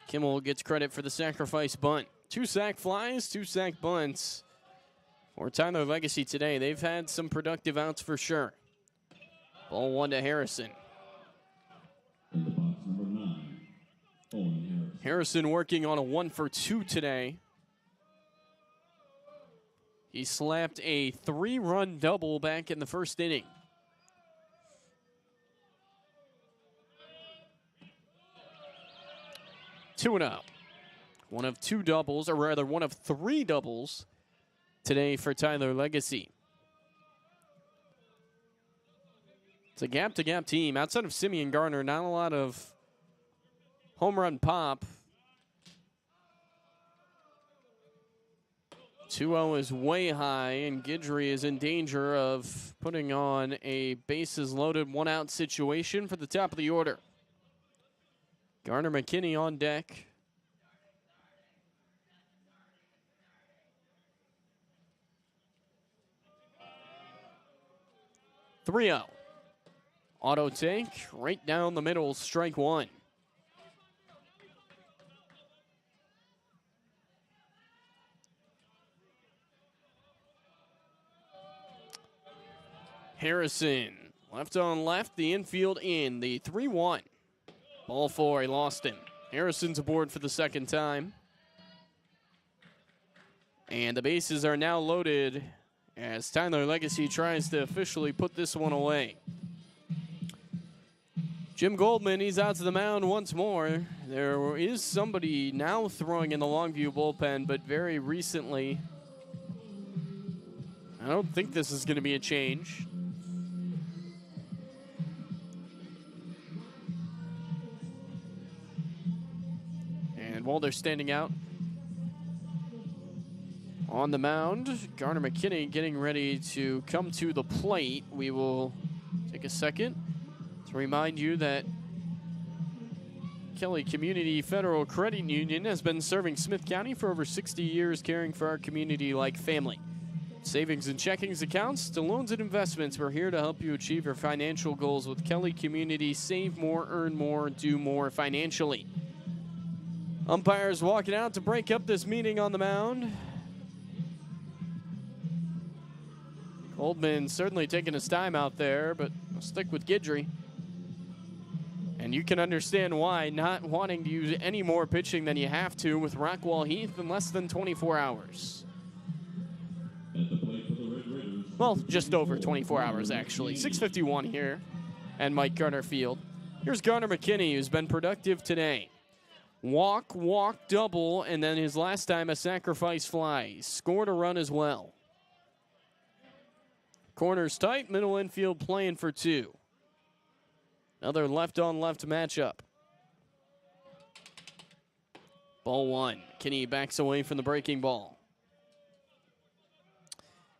Kimmel gets credit for the sacrifice bunt. 2 sac flies, 2 sac bunts for Tyler Legacy today. They've had some productive outs for sure. Ball 1 to Harrison. In the box, number 9, Owen Harrison. Harrison working on a 1-for-2 today. He slapped a 3-run double back in the first inning. Two and out. One of 2 doubles, or rather one of 3 doubles today for Tyler Legacy. It's a gap-to-gap team. Outside of Simeon Garner, not a lot of home run pop. 2-0 is way high, and Guidry is in danger of putting on a bases-loaded 1-out situation for the top of the order. Garner McKinney on deck. (3-0). Auto take right down the middle, strike 1. Harrison, left on left, the infield in, the 3-1. Ball 4, he lost him. Harrison's aboard for the second time. And the bases are now loaded as Tyler Legacy tries to officially put this one away. Jim Goldman, he's out to the mound once more. There is somebody now throwing in the Longview bullpen, but very recently. I don't think this is going to be a change. And while they're standing out on the mound, Garner McKinney getting ready to come to the plate. We will take a second to remind you that Kelly Community Federal Credit Union has been serving Smith County for over 60 years, caring for our community like family. Savings and checkings accounts to loans and investments, we're here to help you achieve your financial goals with Kelly Community. Save more, earn more, do more financially. Umpires walking out to break up this meeting on the mound. Goldman certainly taking his time out there, but we'll stick with Guidry. And you can understand why, not wanting to use any more pitching than you have to with Rockwall Heath in less than 24 hours. At the plate for the Red Raiders. Well, just over 24 hours, actually. 6:51 here at Mike Garner Field. Here's Garner McKinney, who's been productive today. Walk, double, and then his last time a sacrifice fly. He scored a run as well. Corners tight, middle infield playing for 2. Another left-on-left matchup. Ball 1. Kinney backs away from the breaking ball.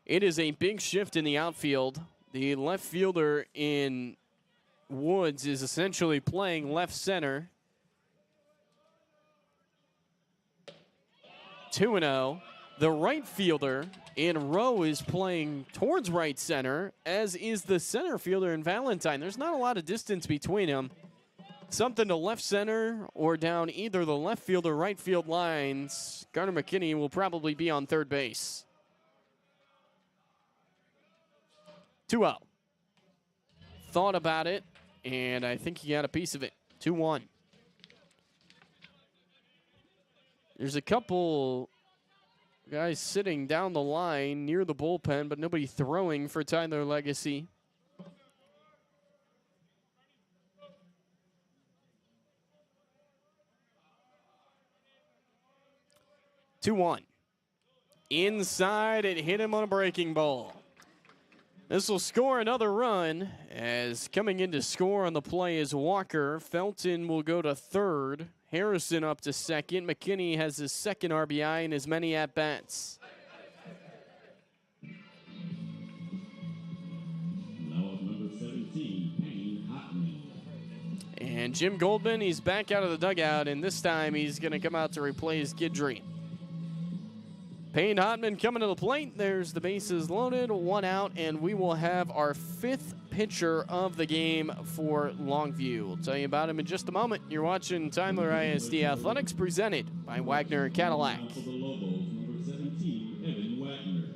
It is a big shift in the outfield. The left fielder in Woods is essentially playing left center. 2-0. The right fielder in Rowe is playing towards right center, as is the center fielder in Valentine. There's not a lot of distance between them. Something to left center or down either the left field or right field lines. Garner McKinney will probably be on third base. 2-0. Thought about it, and I think he got a piece of it. 2-1. There's a couple guys sitting down the line near the bullpen, but nobody throwing for Tyler Legacy. Two-one. Inside, it hit him on a breaking ball. This will score another run, as coming in to score on the play is Walker. Felton will go to third. Harrison up to second. McKinney has his second RBI in as many at-bats. Now up number 17, Payne Hotman. And Jim Goldman, he's back out of the dugout, and this time he's going to come out to replace Guidry. Payne Hotman coming to the plate. There's the bases loaded, one out, and we will have our fifth pitcher of the game for Longview. We'll tell you about him in just a moment. You're watching Tyler ISD Athletics, presented by Wagner Cadillac. Now for the Lobos, number 17, Evan Wagner.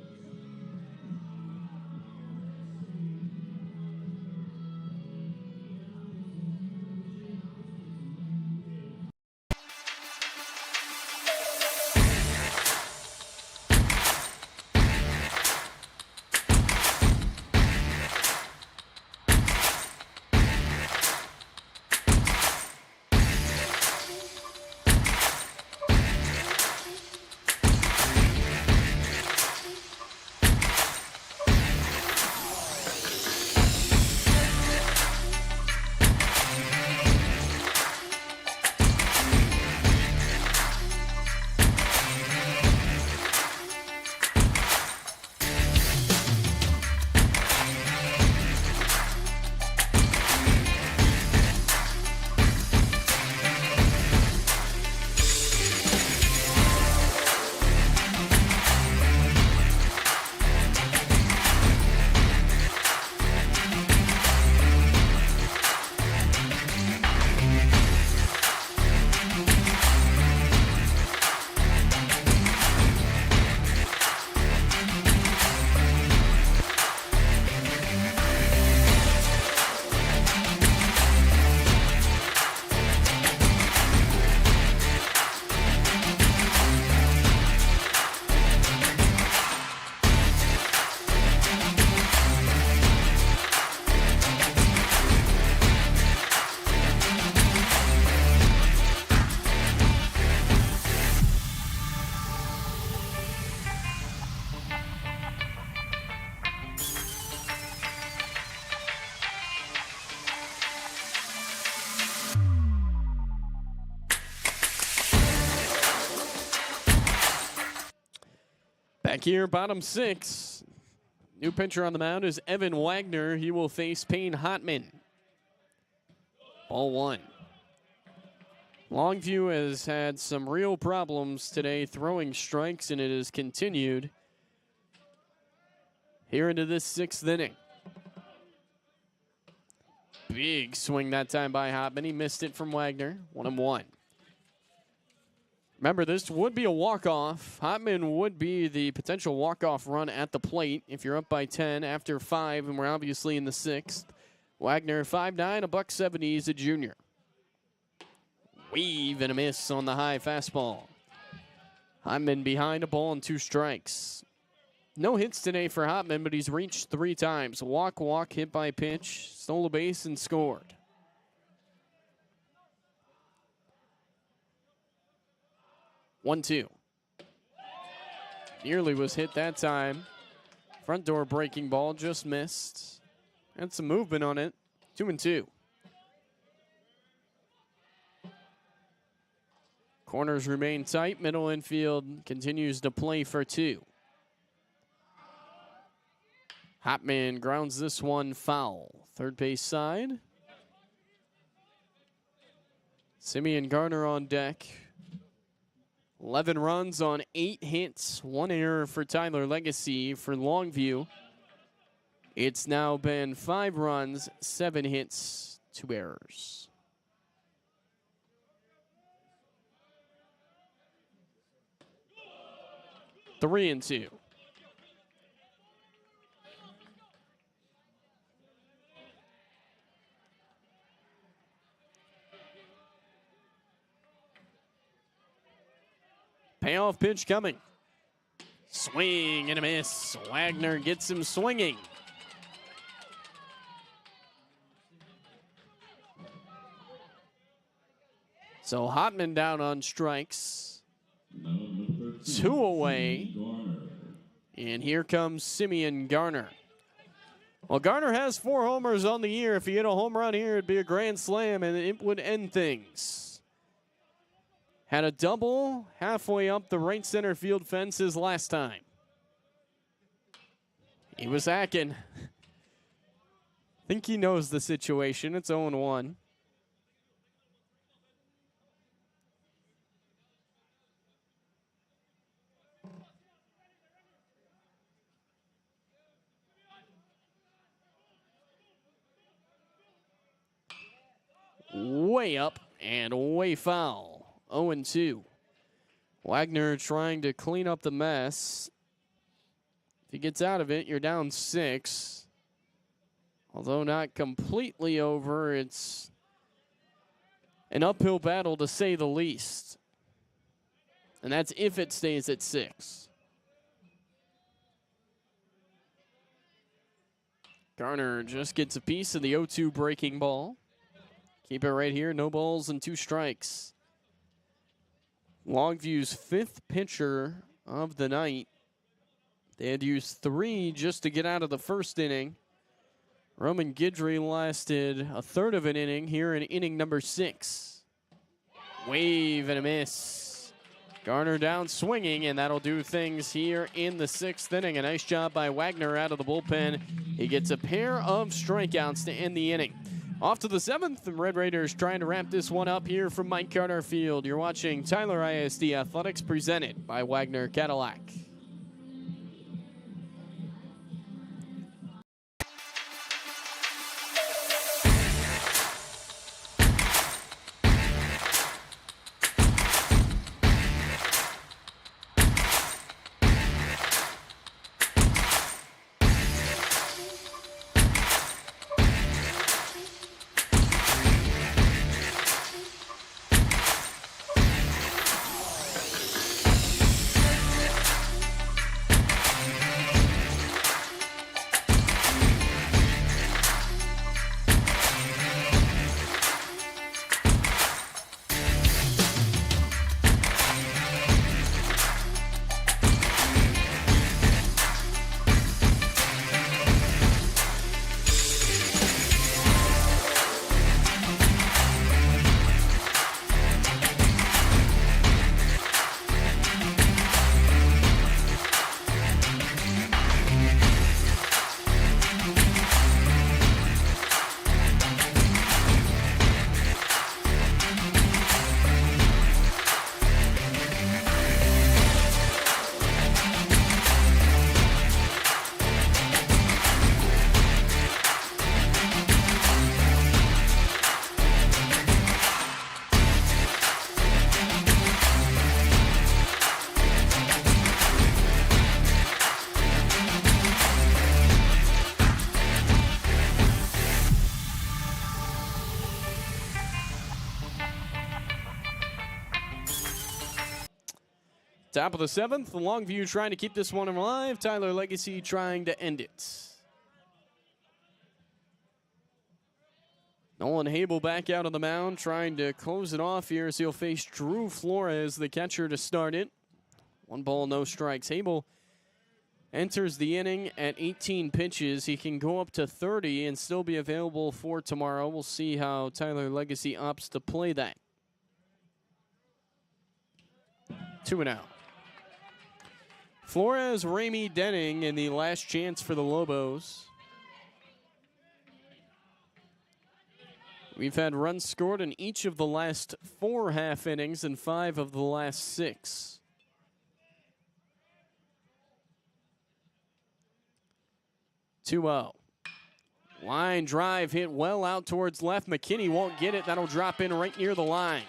Back here, bottom six. New pitcher on the mound is Evan Wagner. He will face Payne Hotman. Ball one. Longview has had some real problems today throwing strikes, and it has continued here into this sixth inning. Big swing that time by Hotman. He missed it from Wagner. 1-1. Remember, this would be a walk-off. Hotman would be the potential walk-off run at the plate if you're up by 10 after 5, and we're obviously in the sixth. Wagner, 5'9", $170. He's a junior. Weave and a miss on the high fastball. Hotman behind, a ball and 2 strikes. No hits today for Hotman, but he's reached 3 times. Walk, hit by pitch, stole a base and scored. One, 2. Nearly was hit that time. Front door breaking ball, just missed. Had some movement on it. 2-2. Corners remain tight. Middle infield continues to play for 2. Hotman grounds this one foul. Third base side. Simeon Garner on deck. 11 runs on 8 hits. 1 error for Tyler Legacy. For Longview, it's now been 5 runs, 7 hits, 2 errors. Three and 2. Payoff pitch coming. Swing and a miss. Wagner gets him swinging. So Hotman down on strikes. 2 away. And here comes Simeon Garner. Well, Garner has 4 homers on the year. If he hit a home run here, it'd be a grand slam, and it would end things. Had a double halfway up the right center field fences last time. He was hacking. I think he knows the situation. It's 0-1. Way up and way foul. 0-2. Wagner trying to clean up the mess. If he gets out of it, you're down 6. Although not completely over, it's an uphill battle to say the least. And that's if it stays at 6. Garner just gets a piece of the 0-2 breaking ball. Keep it right here, no balls and 2 strikes. Longview's 5th pitcher of the night. They had used 3 just to get out of the first inning. Roman Guidry lasted a third of an inning here in inning number 6. Wave and a miss. Garner down swinging, and that'll do things here in the 6th inning. A nice job by Wagner out of the bullpen. He gets a pair of strikeouts to end the inning. Off to the 7th, the Red Raiders trying to wrap this one up here from Mike Carter Field. You're watching Tyler ISD Athletics presented by Wagner Cadillac. Top of the 7th, Longview trying to keep this one alive. Tyler Legacy trying to end it. Nolan Habel back out on the mound, trying to close it off here as he'll face Drew Flores, the catcher, to start it. 1 ball, no strikes. Habel enters the inning at 18 pitches. He can go up to 30 and still be available for tomorrow. We'll see how Tyler Legacy opts to play that. 2-0. Flores, Ramey, Denning in the last chance for the Lobos. We've had runs scored in each of the last 4 half innings and 5 of the last 6. Line drive hit well out towards left. McKinney won't get it. That'll drop in right near the line.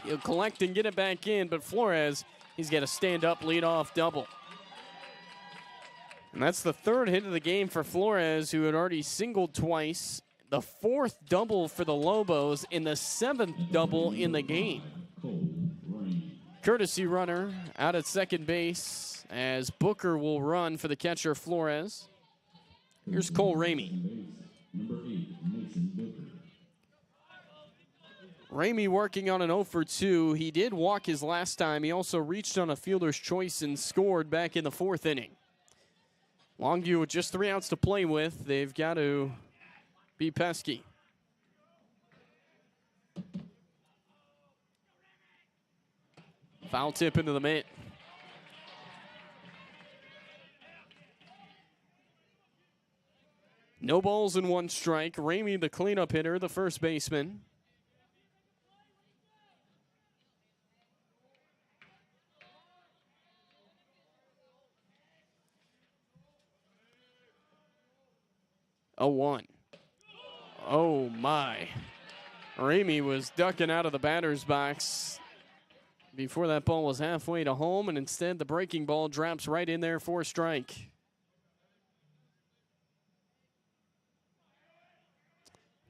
He'll collect and get it back in, but Flores, he's got a stand-up leadoff double. And that's the 3rd hit of the game for Flores, who had already singled twice. The 4th double for the Lobos and the 7th double in the game. Courtesy runner out at second base as Booker will run for the catcher Flores. Here's Cole Ramey. Number 8, Mason Booker. Ramey working on an 0 for 2. He did walk his last time. He also reached on a fielder's choice and scored back in the 4th inning. Longview with just 3 outs to play with. They've got to be pesky. Foul tip into the mitt. No balls and 1 strike. Ramey, the cleanup hitter, the first baseman. A 1. Oh my. Ramey was ducking out of the batter's box before that ball was halfway to home, and instead the breaking ball drops right in there for a strike.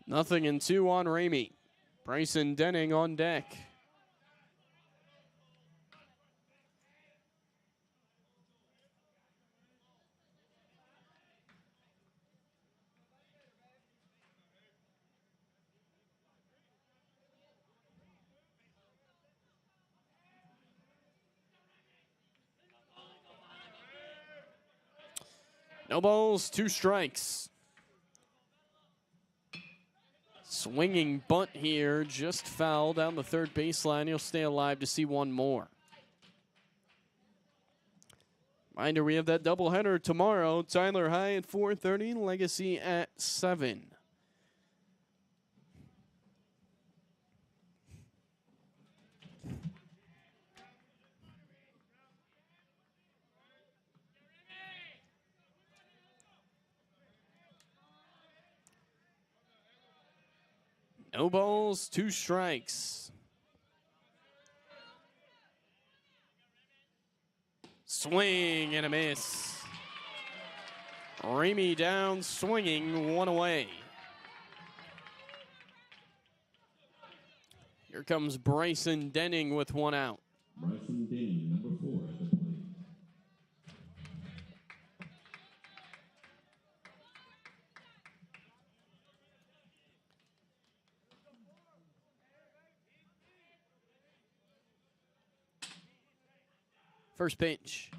Nothing in 2 on Ramey. Bryson Denning on deck. No balls, 2 strikes. Swinging bunt here, just foul down the third baseline. He'll stay alive to see 1 more. Reminder, we have that doubleheader tomorrow. Tyler High at 4:30, Legacy at 7. No balls, 2 strikes. Swing and a miss. Ramey down, swinging, 1 away. Here comes Bryson Denning with 1 out. Bryson Denning, number 4 at the plate. First pitch.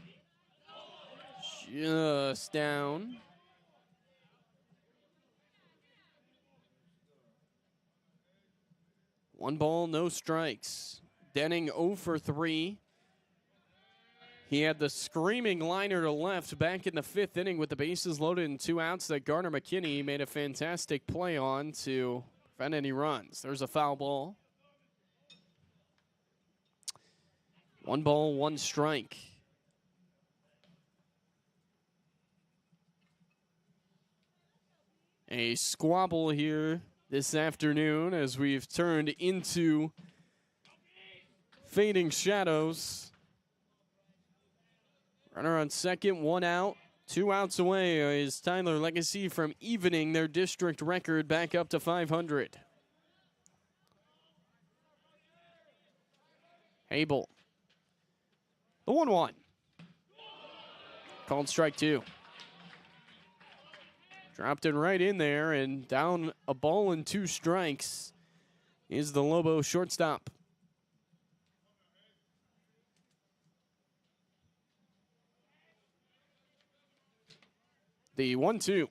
Just down. One ball, no strikes. Denning 0 for 3. He had the screaming liner to left back in the 5th inning with the bases loaded and 2 outs that Garner McKinney made a fantastic play on to prevent any runs. There's a foul ball. 1 ball, 1 strike. A squabble here this afternoon as we've turned into fading shadows. Runner on second, 1 out. 2 outs away is Tyler Legacy from evening their district record back up to 500. Abel. The 1-1. Called strike 2. Dropped it right in there, and down a ball and 2 strikes is the Lobo shortstop. The 1-2.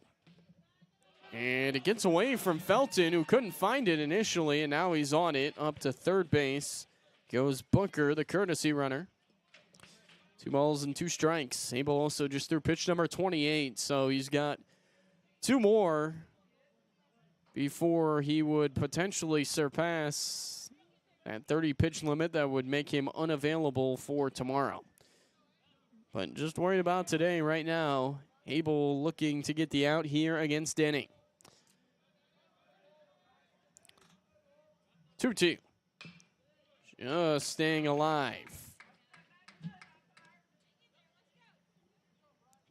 And it gets away from Felton, who couldn't find it initially, and now he's on it up to third base. Goes Booker, the courtesy runner. 2 balls and 2 strikes. Abel also just threw pitch number 28, so he's got 2 more before he would potentially surpass that 30 pitch limit that would make him unavailable for tomorrow. But just worried about today right now. Abel looking to get the out here against Denning. 2-2. Just staying alive.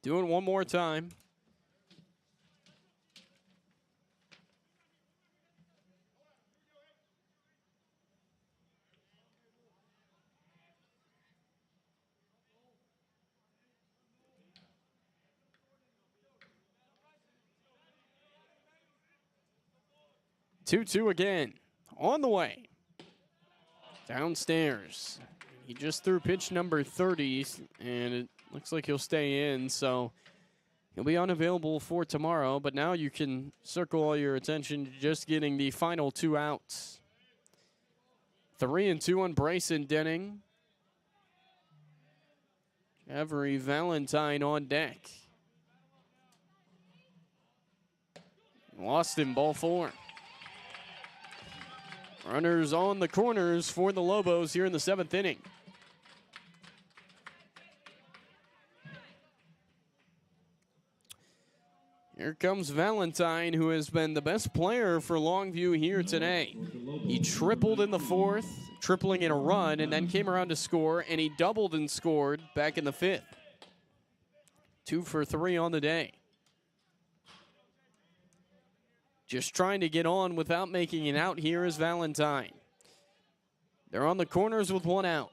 Do it one more time. Two again. On the way. Downstairs. He just threw pitch number 30, and it looks like he'll stay in, so He'll be unavailable for tomorrow, but now you can circle all your attention to just getting the final 2 outs. 3-2 on Bryson Denning. Avery Valentine on deck. Lost him, ball 4. Runners on the corners for the Lobos here in the 7th inning. Here comes Valentine, who has been the best player for Longview here today. He tripled in the 4th, tripling in a run, and then came around to score, and he doubled and scored back in the 5th. 2 for 3 on the day. Just trying to get on without making it out here is Valentine. They're on the corners with 1 out.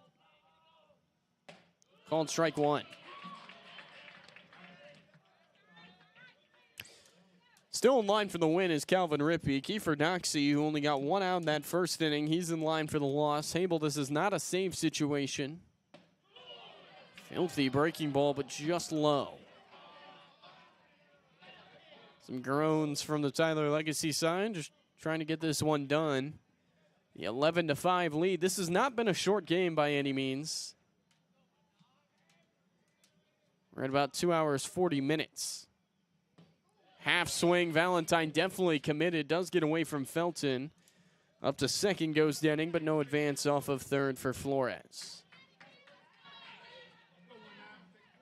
Called strike 1. Still in line for the win is Calvin Rippey. Kiefer Doxey, who only got 1 out in that 1st inning, he's in line for the loss. Hable, this is not a save situation. Filthy breaking ball, but just low. Some groans from the Tyler Legacy side, just trying to get this one done. The 11-5 lead. This has not been a short game by any means. We're at about 2 hours, 40 minutes. Half swing, Valentine definitely committed. Does get away from Felton. Up to 2nd goes Denning, but no advance off of 3rd for Flores.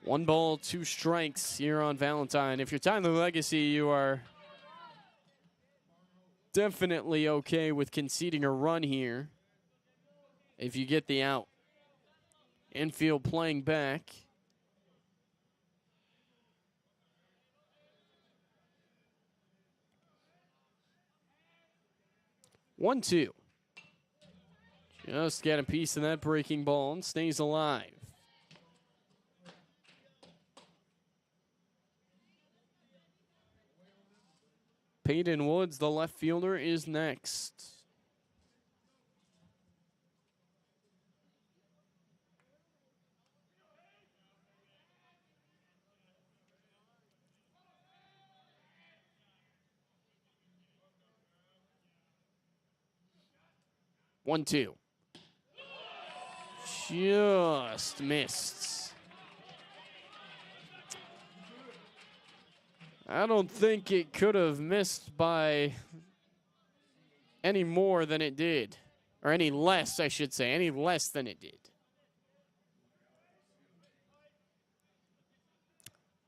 1 ball, 2 strikes here on Valentine. If you're Tyler Legacy, you are definitely okay with conceding a run here if you get the out. Infield playing back. One, 2. Just got a piece of that breaking ball and stays alive. Peyton Woods, the left fielder, is next. One, 2. Just missed. I don't think it could have missed by any more than it did. Or any less, I should say. Any less than it did.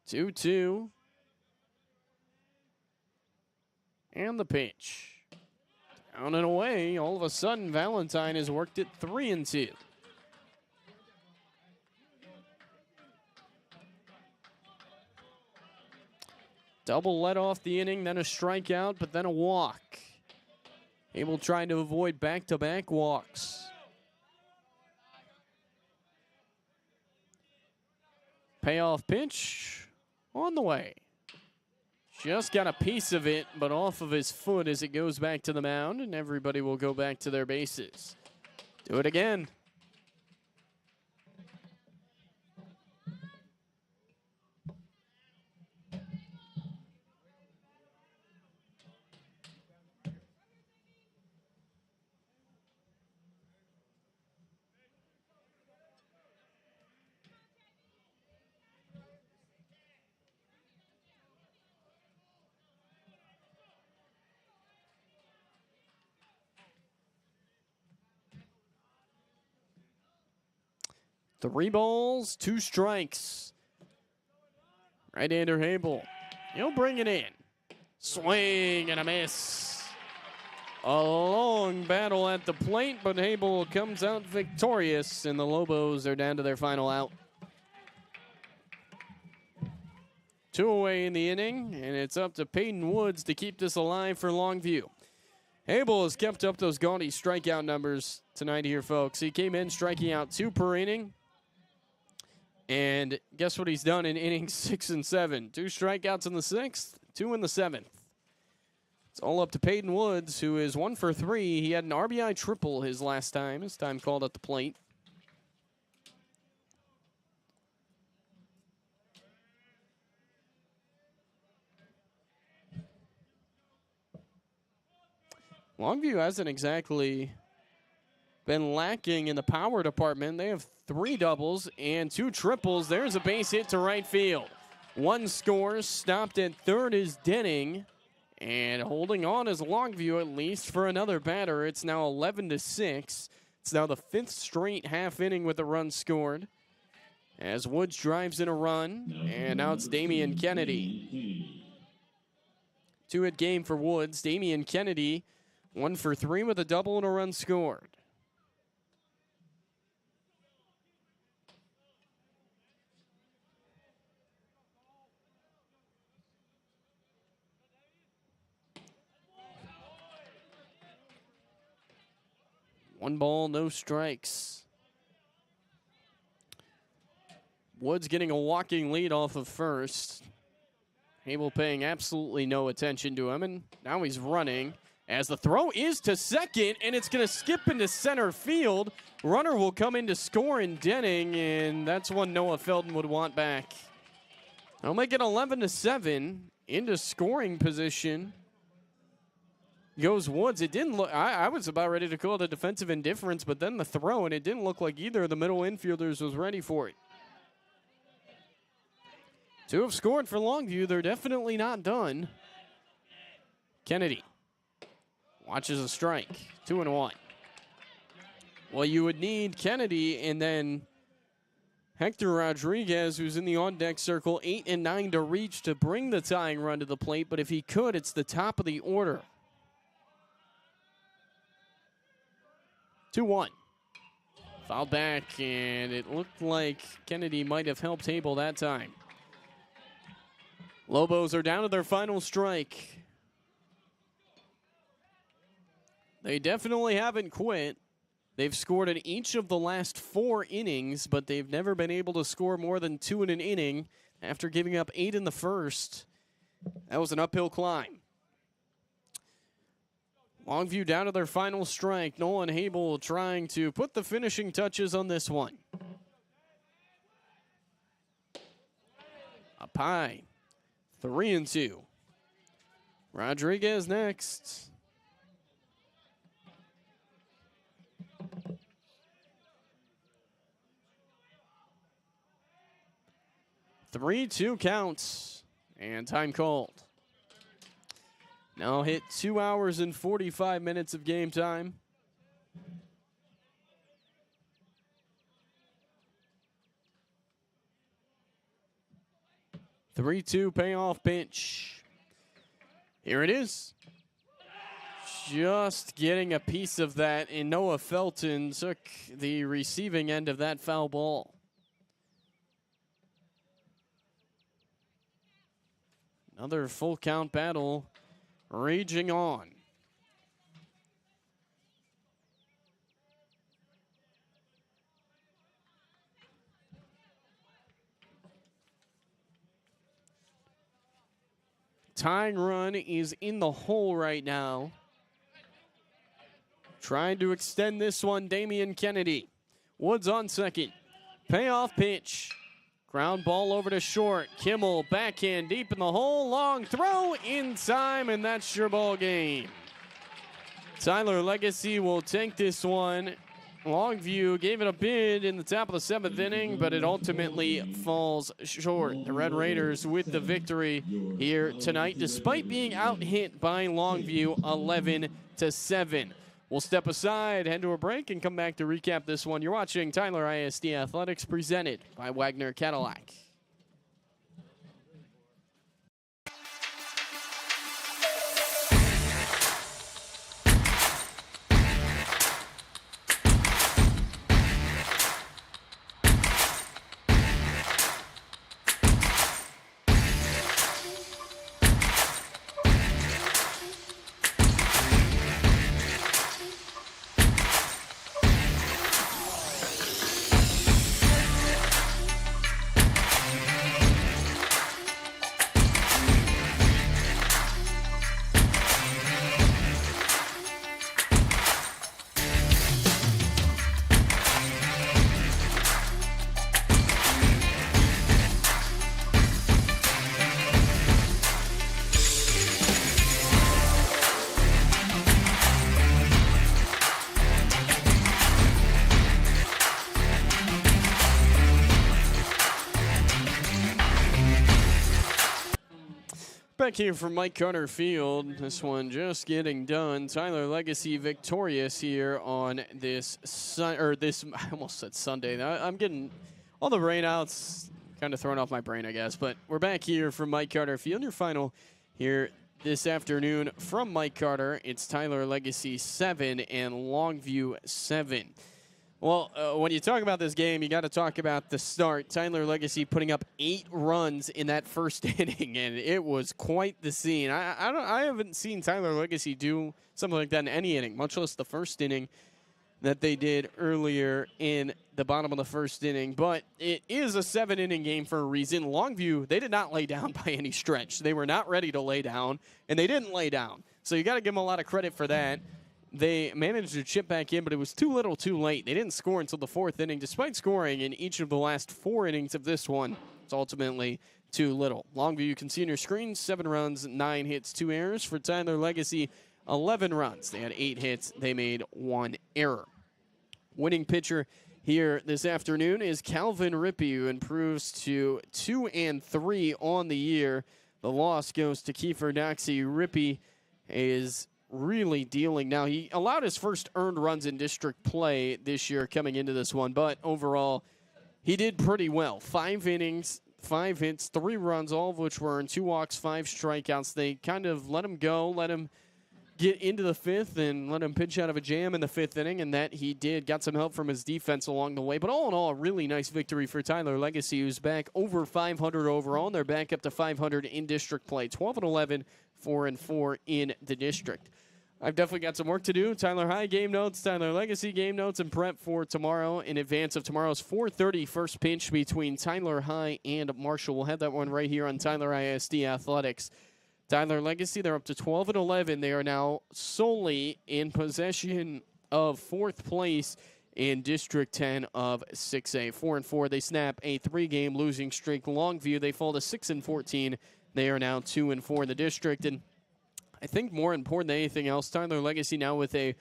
2-2. And the pitch. Down and away. All of a sudden, Valentine has worked it 3-2. Double let off the inning, then a strikeout, but then a walk. Able trying to avoid back-to-back walks. Payoff pitch on the way. Just got a piece of it, but off of his foot as it goes back to the mound, and everybody will go back to their bases. Do it again. Three balls, 2 strikes. Right-hander Hable. He'll bring it in. Swing and a miss. A long battle at the plate, but Hable comes out victorious, and the Lobos are down to their final out. 2 away in the inning, and it's up to Peyton Woods to keep this alive for Longview. Hable has kept up those gaudy strikeout numbers tonight here, folks. He came in striking out 2 per inning. And guess what he's done in innings 6 and 7? 2 strikeouts in the 6th, 2 in the 7th. It's all up to Peyton Woods, who is 1 for 3. He had an RBI triple his last time. His time called at the plate. Longview hasn't exactly been lacking in the power department. They have 3 doubles and 2 triples. There's a base hit to right field. 1 scores. Stopped at third is Denning. And holding on is Longview, at least for another batter. It's now 11-6. It's now the 5th straight half inning with a run scored. As Woods drives in a run, and now it's Damian Kennedy. 2-hit game for Woods. Damian Kennedy, 1 for 3 with a double and a run scored. One ball, no strikes. Woods getting a walking lead off of first. Hable paying absolutely no attention to him, and now he's running as the throw is to second, and it's going to skip into center field. Runner will come in to score in Denning, and that's one Noah Felton would want back. I'll make it 11-7 into scoring position. Goes Woods. It didn't look, I was about ready to call it a defensive indifference, but then the throw, and it didn't look like either of the middle infielders was ready for it. 2 have scored for Longview. They're definitely not done. Kennedy watches a strike. 2-1. Well, you would need Kennedy and then Hector Rodriguez, who's in the on-deck circle, 8 and 9 to reach to bring the tying run to the plate, but if he could, it's the top of the order. 2-1. Foul back, and it looked like Kennedy might have helped Hable that time. Lobos are down to their final strike. They definitely haven't quit. They've scored in each of the last 4 innings, but they've never been able to score more than 2 in an inning after giving up 8 in the first. That was an uphill climb. Longview down to their final strike. Nolan Hable trying to put the finishing touches on this one. Up high. 3-2. Rodriguez next. Three-two counts and time called. Now hit 2 hours and 45 minutes of game time. Three-two payoff pitch. Here it is. Just getting a piece of that, and Noah Felton took the receiving end of that foul ball. Another full count battle raging on. Tying run is in the hole right now. Trying to extend this one, Damian Kennedy. Woods on second. Payoff pitch. Ground ball over to short. Kimmel backhand deep in the hole. Long throw in time, and that's your ball game. Tyler Legacy will take this one. Longview gave it a bid in the top of the 7th inning, but it ultimately falls short. The Red Raiders with the victory here tonight, despite being out-hit by Longview 11-7. We'll step aside, head to a break, and come back to recap this one. You're watching Tyler ISD Athletics, presented by Wagner Cadillac. back here from Mike Carter Field. This one just getting done. Tyler Legacy victorious here on this I almost said Sunday. I'm getting all the rainouts kind of thrown off my brain, I guess. But we're back here from Mike Carter Field. Your final here this afternoon from Mike Carter. It's Tyler Legacy 7 and Longview 7. Well, when you talk about this game, you got to talk about the start. Tyler Legacy putting up 8 runs in that first inning, and it was quite the scene. I haven't seen Tyler Legacy do something like that in any inning, much less the first inning that they did earlier in the bottom of the first inning. But it is a 7-inning game for a reason. Longview, they did not lay down by any stretch. They were not ready to lay down, and they didn't lay down. So you got to give them a lot of credit for that. They managed to chip back in, but it was too little too late. They didn't score until the 4th inning. Despite scoring in each of the last 4 innings of this one, it's ultimately too little. Longview, you can see on your screen, 7 runs, 9 hits, 2 errors. For Tyler Legacy, 11 runs. They had 8 hits. They made 1 error. Winning pitcher here this afternoon is Calvin Rippey, who improves to 2-3 on the year. The loss goes to Kiefer Doxey. Rippey is really dealing now. He allowed his first earned runs in district play this year coming into this one, but overall, he did pretty well. 5 innings, 5 hits, 3 runs, all of which were in 2 walks, 5 strikeouts. They kind of let him go, let him get into the 5th, and let him pitch out of a jam in the 5th inning, and that he did. Got some help from his defense along the way, but all in all, a really nice victory for Tyler Legacy, who's back over 500 overall, and they're back up to 500 in district play. 12-11, 4-4 in the district. I've definitely got some work to do. Tyler High game notes, Tyler Legacy game notes, and prep for tomorrow in advance of tomorrow's 4:30 first pitch between Tyler High and Marshall. We'll have that one right here on Tyler ISD Athletics. Tyler Legacy, they're up to 12-11. They are now solely in possession of 4th place in District 10 of 6A. 4-4, they snap a 3-game losing streak. Longview, they fall to 6-14. They are now 2-4 in the district. And I think more important than anything else, Tyler Legacy now with a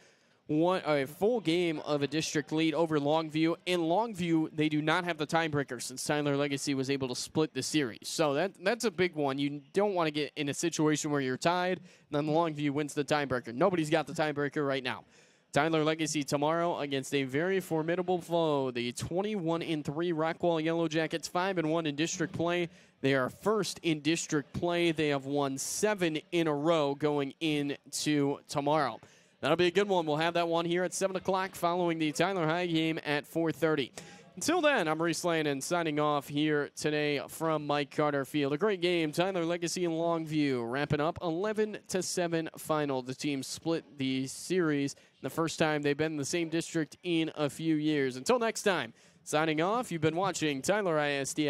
full game of a district lead over Longview. In Longview, they do not have the tiebreaker since Tyler Legacy was able to split the series. So that's a big one. You don't want to get in a situation where you're tied, and then Longview wins the tiebreaker. Nobody's got the tiebreaker right now. Tyler Legacy tomorrow against a very formidable foe, the 21-3 Rockwall Yellow Jackets, 5-1 in district play. They are first in district play. They have won 7 in a row going into tomorrow. That'll be a good one. We'll have that one here at 7 o'clock following the Tyler High game at 4:30. Until then, I'm Reese Landon signing off here today from Mike Carter Field. A great game. Tyler Legacy and Longview wrapping up 11-7 final. The team split the series the first time they've been in the same district in a few years. Until next time, signing off, you've been watching Tyler ISD